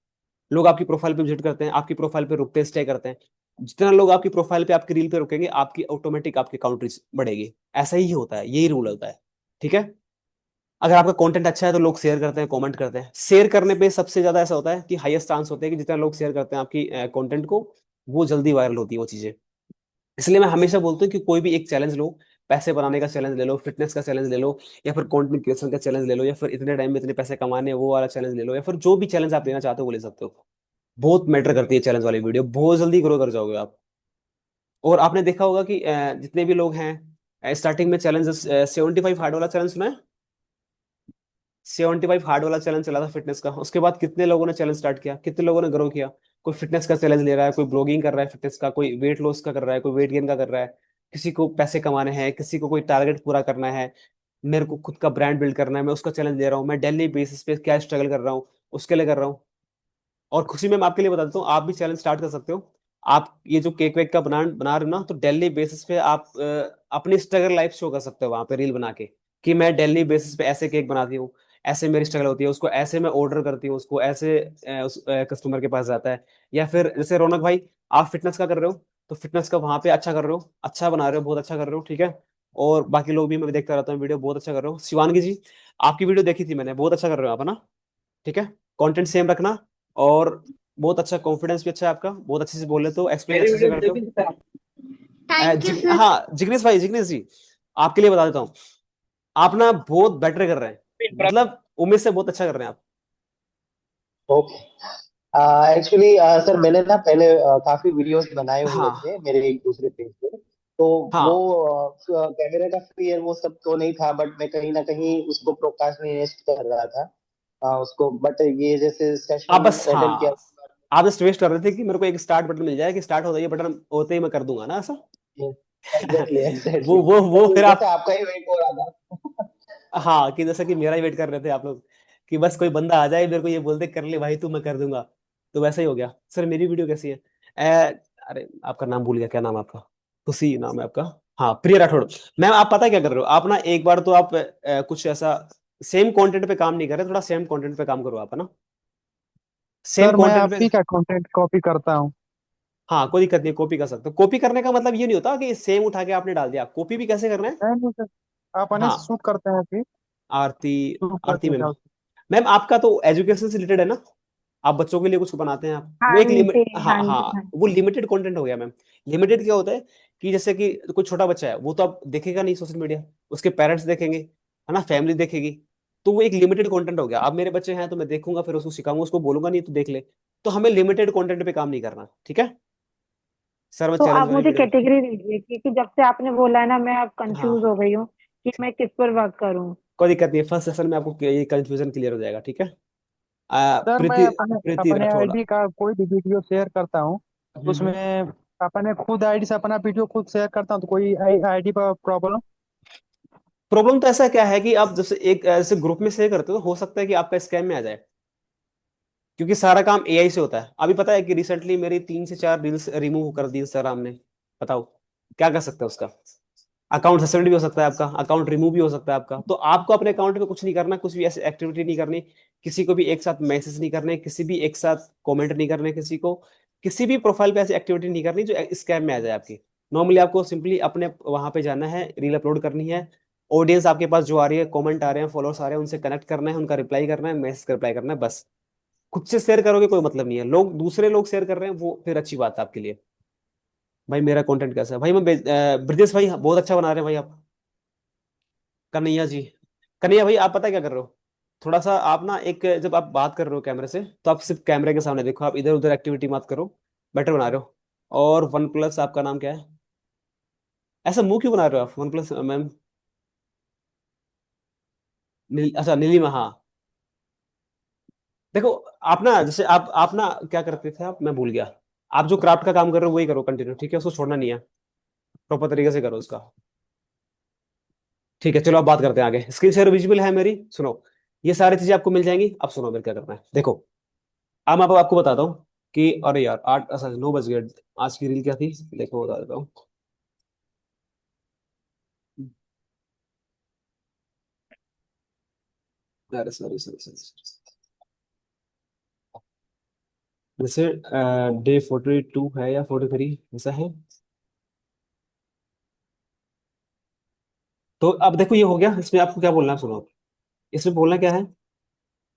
लोग आपकी प्रोफाइल पे विजिट करते हैं, आपकी प्रोफाइल पे रुकते हैं, स्टे करते हैं। जितना लोग आपकी प्रोफाइल पे, आपकी रील पे रुकेंगे, आपकी ऑटोमेटिक आपकी अकाउंट रीच बढ़ेगी। ऐसा ही होता है, यही रूल होता है। ठीक है? अगर आपका कंटेंट अच्छा है तो लोग शेयर करते हैं, कमेंट करते हैं। शेयर करने पे सबसे ज्यादा ऐसा होता है कि हाईएस्ट चांस होते हैं कि जितना लोग शेयर करते हैं आपकी कंटेंट को, वो जल्दी वायरल होती है वो चीजें। इसलिए मैं हमेशा बोलता हूँ कि कोई भी एक चैलेंज लो, पैसे बनाने का चैलेंज ले लो, फिटनेस का चैलेंज ले लो, या फिर कंटेंट क्रिएशन का चैलेंज ले लो, या फिर इतने टाइम में इतने पैसे कमाने हैं, वो वाला चैलेंज ले लो, या फिर जो भी चैलेंज आप लेना चाहते हो वो ले सकते हो। बहुत मैटर करती है चैलेंज वाली वीडियो, बहुत जल्दी ग्रो कर जाओगे आप। और आपने देखा होगा कि जितने भी लोग हैं स्टार्टिंग में चैलेंजेस, 75 हार्ड वाला चैलेंज सुना है? 75 हार्ड वाला चैलेंज चला था फिटनेस का, उसके बाद कितने लोगों ने चैलेंज स्टार्ट किया, कितने लोगों ने ग्रो किया। कोई फिटनेस का चैलेंज ले रहा है, कोई ब्लॉगिंग कर रहा है फिटनेस का, कोई वेट लॉस का कर रहा है, कोई वेट गेन का कर रहा है, किसी को पैसे कमाने हैं, किसी को कोई टारगेट पूरा करना है, मेरे को खुद का ब्रांड बिल्ड करना है, मैं उसका चैलेंज ले रहा हूँ, मैं डेली बेसिस पे क्या स्ट्रगल कर रहा हूँ, उसके लिए कर रहा हूँ। और खुशी में मैं आपके लिए बता देता हूँ, आप भी चैलेंज स्टार्ट कर सकते हो। आप ये जो केक वेक का बना बना रहे हो ना, तो डेली बेसिस पे आप अपनी स्ट्रगल लाइफ शो कर सकते हो वहां पे रील बना के, कि मैं डेली बेसिस पे ऐसे केक बनाती हूँ, ऐसे मेरी स्ट्रगल होती है, उसको ऐसे मैं ऑर्डर करती हूँ, उसको ऐसे उस कस्टमर के पास जाता है। या फिर जैसे रौनक भाई, आप फिटनेस का कर रहे हो, तो फिटनेस का वहां पे अच्छा कर रहे हो, अच्छा बना रहे हो, बहुत अच्छा कर रहे हो। ठीक है? और बाकी लोग भी मैं देखता रहता हूँ वीडियो, बहुत अच्छा कर रहे हो। शिवानगी जी, आपकी वीडियो देखी थी मैंने, बहुत अच्छा कर रहे हो आप, है ना? ठीक है? कंटेंट सेम रखना। और बहुत अच्छा, कॉन्फिडेंस भी अच्छा है आपका, बहुत अच्छे से बोल लेते हो, एक्सप्लेन मेरी अच्छे से वीडियो करते हो। देखी थी। Thank you sir. हाँ जिग्नेश भाई, जिग्नेश जी, आपके लिए बता देता हूँ, आप ना बहुत बेटर कर रहे हैं, मतलब उम्मीद से बहुत अच्छा कर रहे हैं आप। ओके। एक्चुअली सर मैंने ना पहले काफी वीडियोस बनाए हुए हाँ थे मेरे एक दूसरे पेज पे। तो वो हाँ। कैमरे का फियर वो सब तो नहीं था, बट मैं कहीं ना कहीं उसको प्रोक्रास्टिनेट कर रहा था उसको। बट ये जैसे आप सेशन बस, अटेंड किया। हाँ, आप जस्ट वेस्ट कर रहे थे कि मेरे को एक स्टार्ट बटन मिल जाए, कि स्टार्ट हो जाए बटन होते ही मैं कर दूंगा ना, ऐसा। एग्जैक्टली वो एग्जैक्टली वो फिर जैसे आप, आपका ही वेट हो रहा था। हाँ, कि जैसा कि मेरा ही वेट कर रहे थे आप लोग, कि बस कोई बंदा आ जाए मेरे को ये बोलते कर ले भाई तू, मैं कर दूंगा। तो वैसा ही हो गया सर। मेरी वीडियो कैसी है? अरे आपका नाम भूल गया, क्या नाम है आपका? खुशी नाम है आपका। हाँ, प्रिया राठौड़। मैम आप पता है क्या कर रहे हो आप ना, एक बार तो आप कुछ ऐसा सेम कंटेंट पे काम नहीं कर रहे, थोड़ा सेम कंटेंट पे काम करो आप, है ना? सेम सर मैं कंटेंट आप पे। ही का कंटेंट कॉपी करता हूँ। हाँ, कोई दिक्कत नहीं, कॉपी कर सकते हो। कॉपी करने का मतलब ये नहीं होता कि सेम उठा के आपने डाल दिया, कॉपी भी कैसे करना है। नहीं नहीं सर, आप अपने हाँ, शूट करते हैं फिर आरती, शूट आरती करके मैम। डालते मैम आपका तो एजुकेशन से रिलेटेड है ना, आप बच्चों के लिए कुछ बनाते हैं आप, वो हाँ एक जी, लिमिट, हाँ हाँ जी, हाँ, हाँ। वो लिमिटेड कंटेंट हो गया मैम। लिमिटेड क्या होता है कि जैसे कि कोई छोटा बच्चा है, वो तो आप देखेगा नहीं सोशल मीडिया, उसके पेरेंट्स देखेंगे, है ना, फैमिली देखेगी। तो वो एक लिमिटेड कंटेंट हो गया। अब मेरे बच्चे हैं तो मैं देखूंगा, फिर उसको सिखाऊंगा, उसको बोलूंगा नहीं तो देख ले। तो हमें लिमिटेड कंटेंट पे काम नहीं करना, ठीक है सर? मैं तो चैलेंज आप वाली मुझे वीडियो। कैटेगरी दीजिए, क्योंकि जब से आपने बोला है ना, मैं अब कंफ्यूज हाँ, हो गई हूँ कि मैं किस पर वर्क करूँ। कोई दिक्कत नहीं है, फर्स्ट सेशन में आपको ये कंफ्यूजन क्लियर हो जाएगा, ठीक है? सर मैं प्रीति, अपने प्रीति अपने राठौड़। आईडी का कोई भी वीडियो शेयर करता हूँ, उसमें हम्म। अपने खुद आईडी से अपना वीडियो खुद शेयर करता हूँ, तो कोई आईडी पर प्रॉब्लम? प्रॉब्लम तो ऐसा क्या है कि आप जैसे एक ऐसे ग्रुप में शेयर करते हो, तो हो सकता है कि आपका स्कैम में आ जाए, क्योंकि सारा काम एआई से होता है। अभी पता है कि रिसेंटली मेरी 3 से 4 रील्स रिमूव कर दी इंस्टाग्राम ने। बताओ क्या कर सकते हैं उसका? अकाउंट सस्पेंड भी हो सकता है आपका, अकाउंट रिमूव भी हो सकता है आपका। तो आपको अपने अकाउंट पे कुछ नहीं करना, कुछ भी ऐसी एक्टिविटी नहीं करनी, किसी को भी एक साथ मैसेज नहीं करने, किसी भी एक साथ कमेंट नहीं करने, किसी को किसी भी प्रोफाइल पे ऐसी एक्टिविटी नहीं करनी जो स्कैम में आ जाए आपकी। नॉर्मली आपको सिंपली अपने वहां पे जाना है, रील अपलोड करनी है, ऑडियंस आपके पास जो आ रही है, कमेंट आ रहे हैं, फॉलोअर्स आ रहे हैं, उनसे कनेक्ट करना है, उनका रिप्लाई करना है, मैसेज का रिप्लाई करना है, बस। खुद से शेयर करोगे कोई मतलब नहीं है, लोग दूसरे लोग शेयर कर रहे हैं वो फिर अच्छी बात है आपके लिए। भाई मेरा कंटेंट कैसा है भाई? ब्रजेश भाई बहुत अच्छा बना रहे हैं भाई आप। कन्हैया जी, कन्हैया भाई आप पता है क्या कर रहे हो? थोड़ा सा आप ना, एक जब आप बात कर रहे हो कैमरे से, तो आप सिर्फ कैमरे के सामने देखो, आप इधर उधर एक्टिविटी मत करो। बेटर बना रहे हो। और वन प्लस आपका नाम क्या है? ऐसा मुंह क्यों बना रहे हो आप, वन प्लस मैम? अच्छा नीलिमा, हाँ। देखो, आप ना जैसे आप ना क्या करते थे आप, मैं भूल गया। आप जो क्राफ्ट का काम कर रहे हो वही करो कंटिन्यू, ठीक है? उसको छोड़ना नहीं है, प्रॉपर तरीके से करो उसका। ठीक है, चलो अब बात करते हैं आगे। स्क्रीन शेयर विजिबल है मेरी, सुनो। ये सारी चीजें आपको मिल जाएंगी। अब सुनो मेरे क्या करना है, देखो। अब मैं आपको बताता हूँ कि अरे यार 8, अच्छा 9 बज गए। आज की रील क्या थी, देखो बता देता हूँ। अरे सॉरी सॉरी सॉरी। जैसे डे 42 है या 43 ऐसा है। तो अब देखो ये हो गया, इसमें आपको क्या बोलना है सुनो। इसमें बोलना क्या है?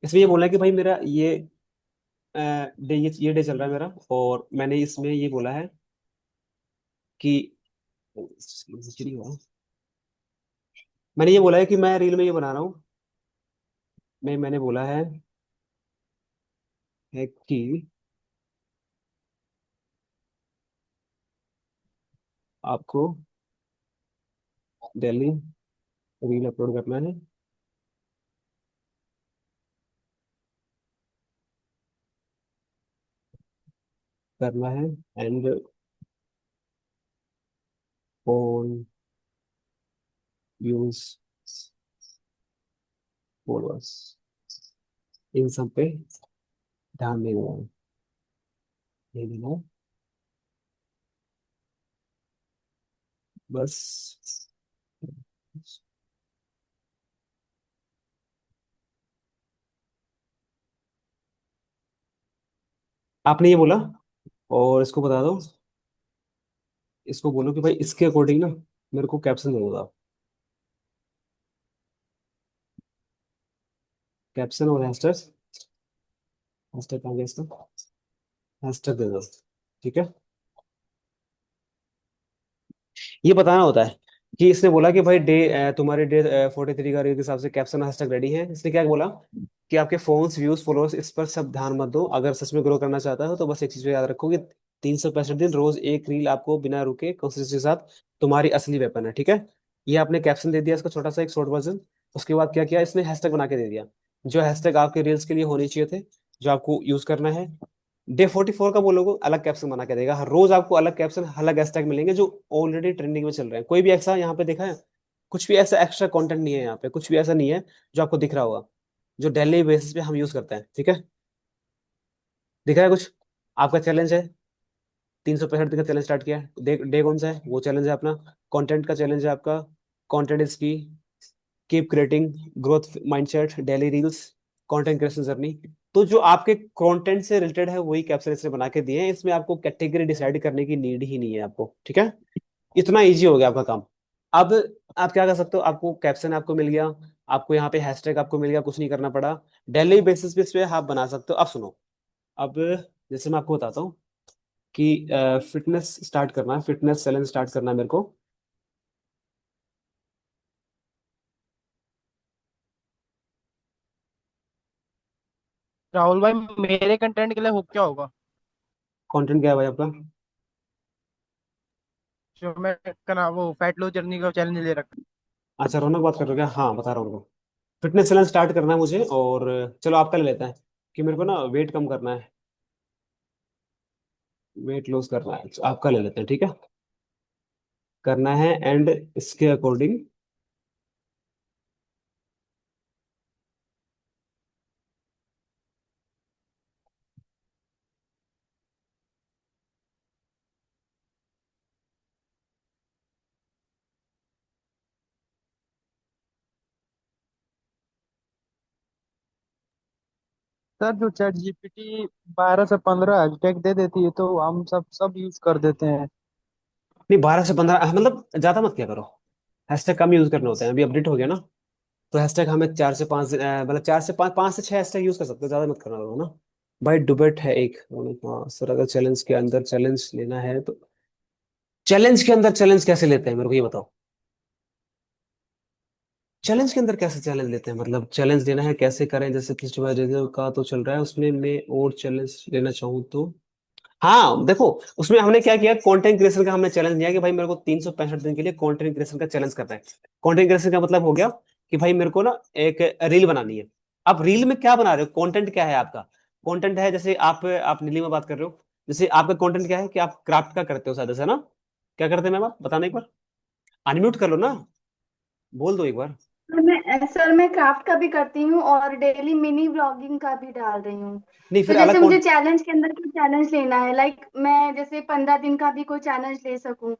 इसमें ये बोलना है कि भाई मेरा ये डे, ये डे चल रहा है मेरा, और मैंने इसमें ये बोला है कि मैंने ये बोला है कि मैं रील में ये बना रहा हूँ। मैंने बोला है कि आपको डेली रील अपलोड करना है, करना है, एंड फोन यूज फॉलोअर्स, इन सब पे ध्यान नहीं देना है, नहीं देना है, बस। आपने ये बोला, और इसको बता दो, इसको बोलो कि भाई इसके अकॉर्डिंग ना मेरे को कैप्शन दे दो आप। कैप्शन और हैशटैग, हैशटैग कहाँ गया इसका? हैशटैग दे दो, ठीक है? ये बताना होता है कि इसने बोला कि भाई तुम्हारे डे 43 का रील के हिसाब से कैप्शन हैशटैग रेडी है। इसने क्या बोला कि आपके फोन्स व्यूज फॉलोअर्स इस पर सब ध्यान मत दो, अगर सच में ग्रो करना चाहता हो तो बस एक चीज को याद रखो कि 365 दिन रोज एक रील आपको बिना रुके कंसिस्टेंसी के साथ तुम्हारी असली वेपन है, ठीक है? ये आपने कैप्शन दे दिया इसका छोटा सा एक शॉर्ट वर्जन। उसके बाद क्या किया इसने, हैशटैग बना के दे दिया, जो हैशटैग आपके रील्स के लिए होने चाहिए थे, जो आपको यूज करना है। डे 44 का वो लोगों अलग कैप्शन बना के देगा, हर रोज आपको अलग कैप्शन अलग हैशटैग मिलेंगे जो ऑलरेडी ट्रेंडिंग में चल रहे हैं। कोई भी ऐसा यहाँ पे देखा है? कुछ भी ऐसा एक्स्ट्रा कंटेंट नहीं है यहाँ पे, कुछ भी ऐसा नहीं है जो आपको दिख रहा होगा जो डेली बेसिस पे हम यूज करते हैं। ठीक है, दिख रहा है कुछ? आपका चैलेंज है 365 दिन का चैलेंज स्टार्ट किया है। डे डे कौन सा है? वो चैलेंज है अपना कंटेंट का चैलेंज है आपका। कंटेंट इज की keep creating growth mindset daily reels content creation journey. तो जो आपके कंटेंट से रिलेटेड है वही कैप्शन इसने बना के दिए हैं, इसमें आपको कैटेगरी डिसाइड करने की नीड ही नहीं है आपको। ठीक है, इतना इजी हो गया आपका काम। अब आप क्या कर सकते हो, आपको कैप्शन आपको मिल गया, आपको यहाँ पे हैशटैग आपको मिल गया, कुछ नहीं करना पड़ा। डेली बेसिस पे इस पे आप बना सकते हो। अब सुनो, अब जैसे मैं आपको बताता हूँ कि फिटनेस स्टार्ट करना है, फिटनेस चैलेंज स्टार्ट करना है मेरे को। राहुल भाई, मेरे कंटेंट के लिए हुक क्या होगा? कंटेंट क्या है भाई आपका? जो मैं करा वो फैट लॉस जर्नी का चैलेंज ले रखा अच्छा, रौनक बात कर रहे हो क्या? हाँ, बता रहा हूँ उनको। फिटनेस चैलेंज स्टार्ट करना है मुझे, और चलो आपका ले लेता है कि मेरे को ना वेट कम करना है, वेट लॉस करना है, तो आपका ले लेते हैं। ठीक है, करना है एंड इसके अकॉर्डिंग सर जो चैट जीपीटी 12 से 15 हैशटैग दे देती है तो हम सब यूज कर देते हैं। नहीं, 12 से 15 मतलब ज्यादा मत क्या करो, हैशटैग कम यूज करने होते हैं, अभी अपडेट हो गया ना। तो हैशटैग हमें 4 से 5 मतलब 4 से 5, 5 से 6 हैशटैग यूज कर सकते हो, ज्यादा मत करना होगा ना भाई। डिबेट है एक। हाँ सर, अगर चैलेंज के अंदर चैलेंज लेना है तो चैलेंज के अंदर चैलेंज कैसे लेते हैं मेरे को ये बताओ। चैलेंज के अंदर कैसे चैलेंज लेते हैं, मतलब चैलेंज लेना है कैसे करें? जैसे पिछले बार रिजर्व का तो चल रहा है, उसमें मैं और चैलेंज लेना चाहूँ तो हाँ देखो, उसमें हमने क्या किया, कंटेंट क्रिएशन का हमने चैलेंज दिया कि भाई मेरे को 365 दिन के लिए कंटेंट क्रिएशन का चैलेंज करना है। कंटेंट क्रिएशन का मतलब हो गया कि भाई मेरे को ना एक रील बनानी है। अब रील में क्या बना रहे हो, कंटेंट क्या है आपका? कंटेंट है जैसे आप नीली में बात कर रहे हो, जैसे आपका कंटेंट क्या है कि आप क्राफ्ट का करते हो शायद, ऐसा ना? क्या करते हैं मैम, आप बताना एक बार, अनम्यूट कर लो ना, बोल दो एक बार। सर मैं क्राफ्ट का भी करती हूँ और डेली मिनी ब्लॉगिंग का भी डाल रही हूँ। नहीं तो फिर जैसे अलग मुझे चैलेंज के अंदर कोई चैलेंज लेना है, लाइक मैं जैसे 15 दिन का भी कोई चैलेंज ले सकूं,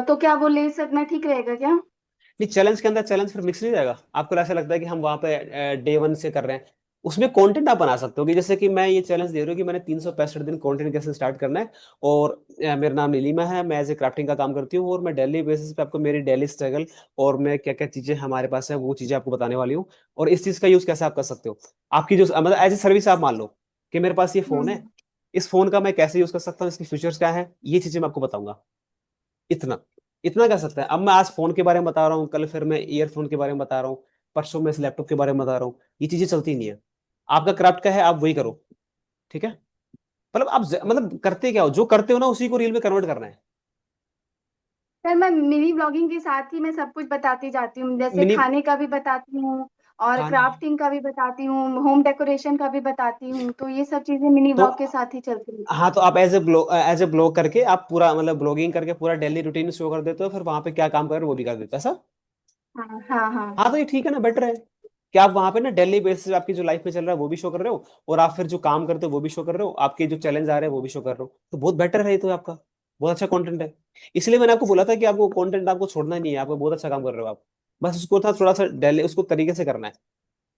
तो क्या वो ले सकना ठीक रहेगा क्या? नहीं, चैलेंज के अंदर चैलेंज फिर मिक्स नहीं जाएगा? आपको ऐसा लगता है कि हम वहां पे डे वन से कर रहे हैं? उसमें कंटेंट आप बना सकते हो कि जैसे कि मैं ये चैलेंज दे रहा हूँ कि मैंने 365 दिन कंटेंट कैसे स्टार्ट करना है। और मेरा नाम नीलिमा है, मैं एज ए क्राफ्टिंग का काम करती हूँ, और मैं डेली बेसिस पे आपको मेरी डेली स्ट्रगल और मैं क्या क्या चीजें हमारे पास है वो चीजें आपको बताने वाली हूँ। और इस चीज का यूज कैसे आप कर सकते हो, आपकी जो मतलब एज ए सर्विस आप मान लो कि मेरे पास ये फोन है, हम्म। इस फोन का मैं कैसे यूज कर सकता हूँ, इसकी फीचर्स क्या है, ये चीजें मैं आपको बताऊंगा। इतना इतना कर सकता है। अब मैं आज फोन के बारे में बता रहा हूँ, कल फिर मैं ईयरफोन के बारे में बता रहा हूँ, परसों मैं इस लैपटॉप के बारे में बता रहा हूँ, ये चीजें चलती नहीं है। आपका क्राफ्ट का है, आप वही करो। ठीक है, मतलब आप मतलब करते क्या हो, जो करते हो ना उसी को रील में कन्वर्ट करना है। सर मैं मिनी ब्लॉगिंग के साथ ही मैं सब कुछ बताती जाती हूँ, जैसे मिनी खाने का भी बताती हूँ और खाना क्राफ्टिंग का भी बताती हूँ, होम डेकोरेशन का भी बताती हूँ, तो ये सब चीजें मिनी तो ब्लॉग के साथ ही चलती रहती हाँ, तो आप एज ए ब्लॉग करके आप पूरा मतलब ब्लॉगिंग करके पूरा डेली रूटीन शो कर देते हो, फिर वहां पे क्या काम कर रहे हो वो भी कर देते हो ऐसा? हैं। हाँ हाँ हाँ। हाँ, तो ये ठीक है ना, बेटर है कि आप वहां पे ना डेली बेसिस आपकी जो लाइफ में चल रहा है वो भी शो कर रहे हो, और आप फिर जो काम करते हो वो भी शो कर रहे हो, आपके जो चैलेंज आ रहे हैं वो भी शो कर रहे हो, तो बहुत बेटर है ये तो आपका। बहुत अच्छा कंटेंट है। इसलिए मैंने आपको बोला था कि आपको कंटेंट आपको छोड़ना नहीं है, आपको बहुत अच्छा काम कर रहे हो आप। बस उसको था थोड़ा सा डेली उसको तरीके से करना है,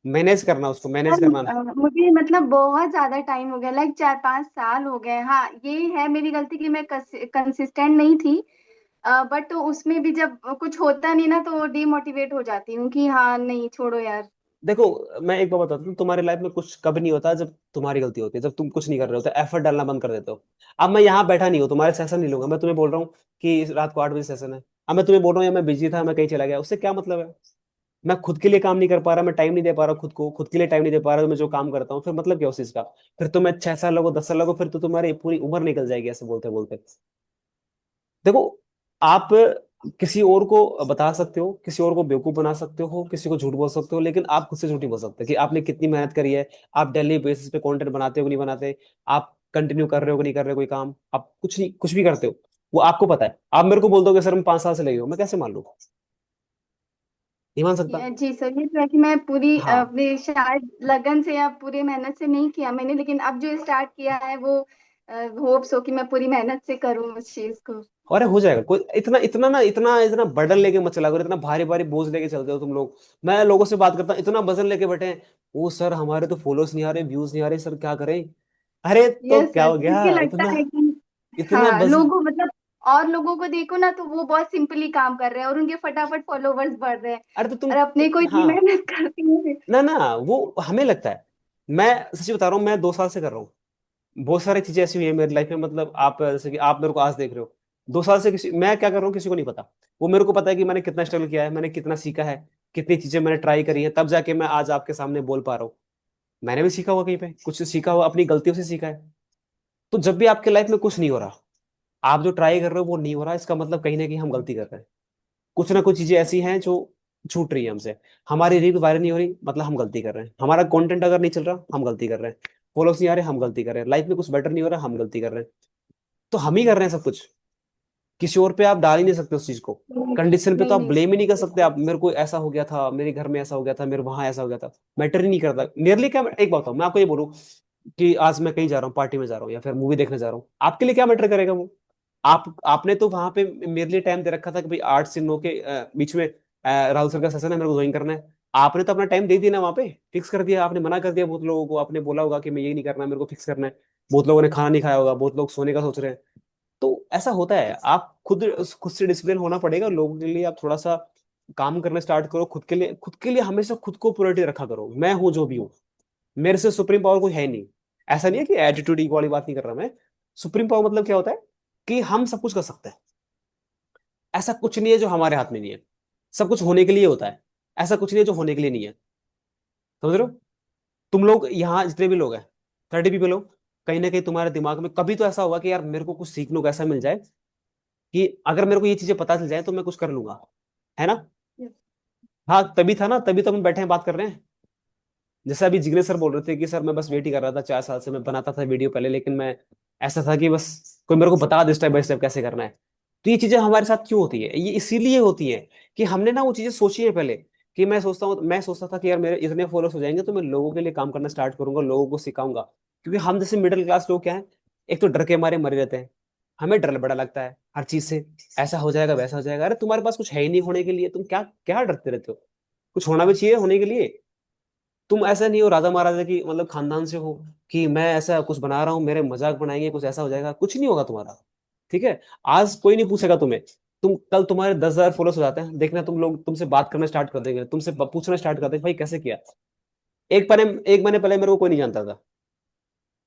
मैनेज करना है, उसको मैनेज सर करना है। मुझे मतलब बहुत ज्यादा टाइम हो गया, लाइक 4-5 साल हो गए। हाँ, ये है मेरी गलती कि मैं कंसिस्टेंट नहीं थी, बट उसमें भी जब कुछ होता नहीं ना तो डीमोटिवेट हो जाती हूँ कि हाँ नहीं छोड़ो यार। देखो, मैं एक बार बताता हूँ, तुम्हारी लाइफ में कुछ कभी नहीं होता जब तुम्हारी गलती होती है, जब तुम कुछ नहीं कर रहे होते, एफर्ट डालना बंद कर देते हो। अब मैं यहाँ बैठा नहीं हूँ, तुम्हारे सेशन नहीं लूंगा, मैं तुम्हें बोल रहा हूँ कि रात को 8 बजे सेशन है, अब मैं तुम्हें बोल रहा हूँ या मैं बिजी था, मैं कहीं चला गया, उससे क्या मतलब है? मैं खुद के लिए काम नहीं कर पा रहा, मैं टाइम नहीं दे पा रहा खुद को, खुद के लिए टाइम नहीं दे पा रहा, तो मैं जो काम करता हूँ फिर मतलब क्या उस चीज का? फिर तो मैं 6 साल लगो 10 साल लगो, फिर तो तुम्हारी पूरी उम्र निकल जाएगी ऐसे बोलते बोलते। देखो, आप किसी और को बता सकते हो, किसी और को बेवकूफ बना सकते हो, किसी को झूठ बोल सकते हो, लेकिन आप खुद से झूठ नहीं बोल सकते कि आपने कितनी मेहनत करी है, आप डेली बेसिस पे कंटेंट बनाते हो कि नहीं बनाते, आप कंटिन्यू कर रहे हो कि नहीं कर रहे हो कोई काम, आप कुछ नहीं कुछ भी करते हो, वो आपको पता है। आप मेरे को बोल दोगे सर मैं 5 साल से लगे हो, मैं कैसे मान लूँ? नहीं मान सकता। जी सर, ये तो है कि मैं पूरी हाँ, अपने शायद लगन से या पूरी मेहनत से नहीं किया मैंने, लेकिन अब जो स्टार्ट किया है वो होप्स हो कि मैं पूरी मेहनत से करूँ उस चीज को। अरे हो जाएगा। कोई इतना इतना ना इतना इतना बर्डन लेके मत चला करो, इतना भारी भारी बोझ लेके चलते हो तुम लोग। मैं लोगों से बात करता हूँ, इतना वजन लेके बैठे हैं, वो सर हमारे तो फॉलोअर्स नहीं आ रहे, व्यूज नहीं आ रहे, सर क्या करें? अरे तो यस क्या सर, हो मुझे गया? लगता इतना है कि इतना हाँ, वजन। लोगों मतलब और लोगों को देखो ना तो वो बहुत सिंपली काम कर रहे हैं और उनके फटाफट फॉलोवर्स बढ़ रहे हैं, अरे तो और अपने को इतनी हाँ, मेहनत करती हैं। ना ना वो हमें लगता है। मैं सच बता रहा हूँ, मैं 2 साल से कर रहा हूँ। बहुत सारी चीजें ऐसी हुई है मेरी लाइफ में, मतलब आप जैसे कि आप मेरे को आज देख रहे हो, 2 साल से किसी मैं क्या कर रहा हूँ किसी को नहीं पता। वो मेरे को पता है कि मैंने कितना स्ट्रगल किया है, मैंने कितना सीखा है, कितनी चीजें मैंने ट्राई करी है, तब जाके मैं आज आपके सामने बोल पा रहा हूँ। मैंने भी सीखा हुआ, कहीं पे कुछ सीखा हुआ, अपनी गलतियों से सीखा है। तो जब भी आपके लाइफ में कुछ नहीं हो रहा, आप जो ट्राई कर रहे हो वो नहीं हो रहा, इसका मतलब कहीं ना कहीं हम गलती कर रहे हैं। कुछ ना कुछ चीजें ऐसी हैं जो छूट रही है हमसे। हमारी रील वायरल नहीं हो रही, मतलब हम गलती कर रहे हैं। हमारा कंटेंट अगर नहीं चल रहा, हम गलती कर रहे हैं। फॉलोअर्स नहीं आ रहे, हम गलती कर रहे हैं। लाइफ में कुछ बेटर नहीं हो रहा, हम गलती कर रहे हैं। तो हम ही कर रहे हैं सब कुछ। किसी और पे आप डाल ही नहीं सकते उस चीज को। नहीं कंडीशन पे तो नहीं आप नहीं ब्लेम ही नहीं कर सर, सकते। आप मेरे को ऐसा हो गया था, मेरे घर में ऐसा हो गया था, मेरे वहां ऐसा हो गया था, मैटर ही नहीं करता मेरे लिए। क्या एक बात हो, मैं आपको ये बोलूं कि आज मैं कहीं जा रहा हूँ, पार्टी में जा रहा हूँ या फिर मूवी देखने जा रहा हूँ, आपके लिए क्या मैटर करेगा वो? आपने तो वहां पे मेरे लिए टाइम दे रखा था कि भाई 8 से 9 के बीच में राहुल सर का सेशन है, मेरे को ज्वाइन करना है। आपने तो अपना टाइम दे दिया ना, वहां पे फिक्स कर दिया, आपने मना कर दिया बहुत लोगों को, आपने बोला होगा कि मैं ये नहीं करना, मेरे को फिक्स करना है। बहुत लोगों ने खाना नहीं खाया होगा, बहुत लोग सोने का सोच रहे हैं। तो ऐसा होता है। आप खुद से डिसिप्लिन होना पड़ेगा। लोगों के लिए आप थोड़ा सा काम करना स्टार्ट करो। खुद के लिए हमेशा खुद को प्रायोरिटी रखा करो। मैं हूं जो भी हूँ, मेरे से सुप्रीम पावर कोई है नहीं। ऐसा नहीं है कि एटीट्यूड ईगो वाली बात नहीं कर रहा मैं। सुप्रीम पावर मतलब क्या होता है कि हम सब कुछ कर सकते हैं। ऐसा कुछ नहीं है जो हमारे हाथ में नहीं है। सब कुछ होने के लिए होता है। ऐसा कुछ नहीं है जो होने के लिए नहीं है। समझ रहे हो? तुम लोग यहाँ जितने भी लोग हैं, 30 पीपल हो, कहीं ना कहीं तुम्हारे दिमाग में कभी तो ऐसा होगा कि यार मेरे को कुछ सीखने को ऐसा मिल जाए कि अगर मेरे को ये चीजें पता चल जाए तो मैं कुछ कर लूंगा। है ना? yes, हाँ, तभी था ना, तभी तो हम बैठे हैं बात कर रहे हैं। जैसे अभी जिग्नेश सर बोल रहे थे कि सर मैं बस वेट ही कर रहा था, 4 साल से मैं बनाता था वीडियो पहले, लेकिन मैं ऐसा था कि बस कोई मेरे को बता दे स्टेप बाय स्टेप कैसे करना है। तो ये चीजें हमारे साथ क्यों होती है? ये इसीलिए होती है कि हमने ना वो चीजें सोची है पहले। कि मैं सोचता था कि यार मेरे इतने फॉलोअर्स हो जाएंगे तो मैं लोगों के लिए काम करना स्टार्ट करूंगा, लोगों को सिखाऊंगा। क्योंकि हम जैसे मिडिल क्लास लोग क्या है, एक तो डर के मारे मरे रहते हैं। हमें डर बड़ा लगता है हर चीज से। ऐसा हो जाएगा, वैसा हो जाएगा। अरे तुम्हारे पास कुछ है ही नहीं होने के लिए, तुम क्या क्या डरते रहते हो? कुछ होना भी चाहिए होने के लिए। तुम ऐसा नहीं हो राजा महाराजा की मतलब खानदान से हो कि मैं ऐसा कुछ बना रहा हूँ, मेरे मजाक बनाएंगे, कुछ ऐसा हो जाएगा। कुछ नहीं होगा तुम्हारा। ठीक है? आज कोई नहीं पूछेगा तुम्हें। कल तुम्हारे 10,000 फॉलोअर्स हो जाते हैं, देखना तुम लोग तुमसे बात करना स्टार्ट कर देंगे, तुमसे पूछना स्टार्ट कर देंगे भाई कैसे किया। एक महीने पहले मेरे को कोई नहीं जानता था।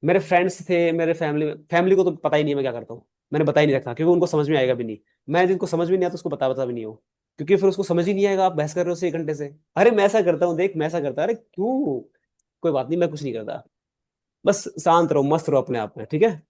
मेरे फ्रेंड्स थे, मेरे फैमिली को तो पता ही नहीं है मैं क्या करता हूँ। मैंने बता ही नहीं रखा क्योंकि उनको समझ में आएगा भी नहीं। मैं जिनको समझ में नहीं आता उसको बता भी नहीं हो। क्योंकि फिर उसको समझ ही नहीं आएगा, आप बहस कर रहे हो उससे 1 घंटे से। अरे मैं ऐसा करता हूँ, देख मैं ऐसा करता, अरे क्यों? कोई बात नहीं, मैं कुछ नहीं करता। बस शांत रहो, मस्त रहो अपने आप में। ठीक है?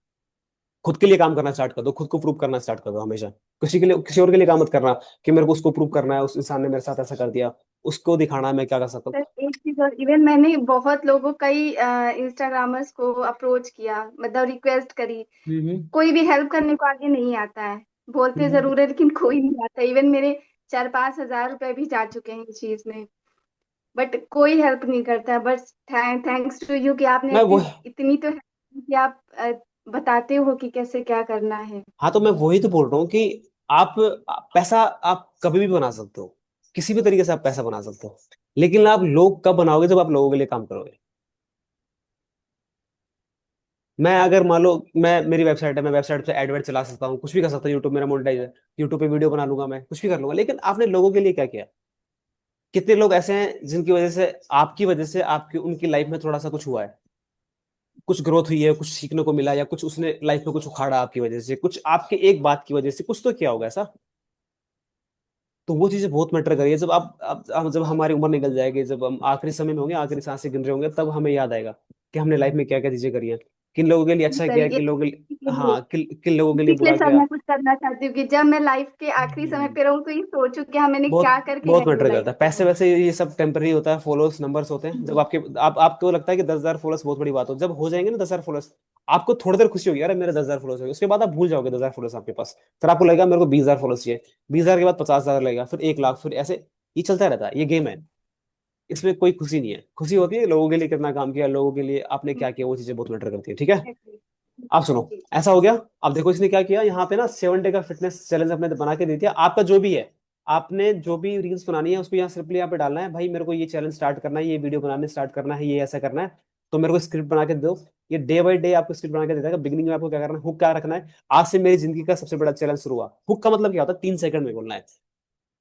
खुद के लिए काम करना स्टार्ट कर दो, खुद को प्रूव करना स्टार्ट कर दो हमेशा। किसी के लिए, किसी और के लिए काम मत करना कि मेरे को उसको प्रूव करना है, उस इंसान ने मेरे साथ ऐसा कर दिया, उसको दिखाना है मैं क्या कर सकता हूँ। सर एक चीज और, इवन मैंने बहुत लोगों कई इंस्टाग्रामर्स को अप्रोच किया, मतलब रिक्वेस्ट करी, हम्म। कोई भी हेल्प करने को आगे नहीं आता है। बोलते हम्म। जरूर है लेकिन कोई नहीं आता। इवन मेरे 4-5 हजार रुपए भी जा चुके हैं इस चीज में, बट कोई हेल्प नहीं करता है। बस थैंक्स टू यू कि आपने मैं वो इतनी तो help की कि आप बताते हो कि कैसे क्या करना है। हाँ, तो मैं वही तो बोल रहा हूँ कि आप पैसा आप कभी भी बना सकते हो। किसी भी तरीके से आप पैसा बना सकते हो। लेकिन आप लोग कब बनाओगे? जब आप लोगों के लिए काम करोगे। मैं अगर मान लो मैं मेरी वेबसाइट है, मैं वेबसाइट पे एडवर्ड चला सकता हूँ, कुछ भी कर सकता हूँ, यूट्यूब मेरा मोनेटाइज है, यूट्यूब पे वीडियो बना लूंगा, मैं कुछ भी कर लूंगा। लेकिन आपने लोगों के लिए क्या किया? कितने लोग ऐसे हैं जिनकी वजह से, आपकी वजह से, आपकी उनकी लाइफ में थोड़ा सा कुछ हुआ है, कुछ ग्रोथ हुई है, कुछ सीखने को मिला, या कुछ उसने लाइफ में कुछ उखाड़ा आपकी वजह से, कुछ आपके एक बात की वजह से कुछ तो किया होगा ऐसा। तो वो चीजें बहुत मैटर करिए। जब जब हमारी उम्र निकल जाएगी, जब हम आखिरी समय में होंगे, आखिरी सांसें गिन रहे होंगे, तब हमें याद आएगा कि हमने लाइफ में क्या क्या चीजें करी हैं, किन लोगों के लिए अच्छा सर किया, ये किन लोगों के लिए, हाँ, किन लोगों के लिए इसलिए बुरा सर किया। मैं कुछ करना चाहती हूँ कि जब मैं लाइफ के आखिरी समय पे रहूँ तो ये सोचूं कि हाँ मैंने क्या बहुत करके बहुत गई हूँ मैटर लाइफ करता है। में। पैसे वैसे ये सब टेम्पररी होता है, फॉलोअर्स नंबर्स होते हैं। जब आपको लगता है कि 10,000 फॉलोअर्स बहुत बड़ी बात हो, जब हो जाएंगे ना 10,000 फॉलोअर्स, आपको थोड़ी देर खुशी होगी, अरे मेरे 10,000 फॉलोअर्स हो गए। उसके बाद आप भूल जाओगे 10,000 फॉलोअर्स आपके पास। फिर आपको लगेगा मेरे को 20,000 फॉलोअर्स चाहिए, 20,000 के बाद 50,000 लगेगा, फिर 1 लाख, फिर ऐसे ये चलता रहता है। ये गेम है, इसमें कोई खुशी नहीं है। खुशी होती है लोगों के लिए कितना काम किया, लोगों के लिए आपने क्या किया, वो चीजें बहुत मैटर करती है। ठीक है, आप सुनो, ऐसा हो गया। अब देखो इसने क्या किया, यहाँ पे ना 7 डे का फिटनेस चैलेंज अपने बना के दे दिया। आपका जो भी है, आपने जो भी रील्स बनानी है उसको यहाँ सिंपली यहाँ पे डालना है, भाई मेरे को ये चैलेंज स्टार्ट करना है, ये वीडियो बनाने स्टार्ट करना है, ये ऐसा करना है, तो मेरे को स्क्रिप्ट बना के दो। ये डे बाय डे आपको स्क्रिप्ट बना के देता है। बिगिनिंग में आपको क्या करना है, हुक क्या रखना है, आज से मेरी जिंदगी का सबसे बड़ा चैलेंज शुरू हुआ। हुक का मतलब क्या होता है, 3 सेकंड में बोलना है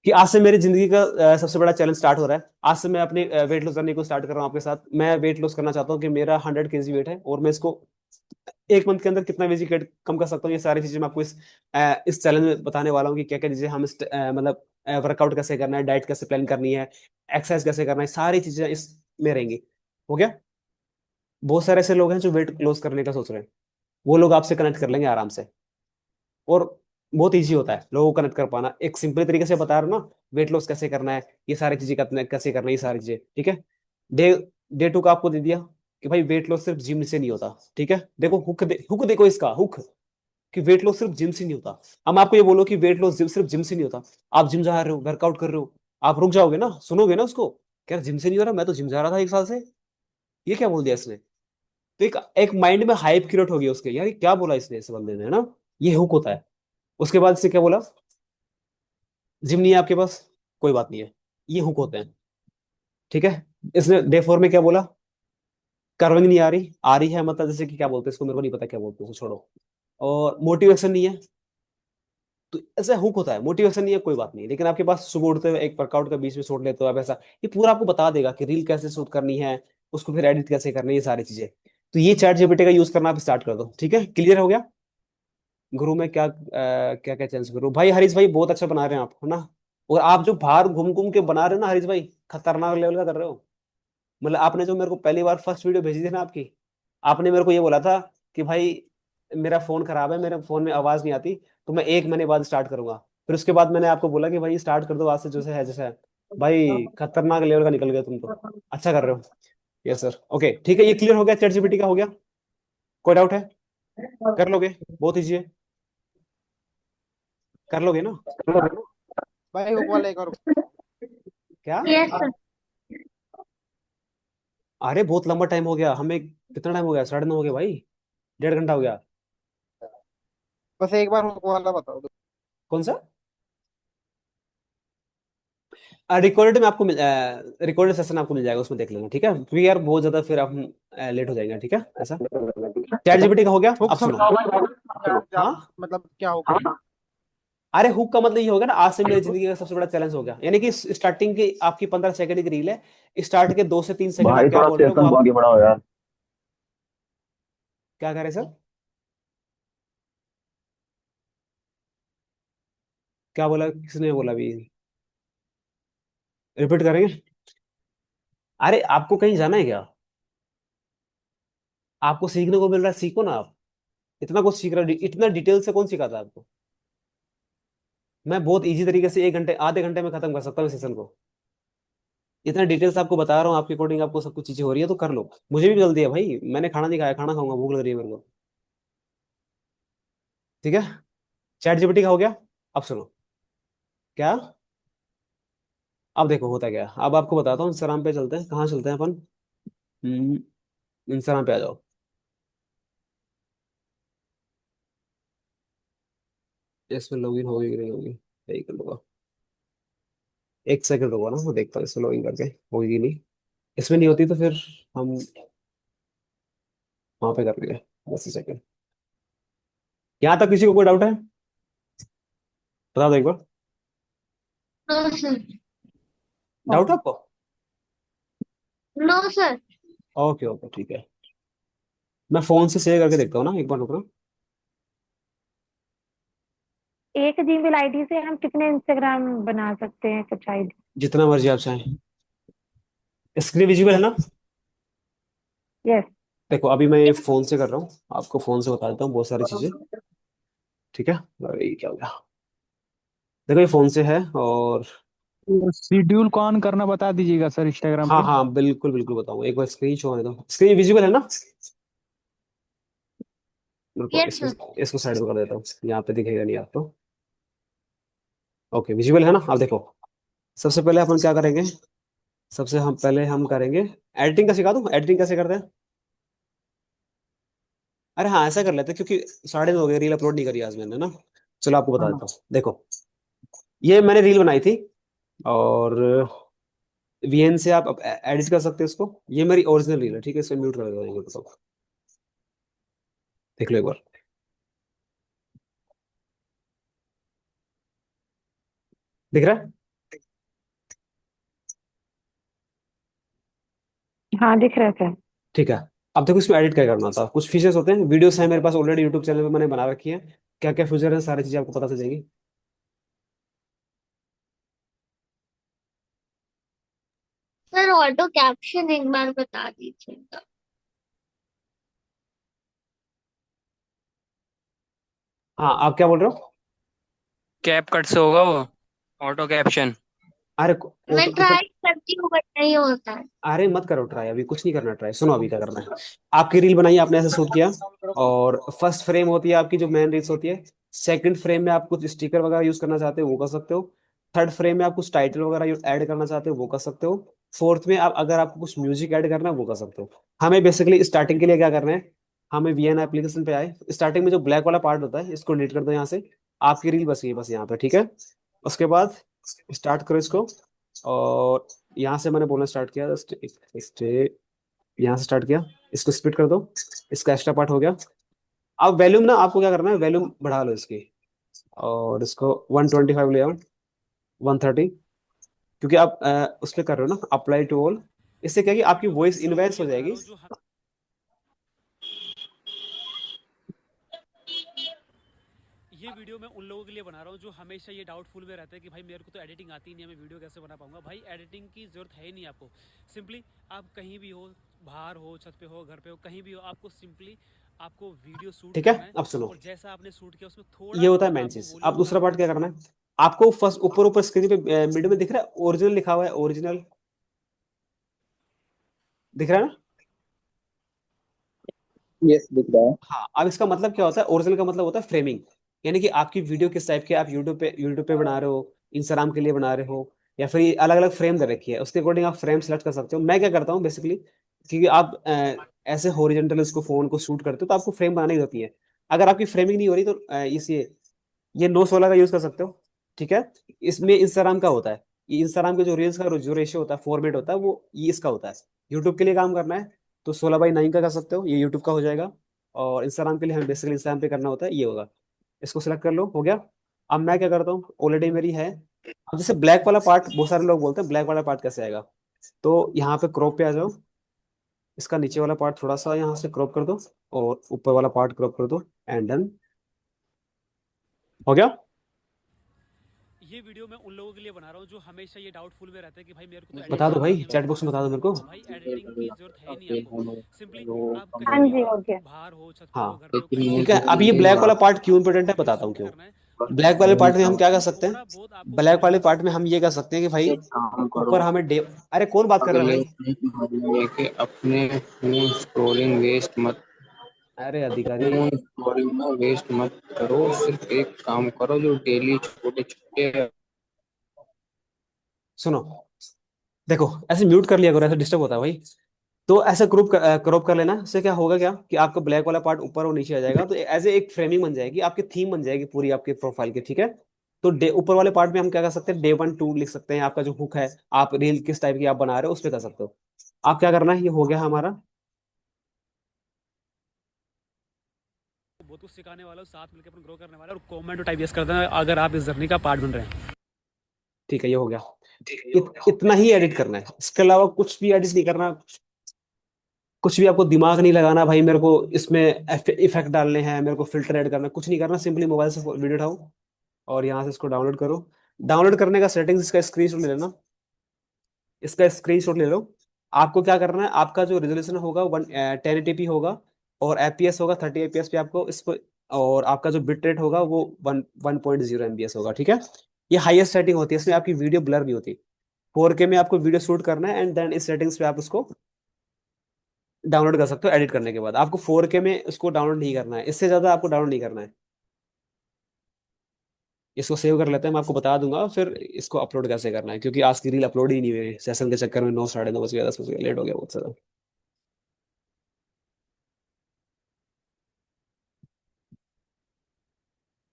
कि आज से मेरी जिंदगी का सबसे बड़ा चैलेंज स्टार्ट हो रहा है। आज से मैं अपने वेट लॉस करने को स्टार्ट कर रहा हूँ आपके साथ। मैं वेट लॉस करना चाहता हूँ कि मेरा 100 kg वेट है, और मैं इसको 1 मंथ के अंदर कितना वेट कम कर सकता हूँ। ये सारी चीजें मैं आपको इस चैलेंज में बताने वाला हूँ कि क्या क्या चीजें हम मतलब वर्कआउट कैसे करना है, डाइट कैसे प्लान करनी है, एक्सरसाइज कैसे करना है, सारी चीजें इसमें रहेंगी। हो गया। बहुत सारे ऐसे लोग हैं जो वेट लॉस करने का सोच रहे हैं, वो लोग आपसे कनेक्ट कर लेंगे आराम से। और बहुत इजी होता है लोगों को कनेक्ट कर पाना। एक सिंपल तरीके से बता रहा हूँ ना, वेट लॉस कैसे करना है, ये सारी चीजें कैसे करना है, ये सारी चीजें। ठीक है, डे डे 2 का आपको दे दिया कि भाई वेट लॉस सिर्फ जिम से नहीं होता। ठीक है, देखो हुक देखो इसका हुक, कि वेट लॉस सिर्फ जिम से नहीं होता। हम आपको ये बोलो कि वेट लॉस सिर्फ जिम से नहीं होता, आप जिम जा रहे हो, वर्कआउट कर रहे हो, आप रुक जाओगे ना, सुनोगे ना उसको, क्या जिम से नहीं हो रहा, मैं तो जिम जा रहा था 1 साल से, ये क्या बोल दिया इसने। तो एक माइंड में हाइप क्रिएट हो गया उसके, यार ये क्या बोला इसने, इस बंदे ने, है ना। ये हुक होता है। उसके बाद से क्या बोला, जिम नहीं है आपके पास, कोई बात नहीं है, ये हुक होते हैं। ठीक है, इसने डे 4 में क्या बोला, कर्विंग नहीं आ रही है मतलब जैसे कि क्या बोलते हैं इसको, मेरे को नहीं पता क्या बोलते हैं, उसको छोड़ो। और मोटिवेशन नहीं है, तो ऐसा हुक होता है। मोटिवेशन नहीं है, कोई बात नहीं, लेकिन आपके पास सुबह उठते हुए एक वर्कआउट का बीच में छोड़ लेते हो आप, ऐसा ये पूरा आपको बता देगा कि रील कैसे शूट करनी है, उसको फिर एडिट कैसे करनी है, ये सारी चीजें। तो ये चैट जीपीटी का यूज करना आप स्टार्ट कर दो। ठीक है, क्लियर हो गया। गुरु में क्या क्या चेंज करूँ भाई, हरीश भाई बहुत अच्छा बना रहे हैं आप, है ना। और आप जो बाहर घूम घूम के बना रहे हो ना हरीश भाई, खतरनाक लेवल का कर रहे हो। मतलब आपने जो मेरे को पहली बार फर्स्ट वीडियो भेजी थी ना आपकी, आपने मेरे को ये बोला था कि भाई मेरा फोन खराब है, मेरे फोन में आवाज नहीं आती, तो मैं 1 महीने बाद स्टार्ट करूंगा। फिर उसके बाद मैंने आपको बोला कि भाई स्टार्ट कर दो आज से, जैसे है जैसा है। भाई खतरनाक लेवल का निकल गया तुम तो, अच्छा कर रहे हो। यस सर, ओके ठीक है, ये क्लियर हो गया, चैट जीपीटी का हो गया। कोई डाउट है, कर लोगे, बहुत ईजी है, कर लोगे ना। भाई हुक वाला एक और। क्या, यस सर। अरे बहुत लंबा टाइम हो गया हमें, कितना टाइम हो गया, 9:30 हो गया भाई, 1.5 घंटा हो गया। बस एक बार हुक वाला बताओ तो। कौन सा, रिकॉर्डेड में आपको रिकॉर्डेड सेशन आपको मिल जाएगा, उसमें देख लेना। ठीक है, क्योंकि यार बहुत ज्यादा फिर हम लेट हो जाएंगे। ठीक है, ऐसा चैट जीपीटी का हो गया। हुक अब सुनो, हाँ, मतलब क्या हुक। अरे हुक का मतलब ये होगा ना, आज से मेरी जिंदगी का सबसे बड़ा चैलेंज हो गया, यानी कि स्टार्टिंग की आपकी 15 सेकंड की रील है, स्टार्ट के 2 से 3 सेकंड आप भाई क्या थोड़ा बोल रहे हो वो सेशन आप आगे बढ़ाओ यार। क्या कह रहे हैं सर, क्या बोला, किसने बोला अभी, रिपीट करेंगे। अरे आपको कहीं जाना है क्या, आपको सीखने को मिल रहा है, सीखो ना आप। इतना कुछ सीख रहा है, इतना डिटेल से कौन सिखाता है आपको। मैं बहुत इजी तरीके से 1 घंटे आधे घंटे में खत्म कर सकता हूँ सेशन को। इतना डिटेल्स आपको बता रहा हूँ, आपके अकॉर्डिंग आपको सब कुछ चीजें हो रही है तो कर लो। मुझे भी जल्दी है भाई, मैंने खाना नहीं खाया, खाना खाऊंगा, भूख लग रही है मेरे को। ठीक है, चैट जीपीटी का हो गया। अब सुनो, क्या, अब देखो होता क्या है। अब आपको बताता हूँ, इंस्टाग्राम पे चलते हैं, कहाँ चलते हैं अपन, इंस्टाग्राम पे आ जाओ। इसमें लॉगिन होगी कि नहीं होगी, यही कर लूंगा। 1 सेकंड रुको ना, मैं देखता हूँ इसमें लॉगिन करके होगी कि नहीं। इसमें नहीं होती तो फिर हम वहां पे कर लेंगे। 10 सेकंड, यहाँ तक किसी को कोई डाउट है, बता दो एक बार। No sir. डाउट है आपको, नो सर। ओके ओके ठीक है। मैं फोन से शेयर करके देखता हूँ ना, एक बार रुकना। एक जीमेल आईडी से हम कितने इंस्टाग्राम बना सकते हैं, कुछ आईडी? जितना मर्जी आप चाहें। स्क्रीन विजिबल है ना, यस। देखो अभी मैं ये फोन से कर रहा हूँ, आपको फोन से बता देता हूँ बहुत सारी चीजें। ठीक है, अरे ये क्या हो गया। देखो ये फोन से है और शेड्यूल को ऑन करना बता दीजिएगा सर इंस्टाग्राम हाँ पे। हाँ बिल्कुल बिल्कुल बताऊँ, एक बार स्क्रीन शो होने दो। स्क्रीन विजिबल है ना? रुको यस सर। इसको साइड में कर देता हूँ, यहाँ पे दिखेगा नहीं आपको। ओके विजिबल है ना? आप देखो, सबसे पहले अपन क्या करेंगे, सबसे हम पहले हम करेंगे एडिटिंग का। सिखा दूँ एडिटिंग कैसे करते हैं? अरे हाँ ऐसा कर लेते हैं, क्योंकि 9:30 हो गए, रील अपलोड नहीं करी आज मैंने ना। चलो आपको बता हाँ। देता हूँ। देखो ये मैंने रील बनाई थी और वीएन से आप एडिट कर सकते हो इसको। ये मेरी ओरिजिनल रील है, ठीक है, इसको म्यूट कर देंगे। बताओ, देख लो एक बार, दिख रहा है? हाँ दिख रहा है सर। ठीक है। अब देखो इसमें एडिट क्या करना था, कुछ फीचर्स होते हैं, वीडियोस है मेरे पास ऑलरेडी यूट्यूब चैनल पे मैंने बना रखी है। क्या क्या फीचर है सारी चीजें आपको पता चल जाएगी। सर ऑटो कैप्शन एक बार बता दीजिएगा। हाँ आप क्या बोल रहे हो? कैप कट से होगा वो ऑटो कैप्शन। अरे मैं ऑटो तो ट्राई करती हूँ बट नहीं होता है। अरे मत करो ट्राई, अभी कुछ नहीं करना ट्राई। सुनो अभी क्या करना है, आपकी रील बनाई आपने ऐसे शूट किया, और फर्स्ट फ्रेम होती है आपकी जो मेन रील्स होती है। सेकंड फ्रेम में आप कुछ स्टिकर वगैरह यूज करना चाहते हो वो कर सकते हो। थर्ड फ्रेम में आप कुछ टाइटल वगैरह ऐड करना चाहते हो वो कर सकते हो। फोर्थ में आप अगर आपको कुछ म्यूजिक ऐड करना है वो कर सकते हो। हमें बेसिकली स्टार्टिंग के लिए क्या करना है, हमें वीएन एप्लीकेशन पे आए, स्टार्टिंग में जो ब्लैक वाला पार्ट होता है इसको डिलीट कर दो यहाँ से। आपकी रील बस ये बस यहाँ पे, ठीक है। उसके बाद स्टार्ट करो इसको, और यहाँ से मैंने बोलना स्टार्ट किया, स्टे यहाँ से स्टार्ट किया, इसको स्प्लिट कर दो, इसका एक्स्ट्रा पार्ट हो गया। अब वैल्यूम ना आपको क्या करना है, वैल्यूम बढ़ा लो इसकी, और इसको 125 ले आओ, 130, क्योंकि आप उस पर कर रहे हो ना अप्लाई टू ऑल। इससे क्या है कि आपकी वॉइस इनवेंस हो जाएगी। ये वीडियो मैं उन लोगों के लिए बना रहा हूँ जो हमेशा ये डाउटफुल में रहते हैं कि भाई मेरे को तो एडिटिंग आती नहीं है, मैं वीडियो कैसे बना पाऊंगा। भाई एडिटिंग की जरूरत है ही नहीं आपको। सिंपली आप कहीं भी हो, बाहर हो, छत पे हो, घर पे हो, कहीं भी हो, आपको सिंपली आपको वीडियो शूट ठीक है, करना है। अब सुनो, और जैसा आपने शूट किया उसमें ये थोड़ा होता है बहुत मेन आपको चीज। अब वॉल्यूम दूसरा बढ़ाना पार्ट है। क्या करना है, आपको फर्स्ट ऊपर ऊपर स्क्रीन पे मिड में दिख रहा है ओरिजिनल लिखा हुआ है, ओरिजिनल दिख रहा है ना? यस दिख रहा है। हाँ, अब इसका मतलब क्या होता है, ओरिजिनल का मतलब होता है फ्रेमिंग, यानी कि आपकी वीडियो किस टाइप की आप यूट्यूब पे बना रहे हो, इंस्टाग्राम के लिए बना रहे हो, या फिर अलग अलग फ्रेम दे रखी है, उसके अकॉर्डिंग आप फ्रेम सेलेक्ट कर सकते हो। मैं क्या करता हूँ बेसिकली, क्योंकि आप ऐसे हॉरिजॉन्टल इसको फोन को शूट करते हो तो आपको फ्रेम बनानी होती है। अगर आपकी फ्रेमिंग नहीं हो रही तो ये 9:16 का यूज कर सकते हो। ठीक है, इसमें इंस्टाग्राम का होता है, ये इंस्टाग्राम के जो रील्स का जो रेशियो होता है, फॉर्मेट होता है, वो ये इसका होता है। यूट्यूब के लिए काम करना है तो 16:9 का कर सकते हो, ये यूट्यूब का हो जाएगा। और इंस्टाग्राम के लिए हमें बेसिकली इंस्टाग्राम पे करना होता है, ये होगा। इसको सिलेक्ट कर लो, हो गया। अब मैं क्या करता हूँ, ऑलरेडी मेरी है। अब जैसे ब्लैक वाला पार्ट, बहुत सारे लोग बोलते हैं ब्लैक वाला पार्ट कैसे आएगा, तो यहाँ पे क्रॉप पे आ जाओ, इसका नीचे वाला पार्ट थोड़ा सा यहाँ से क्रॉप कर दो, और ऊपर वाला पार्ट क्रॉप कर दो, एंड डन, हो गया। ये वीडियो मैं उन लोगों के लिए बना रहा हूँ जो हमेशा ये डाउटफुल में रहते हैं कि भाई मेरे को तो बता एडिटिंग दो आती भाई, नहीं है, मैं चैट वीडियो बॉक्स में कैसे बता दो बना मेरे को। पाऊंगा। भाई एडिटिंग की जरूरत है नहीं आपको। सिंपली आप हाँ कहीं भी जी हो, हो गया। बाहर हो, छत पे हाँ हो, घर पे हो, कहीं भी ठीक हो, है। अब ये ब्लैक वाला पार्ट क्यों इंपोर्टेंट है आपको ये बताता हूँ शूट क्यों। करना है। और ब्लैक वाले पार्ट में हम क्या कर सकते थोड़ा हैं, बहुत आपको ब्लैक वाले वॉल्यूम पार्ट बढ़ाना में है। हम ये कर सकते हैं कि भाई एक काम करो, ऊपर हमें डे, अरे कौन बात कर रहा है अगले भाई? वीक के अपने फोन स्क्रोलिंग वेस्ट मत अरे अधिकारी, फोन स्क्रोलिंग में वेस्ट मत करो। सिर्फ एक काम करो जो डेली छोटे छोटे। सुनो, देखो ऐसे म्यूट कर लिया करो, ऐसे डिस्टर्ब होता है भाई। तो ऐसे क्रॉप कर लेना, इससे क्या होगा क्या कि आपका ब्लैक वाला पार्ट ऊपर और नीचे आ जाएगा, तो एज ए एक फ्रेमिंग बन जाएगी, आपकी थीम बन जाएगी पूरी आपके प्रोफाइल की। ठीक है, तो डे ऊपर वाले पार्ट में हम क्या कर सकते हैं, Day 1 2 लिख सकते हैं, आपका जो हुक है, आप रील किस टाइप की आप बना रहे हो उस पर कर सकते हो। आप क्या करना है, ये हो गया हमारा। बहुत कुछ सिखाने वाला हूँ, साथ मिलकर अपन ग्रो करने वाला है। और कमेंट और टाइप यस कर देना अगर आप इस जर्नी का पार्ट बन रहे हैं। ठीक है, ये हो गया। इतना ही एडिट करना है, इसके अलावा कुछ भी एडिट नहीं करना। कुछ भी आपको दिमाग नहीं लगाना भाई मेरे को इसमें इफेक्ट डालने हैं, मेरे को फिल्टर ऐड करना है, कुछ नहीं करना। सिंपली मोबाइल से वीडियो उठाओ और यहाँ से इसको डाउनलोड करो। डाउनलोड करने का सेटिंग्स इसका स्क्रीनशॉट ले लेना, इसका स्क्रीनशॉट ले लो। आपको क्या करना है, आपका जो रेजोल्यूशन होगा 1080p होगा, और एफपीएस होगा 30 fps पे आपको इसको, और आपका जो बिट रेट होगा वो 1.0 mbs होगा, ठीक है। ये हाईएस्ट सेटिंग होती है, इसमें आपकी वीडियो ब्लर नहीं होती। 4K में आपको वीडियो शूट करना है, एंड देन इस सेटिंग्स पे आप उसको डाउनलोड कर सकते हो एडिट करने के बाद। आपको 4K में उसको डाउनलोड नहीं करना है, इससे ज्यादा आपको डाउनलोड नहीं करना है। इसको सेव कर लेते हैं, मैं आपको बता दूंगा फिर इसको अपलोड कैसे करना है, क्योंकि आज की रील अपलोड ही नहीं हुई सेशन के चक्कर में। 9, 9:30 बज गया, 10 बज गया, लेट हो गया बहुत ज्यादा।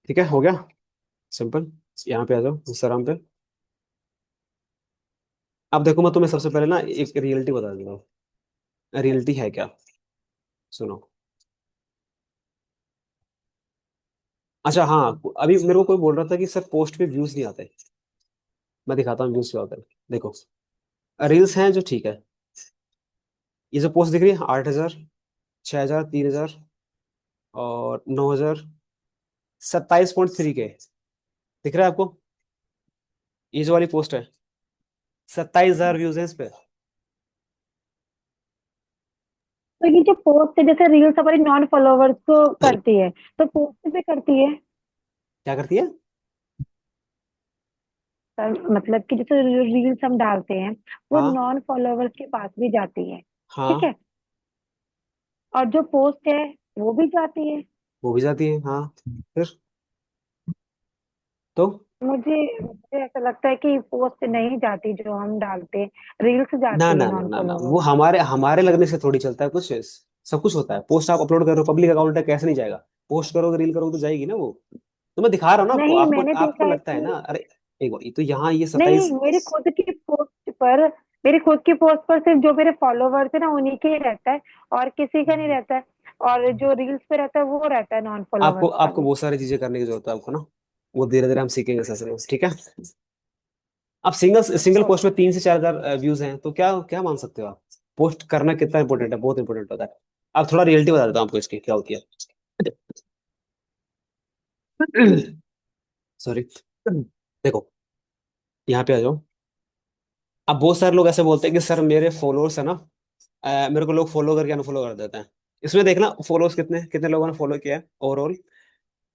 ठीक है, हो गया सिंपल। यहाँ पे आ जाओ इंस्टाग्राम पे। अब देखो, मैं तुम्हें सबसे पहले ना एक रियलिटी बता दूंगा। रियलिटी है क्या, सुनो। अच्छा हाँ, अभी मेरे को कोई बोल रहा था कि सर पोस्ट पे व्यूज नहीं आते। मैं दिखाता हूँ व्यूज क्यों आते हैं। देखो, रील्स हैं जो, ठीक है, ये जो पोस्ट दिख रही है 8,000, 6,000, 3,000 और 9,000, 27.3 के दिख रहा है आपको। ये जो वाली पोस्ट है, 27,000 व्यूज है इस पे। तो ये जो पोस्ट है, जैसे रील्स हमारी नॉन फॉलोवर्स को करती है, तो पोस्ट पे करती है। क्या करती है? मतलब कि जैसे रील्स हम डालते हैं, वो हाँ नॉन फॉलोवर्स के पास भी जाती है, ठीक हाँ, है। और जो पोस्ट है वो भी जाती है। वो भी जाती है, हाँ। फिर तो मुझे मुझे ऐसा लगता है कि पोस्ट नहीं जाती जो हम डालते हैं, रील्स ना जाती है ना ना नॉन ना ना, वो फॉलोवर्स। हमारे हमारे लगने से थोड़ी चलता है कुछ। सब कुछ होता है। पोस्ट आप अपलोड कर रहे हो, पब्लिक अकाउंट है, कैसे नहीं जाएगा? पोस्ट करोगे, रील करोगे तो जाएगी ना वो। तो मैं दिखा रहा हूँ ना आपको, नहीं, आपको मैंने आपको देखा है लगता है ना, कि अरे एक बार, तो यहाँ ये नहीं, 27। मेरी खुद की पोस्ट पर सिर्फ जो मेरे फॉलोवर्स है ना उन्हीं के ही रहता है, और किसी का नहीं रहता है। और जो रील्स पे रहता है वो रहता है नॉन आपको फॉलोवर्स का आपको भी। बहुत सारी चीजें करने की जरूरत है आपको ना। वो धीरे धीरे हम सीखेंगे सर, ठीक है। अब सिंगल सिंगल पोस्ट में 3 से 4 हजार व्यूज हैं, तो क्या क्या मान सकते हो आप? पोस्ट करना कितना इंपॉर्टेंट है, बहुत इंपॉर्टेंट होता है। अब थोड़ा रियलिटी बता देता हूँ आपको इसकी क्या होती है। सॉरी। देखो, यहाँ पे आ जाओ। अब बहुत सारे लोग ऐसे बोलते हैं कि सर मेरे फॉलोअर्स है ना, मेरे को लोग फॉलो करके अनफॉलो कर देते हैं। इसमें देखना फॉलोअर्स कितने कितने लोगों ने फॉलो किया है ओवरऑल।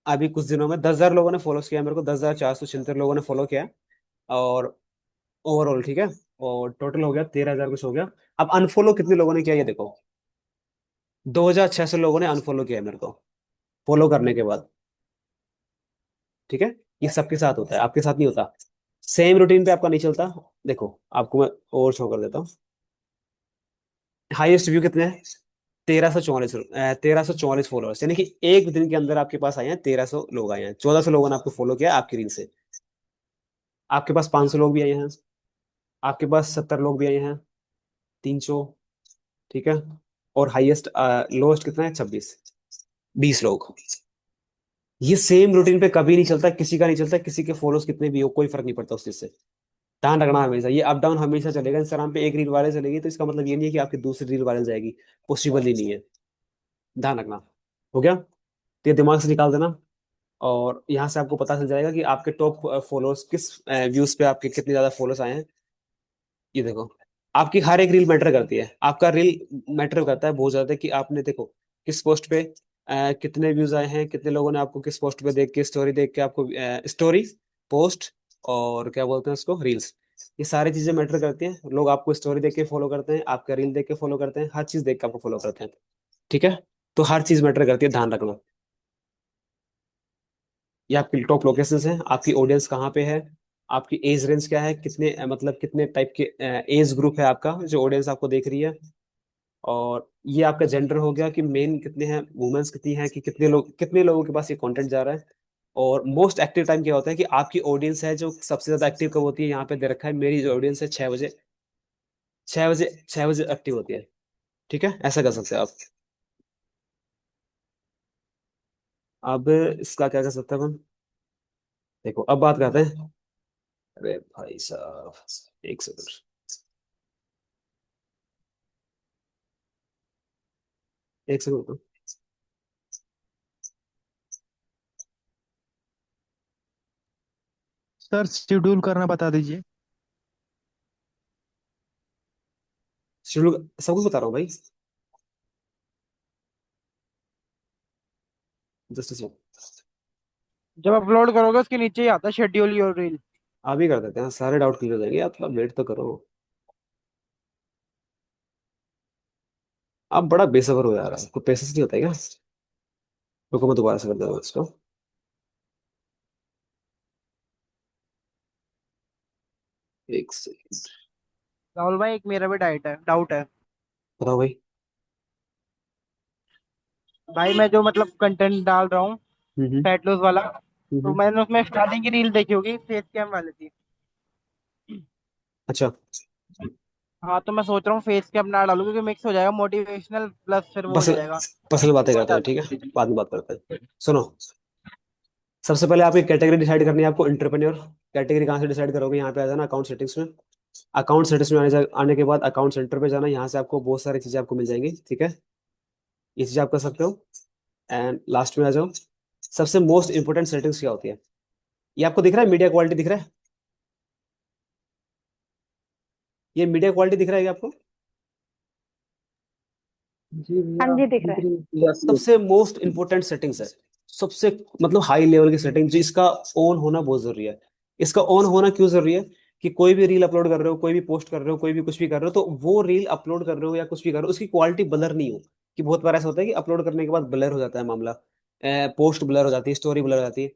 अभी कुछ दिनों में 10,000 लोगों ने फॉलो किया है मेरे को, 10,476 लोगों ने फॉलो किया है। और ओवरऑल, ठीक है। और टोटल हो गया 13,000 कुछ हो गया। अब अनफॉलो कितने लोगों ने किया ये देखो। 2,600 लोगों ने अनफॉलो किया है मेरे को फॉलो करने के बाद, ठीक है। ये सबके साथ होता है, आपके साथ नहीं होता। सेम रूटीन पे आपका नहीं चलता। देखो, आपको मैं और शो कर देता हूँ। हाईएस्ट व्यू कितने हैं? 1,344, 1,344 फॉलोअर्स, यानी कि एक दिन के अंदर आपके पास आए हैं 1,300 लोग आए हैं। 1,400 लोगों ने आपको फॉलो किया आपकी रील से। आपके पास 500 लोग भी आए हैं, आपके पास 70 लोग भी आए हैं, 300, ठीक है। और हाईएस्ट लोएस्ट कितना है? 26, 20 लोग। ये सेम रूटीन पे कभी नहीं चलता, किसी का नहीं चलता, किसी के फॉलोअर्स कितने भी हो कोई फर्क नहीं पड़ता उस चीज से। ध्यान रखना हमेशा, ये अप डाउन हमेशा चलेगा। इंस्टाग्राम पे एक रील वायरल चलेगी तो इसका मतलब ये नहीं है कि आपकी दूसरी रील वायरल जाएगी। पॉसिबल ही नहीं है। ध्यान रखना। हो गया? तो ये दिमाग से निकाल देना। और यहाँ से आपको पता चल जाएगा कि आपके टॉप फॉलोअर्स किस व्यूज पे, आपके कितने ज्यादा फॉलोअर्स आए हैं। ये देखो, आपकी हर एक रील मैटर करती है। आपका रील मैटर करता है बहुत ज्यादा कि आपने देखो किस पोस्ट पे कितने व्यूज आए हैं, कितने लोगों ने आपको किस पोस्ट पे देख के, स्टोरी देख के आपको, स्टोरी, पोस्ट, और क्या बोलते हैं उसको, रील्स। ये सारी चीजें मैटर करती हैं। लोग आपको स्टोरी देख के फॉलो करते हैं, आपका रील देख के फॉलो करते हैं, हर चीज देख के आपको फॉलो करते हैं, ठीक है। तो हर चीज मैटर करती है, ध्यान रखना। ये आपकी टॉप लोकेशंस हैं, आपकी ऑडियंस कहाँ पे है, आपकी एज रेंज क्या है, कितने मतलब कितने टाइप के एज ग्रुप है आपका जो ऑडियंस आपको देख रही है। और ये आपका जेंडर हो गया कि मेन कितने हैं, वुमेन्स कितनी है, कि कितने लोगों के पास ये कंटेंट जा रहा है। और मोस्ट एक्टिव टाइम क्या होता है कि आपकी ऑडियंस है जो सबसे ज्यादा एक्टिव कब होती है, यहाँ पे दे रखा है मेरी जो ऑडियंस है 6 बजे, 6 बजे, 6 बजे एक्टिव होती है, ठीक है। ऐसा कर सकते हैं आप। अब इसका क्या कर सकते हैं हम? देखो, अब बात करते हैं। अरे भाई साहब, एक सेकंड, एक सेकंड। सर शेड्यूल करना बता दीजिए। शेड्यूल सब कुछ बता रहा हूँ भाई, जस्ट जब अपलोड करोगे उसके नीचे ही आता है शेड्यूल योर रील। आप ही कर देते हैं, सारे डाउट क्लियर हो जाएंगे, आप थोड़ा वेट तो करो। आप बड़ा बेसब्र हो यार, आपको पेशेंस नहीं होता है क्या? रुको मैं दोबारा से कर देता हूँ इसको। एक सेकंड। राहुल भाई, एक मेरा भी डाउट है। बताओ भाई। भाई मैं जो मतलब कंटेंट डाल रहा हूँ हम्म फैट लॉस वाला, तो हम्म। मैंने उसमें स्टार्टिंग की रील देखी होगी फेस कैम वाले की। अच्छा, हाँ, तो मैं सोच रहा हूँ फेस कैम ना डालूं क्योंकि मिक्स हो जाएगा मोटिवेशनल प्लस फिर वो हो बस जाएगा। पर्सनल बातें करते हैं, ठीक है, बाद में बात करते हैं। सुनो, सबसे पहले आपकी कैटेगरी डिसाइड करनी है आपको, एंटरप्रेन्योर। कैटेगरी कहाँ से डिसाइड करोगे? यहाँ पे आ जाना अकाउंट सेटिंग्स में। अकाउंट सेटिंग्स में आने के बाद अकाउंट सेंटर पे जाना, यहाँ से आपको बहुत सारी चीजें आपको मिल जाएंगी, ठीक है, ये चीज आप कर सकते हो। एंड लास्ट में आ जाओ, सबसे मोस्ट इंपोर्टेंट सेटिंग्स क्या होती है? ये आपको दिख रहा है, मीडिया क्वालिटी दिख रहा है? ये मीडिया क्वालिटी दिख रहा है क्या आपको? जी हाँ भैया जी, दिख दिख रहा है। रही यस यस। सबसे मोस्ट इंपोर्टेंट सेटिंग्स है, सबसे मतलब हाई लेवल की सेटिंग, जो इसका ऑन होना बहुत जरूरी है। इसका ऑन होना क्यों जरूरी है? कि कोई भी रील अपलोड कर रहे हो, कोई भी पोस्ट कर रहे हो, कोई भी कुछ भी कर रहे हो, तो वो रील अपलोड कर रहे हो या कुछ भी कर रहे हो, उसकी क्वालिटी ब्लर नहीं हो। कि बहुत बार ऐसा होता है कि अपलोड करने के बाद ब्लर हो जाता है मामला, पोस्ट ब्लर हो जाती है, स्टोरी ब्लर हो जाती है।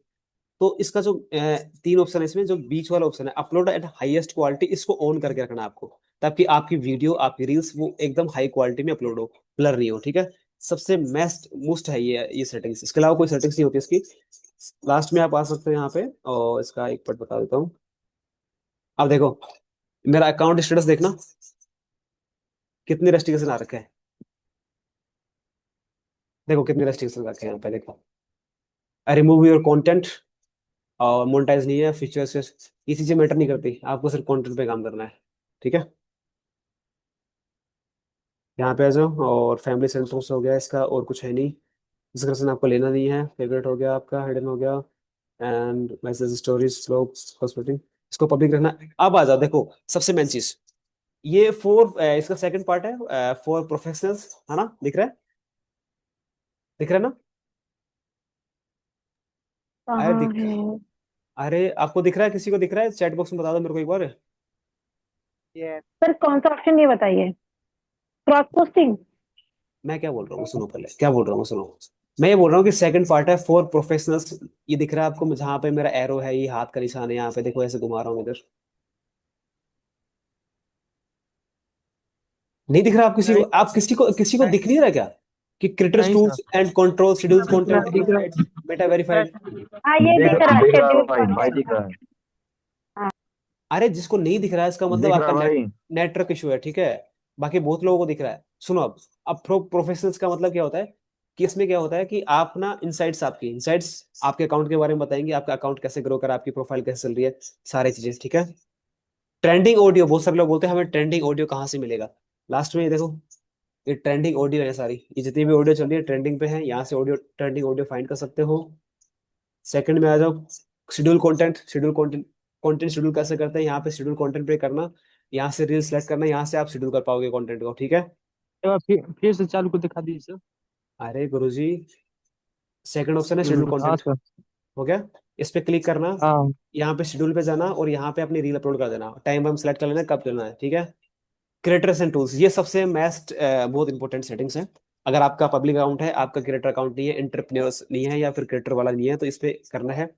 तो इसका जो तीन ऑप्शन है इसमें, जो बीच वाला ऑप्शन है अपलोड एट हाईएस्ट क्वालिटी, इसको ऑन करके रखना है आपको, ताकि आपकी वीडियो, आपकी रील्स वो एकदम हाई क्वालिटी में अपलोड हो, ब्लर नहीं हो, ठीक है। सबसे मेस्ट मोस्ट है ये सेटिंग्स, इसके अलावा कोई सेटिंग्स नहीं होती इसकी। लास्ट में आप आ सकते हो यहाँ पे, और इसका एक पट बता देता हूँ। अब देखो, मेरा अकाउंट स्टेटस देखना, कितनी रेस्ट्रिक्शन आ रखे हैं, देखो कितनी रेस्ट्रिक्शन रखे हैं यहाँ पे, देखो, रिमूव योर कंटेंट, और मोनेटाइज नहीं है, फीचर्स, ये चीजें मैटर नहीं करती, आपको सिर्फ कंटेंट पे काम करना है, ठीक है। यहाँ पे आ जाओ, और फैमिली सेंटर्स हो गया इसका, और कुछ है नहीं, डिस्क्रिप्शन आपको लेना नहीं है, फेवरेट हो गया आपका, हिडन हो गया, and message, stories, blogs, hospital, इसको पब्लिक रखना। अब आ जाओ, देखो सबसे मेन चीज, ये इसका सेकंड पार्ट है, फॉर प्रोफेशनल्स, है ना, दिख रहा है? दिख रहा है ना? अरे कहाँ दिख, है? अरे आपको दिख रहा है? किसी को दिख रहा है? चैट बॉक्स में बता दो मेरे को एक बार। ये सर कौन सा ऑप्शन, ये बताइए। Cross posting. मैं क्या बोल रहा हूँ सुनो, पहले क्या बोल रहा हूँ सुनो। मैं ये बोल रहा हूँ कि सेकंड पार्ट है फॉर प्रोफेशनल्स, ये दिख रहा है आपको जहाँ पे मेरा एरो है, ये हाथ का निशान है, यहाँ पे देखो ऐसे घुमा रहा हूँ इधर, नहीं दिख रहा? आप किसी को, नहीं आप किसी को दिख नहीं रहा क्या? कि क्रिएटर्स नहीं sir. Tools and control schedules दिख रहा कंटेंट दिख रहा वेरीफाइड, मेटा वेरीफाइड। हाँ, ये दिख रहा है, दिख रहा है शेड्यूल भाई, भाई कंटेंट। दिख रहा है। हाँ। अरे जिसको नहीं दिख रहा है इसका मतलब दिख रहा आपका है भाई। नेटवर्क इशू है, ठीक है। बाकी बहुत लोगों को दिख रहा है। सुनो, अब प्रोफेशनल्स का मतलब क्या होता है? कि इसमें क्या होता है कि आप ना इनसाइट्स, आपकी इनसाइट्स आपके अकाउंट के बारे में बताएंगे, आपका अकाउंट कैसे ग्रो करा, आपकी प्रोफाइल कैसे चल रही है, सारी चीजें, ठीक है। ट्रेंडिंग ऑडियो, बहुत सारे लोग बोलते हैं हमें ट्रेंडिंग ऑडियो कहाँ से मिलेगा, लास्ट में ये देखो, ये ट्रेंडिंग ऑडियो है सारी, ये जितनी भी ऑडियो चल रही है ट्रेंडिंग पे है, यहाँ से ऑडियो, ट्रेंडिंग ऑडियो फाइंड कर सकते हो। सेकंड में आ जाओ, शेड्यूल कंटेंट, कंटेंट शेड्यूल कैसे करते हैं, यहाँ पे शेड्यूल कंटेंट पे करना, यहाँ से रील सेलेक्ट करना, यहाँ से आप शेड्यूल कर पाओगे कंटेंट को, ठीक है। एक बार फिर से चालू को दिखा दीजिए सर। अरे गुरुजी, सेकंड ऑप्शन है शेड्यूल हाँ कंटेंट, सर। हो गया, इस पे क्लिक करना, हाँ। यहाँ पे शेड्यूल पे जाना, और यहाँ पे अपनी रील अपलोड कर देना, टाइम वाइम सेलेक्ट कर लेना कब करना है, ठीक है। क्रिएटर्स एंड टूल्स, ये सबसे बेस्ट, बहुत इंपॉर्टेंट सेटिंग्स है। अगर आपका पब्लिक अकाउंट है, आपका क्रिएटर अकाउंट नहीं है, एंटरप्रेन्योर्स नहीं है, या फिर क्रिएटर वाला नहीं है, तो इस पे करना है।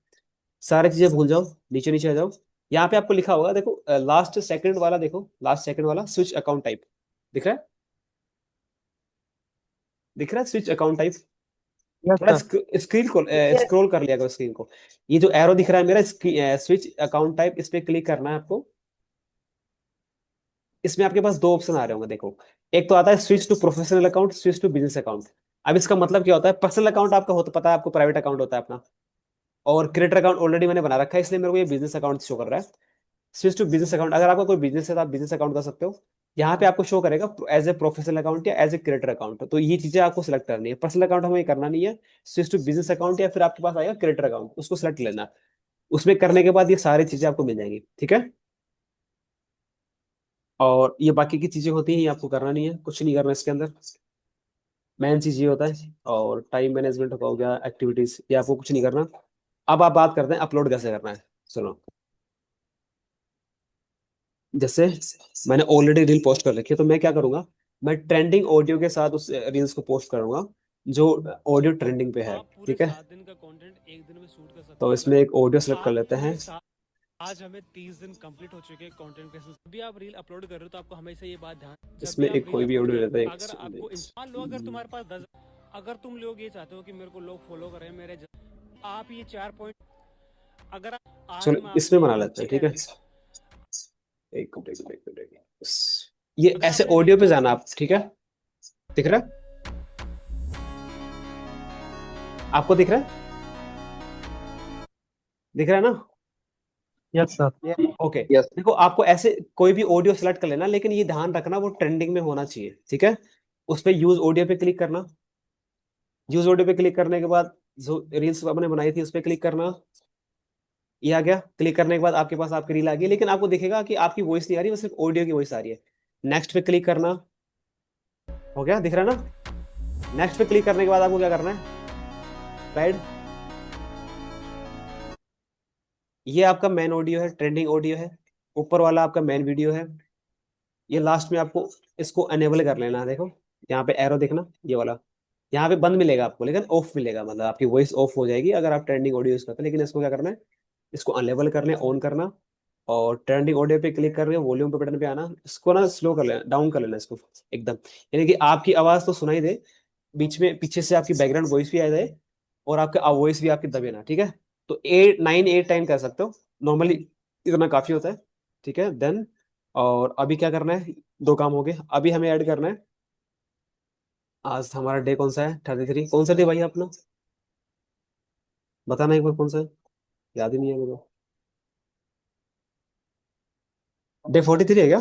सारी चीजें भूल जाओ, नीचे नीचे आ जाओ, यहाँ पे आपको लिखा होगा, देखो लास्ट सेकंड वाला, देखो लास्ट सेकंड वाला, स्विच अकाउंट टाइप, दिख रहा है? दिख रहा है स्विच अकाउंट टाइप? यस थोड़ा सर। स्क्रीन को स्क्रॉल कर लिया करो, स्क्रीन को, ये जो एरो दिख रहा है मेरा, स्विच अकाउंट टाइप, इस पे क्लिक करना है आपको। इसमें आपके पास दो ऑप्शन आ रहे होंगे, देखो, एक तो आता है switch to professional account, switch to business account. अब इसका मतलब क्या होता है? पर्सनल अकाउंट आपका होता, पता है आपको, प्राइवेट अकाउंट होता है अपना, और क्रिएटर अकाउंट ऑलरेडी मैंने बना रखा है, इसलिए मेरे को ये बिजनेस अकाउंट शो कर रहा है। स्विच टू बिजनेस अकाउंट, अगर आपका कोई बिजनेस है तो आप बिजनेस अकाउंट कर सकते हो। यहाँ पे आपको शो करेगा एज ए प्रोफेशनल अकाउंट या एज ए क्रिएटर अकाउंट, तो ये चीजें आपको सिलेक्ट करनी है। पर्सनल अकाउंट हमें करना नहीं है, स्विच टू बिजनेस अकाउंट, या फिर आपके पास आएगा क्रिएटर अकाउंट, उसको सिलेक्ट लेना। उसमें करने के बाद ये सारी चीजें आपको मिल जाएंगी, ठीक है। और ये बाकी की चीजें होती हैं, ये आपको करना नहीं है, कुछ नहीं करना इसके अंदर। मेन चीज ये होता है, और टाइम मैनेजमेंट हो गया, एक्टिविटीज, ये आपको कुछ नहीं करना। अब आप बात करते हैं अपलोड कैसे करना है। सुनो, जैसे मैंने ऑलरेडी रील पोस्ट कर रखी है, तो मैं क्या करूंगा, मैं ट्रेंडिंग ऑडियो के साथ उस रील्स को पोस्ट करूंगा जो ऑडियो ट्रेंडिंग पे है। आप पूरे ठीक है, 7 दिन का कंटेंट एक दिन में शूट कर सकते तो हो। इसमें एक ऑडियो सेलेक्ट कर आप लेते हैं। पूरे आज हमें 30 दिन कंप्लीट हो चुके हैं कंटेंट क्रिएशन। अभी आप रील अपलोड कर रहे हो तो आपको हमेशा ये बात ध्यान, जब भी इसमें आप एक रील कोई भी अपलोड ऑडियो कर लेते हैं, अगर आपको मान लो अगर तुम्हारे पास 10, अगर तुम लोग ये चाहते हो कि मेरे को लोग फॉलो करें मेरे आप ये 4 पॉइंट, अगर आज चलो मैं इसमें आपको बना लेते हैं। ठीक है, एक मिनट, एक मिनट, एक मिनट, एक मिनट। ये अगर ऐसे आपने ऑडियो रील पे जाना आप। ठीक है, दिख रहा है आपको, दिख रहा है, दिख रहा है ना? Yes sir. Okay, yes. देखो आपको ऐसे कोई भी ऑडियो सेलेक्ट कर लेना, लेकिन ये ध्यान रखना वो ट्रेंडिंग में होना चाहिए। ठीक है, उस पर यूज ऑडियो पे क्लिक करना। यूज ऑडियो पे क्लिक करने के बाद जो रील्स आपने बनाई थी उस पर क्लिक करना। ये आ गया, क्लिक करने के बाद आपके पास आपकी रील आ गई, लेकिन आपको दिखेगा कि आपकी वॉइस नहीं आ रही, बस सिर्फ ऑडियो की वॉइस आ रही है। नेक्स्ट पे क्लिक करना। हो गया, दिख रहा है ना? नेक्स्ट पे क्लिक करने के बाद आपको क्या करना है, राइट, ये आपका मेन ऑडियो है, ट्रेंडिंग ऑडियो है। ऊपर वाला आपका मेन वीडियो है। ये लास्ट में आपको इसको अनेबल कर लेना है। देखो यहाँ पे एरो देखना, ये वाला, यहाँ पे बंद मिलेगा आपको, लेकिन ऑफ मिलेगा, मतलब आपकी वॉइस ऑफ हो जाएगी अगर आप ट्रेंडिंग ऑडियो यूज करते हैं। लेकिन इसको क्या करना है, इसको अनेबल करना है, ऑन करना, और ट्रेंडिंग ऑडियो पे क्लिक करके वॉल्यूम पे बटन पे आना, इसको ना स्लो कर लेना, डाउन कर लेना इसको एकदम, यानी कि आपकी आवाज तो सुनाई दे, बीच में पीछे से आपकी बैकग्राउंड वॉइस भी आ जाए, और आपका वॉइस भी आपकी दबे ना। ठीक है, तो 8 9 8 टाइम कर सकते हो नॉर्मली, इतना काफी होता है। ठीक है, देन और अभी क्या करना है, दो काम हो गए, अभी हमें ऐड करना है। आज हमारा डे कौन सा है, 33। कौन सा डे भाई अपना, बताना एक बार कौन सा है, याद ही नहीं है मुझे। डे 43 है क्या,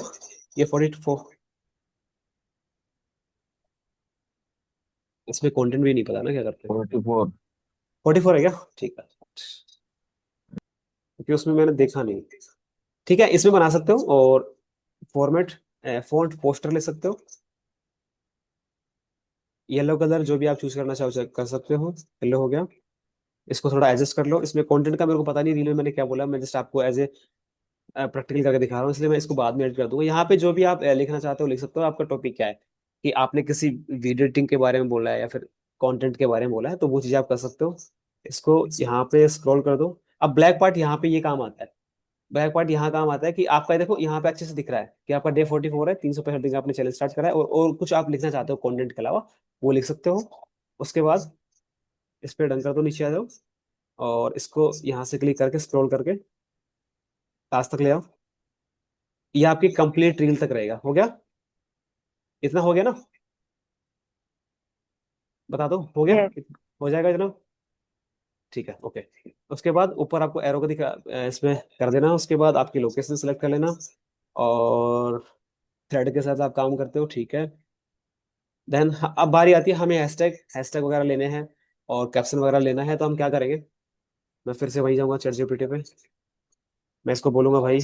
ये 44? इसमें कंटेंट भी नहीं पता ना क्या करते हैं। 44। 44 है क्या, ठीक है, क्योंकि उसमें मैंने देखा नहीं। ठीक है, इसमें बना सकते हो, और फॉर्मेट फॉन्ट पोस्टर ले सकते हो, येलो कलर जो भी आप चूज करना चाहो कर सकते हो। येलो हो गया, इसको थोड़ा एडजस्ट कर लो। इसमें कंटेंट का मेरे को पता नहीं रील में मैंने क्या बोला, मैं जस्ट आपको एज ए प्रैक्टिकल करके दिखा रहा हूँ, इसलिए मैं इसको बाद में एड कर दूंगा। यहाँ पे जो भी आप लिखना चाहते हो लिख सकते हो। आपका टॉपिक क्या है, कि आपने किसी वीडियो एडिटिंग के बारे में बोला है या फिर कंटेंट के बारे में बोला है, तो वो चीज़ आप कर सकते हो। इसको यहाँ पे स्क्रॉल कर दो। अब ब्लैक पार्ट यहाँ पे ये काम आता है, ब्लैक पार्ट यहाँ काम आता है कि आपका देखो यहाँ पे अच्छे से दिख रहा है कि आपका डे 44 है, 365 दिन का आपने चैलेंज स्टार्ट करा है, और कुछ आप लिखना चाहते हो कंटेंट के अलावा, वो लिख सकते हो। उसके बाद इस पे डन कर दो, नीचे आ जाओ, और इसको यहाँ से क्लिक करके स्क्रॉल करके लास्ट तक ले आओ। ये आपकी कंप्लीट रील तक रहेगा। हो गया, इतना हो गया ना, बता दो, हो गया, यस। हो जाएगा इतना। ठीक है, ओके। उसके बाद ऊपर आपको एरो को दिखा, इसमें कर देना। उसके बाद आपकी लोकेशन सेलेक्ट कर लेना, और थ्रेड के साथ आप काम करते हो। ठीक है, देन अब बारी आती है हमें हैशटैग हैशटैग वगैरह लेने हैं और कैप्शन वगैरह लेना है, तो हम क्या करेंगे, मैं फिर से वहीं जाऊंगा चैट जीपीटी पे। मैं इसको बोलूंगा भाई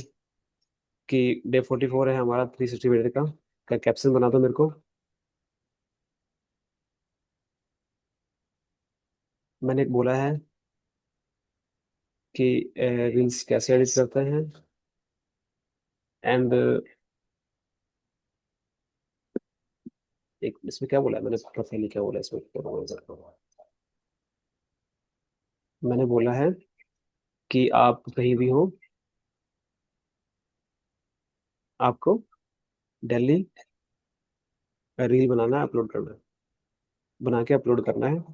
कि डे 44 है हमारा 360 मिनट का कैप्शन बना दो मेरे को। मैंने बोला है कि रील्स कैसे एडिट करते हैं, एंड एक इसमें क्या बोला है मैंने, प्रोफाइल क्या बोला है इसमें, क्या बोला है? मैंने बोला है कि आप कहीं भी हो, आपको डेली रील बनाना है, अपलोड करना है, बना के अपलोड करना है।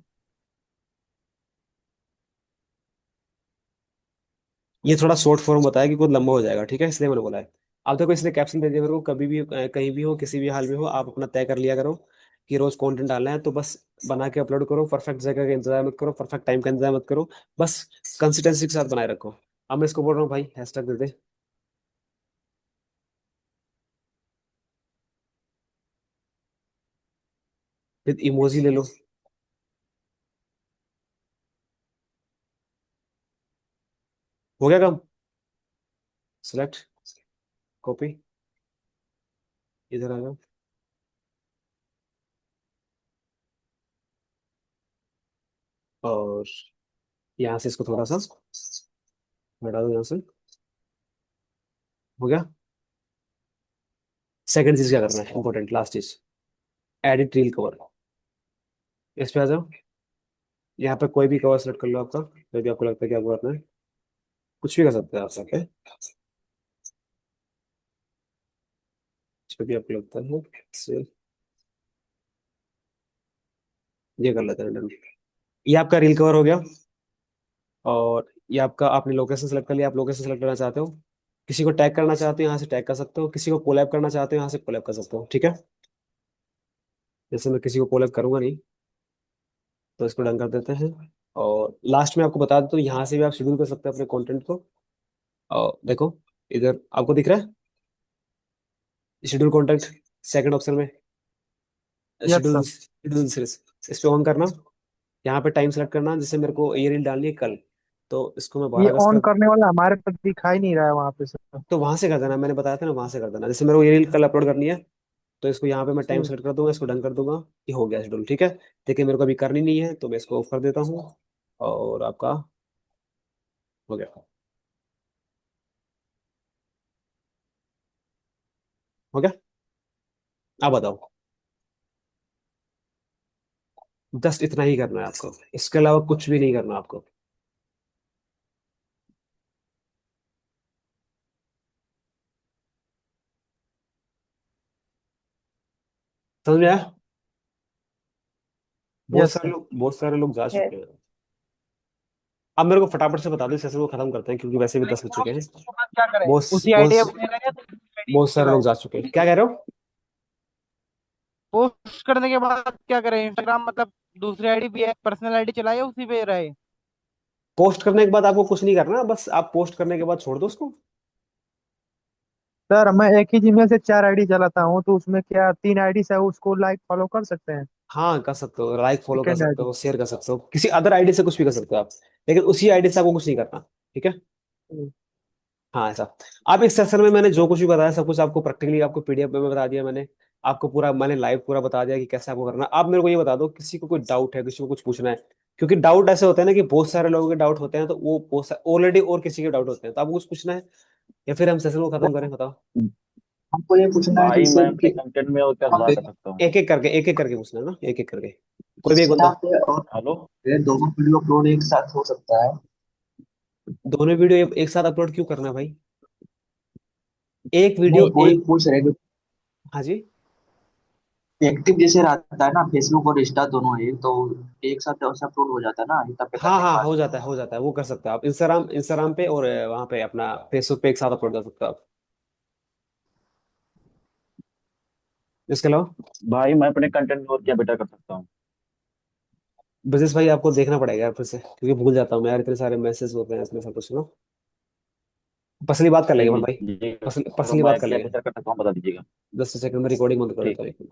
ये थोड़ा शॉर्ट फॉर्म बताया कि कुछ लंबा हो जाएगा, ठीक है, इसलिए मैंने बोला है। आप देखो इसने कैप्शन दे दिया मेरे को, कभी भी कहीं भी हो, किसी भी हाल में हो, आप अपना तय कर लिया करो कि रोज कंटेंट डालना है, तो बस बना के अपलोड करो। परफेक्ट जगह का इंतजार मत करो, परफेक्ट टाइम का इंतजार मत करो, बस कंसिस्टेंसी के साथ बनाए रखो। अब मैं इसको बोल रहा हूँ भाई hashtag they they, with emoji ले लो। हो गया काम, सिलेक्ट, कॉपी, इधर आ जाओ। और यहाँ से इसको थोड़ा सा हटा दो यहाँ से। हो गया। सेकंड चीज क्या करना है, इंपॉर्टेंट लास्ट चीज, एडिट रील कवर। इस पे आ जाओ। यहाँ पे कोई भी कवर सेलेक्ट कर लो आपका, कोई भी आपको लगता है कि आपको करना है, कुछ भी कर सकते हैं आप ओके। जो भी आपको लगता है से ये कर लेते हैं डन। ये आपका रील कवर हो गया। और ये आपका, आपने लोकेशन सेलेक्ट कर लिया, आप लोकेशन सेलेक्ट करना चाहते हो, किसी को टैग करना चाहते हो यहाँ से टैग कर सकते हो, किसी को कोलैब करना चाहते हो यहाँ से कोलैब कर सकते हो, ठीक है। जैसे मैं किसी को कोलैब करूंगा नहीं, तो इसको डन कर देते हैं। और लास्ट में आपको बता देता हूँ, यहाँ से भी आप शेड्यूल कर सकते हैं अपने कंटेंट को। और देखो इधर आपको दिख रहा है शेड्यूल कंटेंट, सेकंड ऑप्शन में yes schedule sir. Schedule series, इस पे ऑन करना। यहाँ पे टाइम सेलेक्ट करना, जैसे मेरे को ये रील डालनी है कल, तो इसको मैं ये 12 अगस्त ऑन का, करने वाला हमारे पर दिखाई नहीं रहा है वहां पे सर। तो वहां से कर देना, मैंने बताया था ना वहां से कर देना। जैसे मेरे को ये रील कल अपलोड करनी है, तो इसको यहाँ पे मैं टाइम सेलेक्ट कर दूंगा, इसको डन कर दूंगा, ये हो गया शेड्यूल, ठीक है। देखिए मेरे को अभी करनी नहीं है, तो मैं इसको ऑफ कर देता हूँ। और आपका हो गया, हो गया। आप बताओ। जस्ट इतना ही करना है आपको, इसके अलावा कुछ भी नहीं करना आपको। समझ में आया? Yes sir. बहुत सारे लोग जा Yes. चुके हैं। अब मेरे को फटाफट से बता दो, सेशन को खत्म करते हैं, क्योंकि वैसे भी 10 बज चुके हैं। क्या करें, बहुत उसी आईडी बहुत अपने रहें या दूसरी आईडी बहुत सारे लोग चलाएं? जा चुके हैं, क्या कह रहे हो? पोस्ट करने के बाद क्या करें, इंस्टाग्राम मतलब दूसरी आईडी भी है, पर्सनल आईडी चलाए या उसी पे रहे? पोस्ट करने के बाद आपको कुछ नहीं करना, बस आप पोस्ट करने के बाद छोड़ दो उसको। सर मैं एक ही जीमेल से 4 आईडी चलाता हूँ, तो उसमें क्या 3 आईडी से उसको लाइक फॉलो कर सकते हैं? हाँ कर सकते हो, लाइक फॉलो कर सेकेंड सकते आईडी। हो, शेयर कर सकते हो, किसी अदर आईडी से कुछ भी कर सकते हो आप, लेकिन उसी आईडी से आपको कुछ नहीं करना, ठीक है। हाँ ऐसा। आप इस सेशन में मैंने जो कुछ भी बताया, सब कुछ आपको प्रैक्टिकली आपको पीडीएफ में बता दिया मैंने। आपको पूरा मैंने लाइव पूरा बता दिया कि कैसे आपको करना है। आप मेरे को ये बता दो, किसी को कोई डाउट है, किसी को कुछ पूछना है, क्योंकि डाउट ऐसे होते हैं ना कि बहुत सारे लोगों के डाउट होते हैं, तो वो बहुत ऑलरेडी और किसी के डाउट होते हैं, तो आपको कुछ पूछना है, या फिर हम सेशन को खत्म करें, बताओ। हमको ये पूछना है भाई जैसे मैं अपने कंटेंट में और क्या सुधार कर सकता हूँ? एक एक करके पूछना है ना, एक एक करके, कोई भी एक इंस्टा बंदा। पे और हेलो। पे दोनों वीडियो अपलोड एक साथ हो सकता है? दोनों वीडियो एक साथ अपलोड क्यों करना है भाई? एक वीडियो नहीं, कोई एक। पूछ रहे जो हाँ जी। एक्टिव जैसे रहता है ना फेसबुक और इंस्टा दोनों ही, तो एक साथ अपलोड हो जाता है ना इंस्टा पे हाँ करने के हाँ बाद। हो जाता है, वो कर सकते हो आप, इंस्टाग्राम इंस्टाग्राम पे और वहाँ पे अपना फेसबुक पे एक साथ अपलोड कर सकते हो आप। इसके अलावा भाई मैं अपने कंटेंट में और क्या बेटर कर सकता हूँ? बिजनेस भाई आपको देखना पड़ेगा यार फिर से, क्योंकि भूल जाता हूँ मैं यार, इतने सारे मैसेज होते हैं इसमें सब कुछ ना। पर्सनली बात कर देख लेंगे भाई। लीजिएगा, तो पर्सनली बात मैं कर क्या लेंगे। बेटर कर सकता हूँ बता दीजिएगा। 10 सेकंड में रिकॉर्डिंग बंद कर ठीक देता है। हूँ।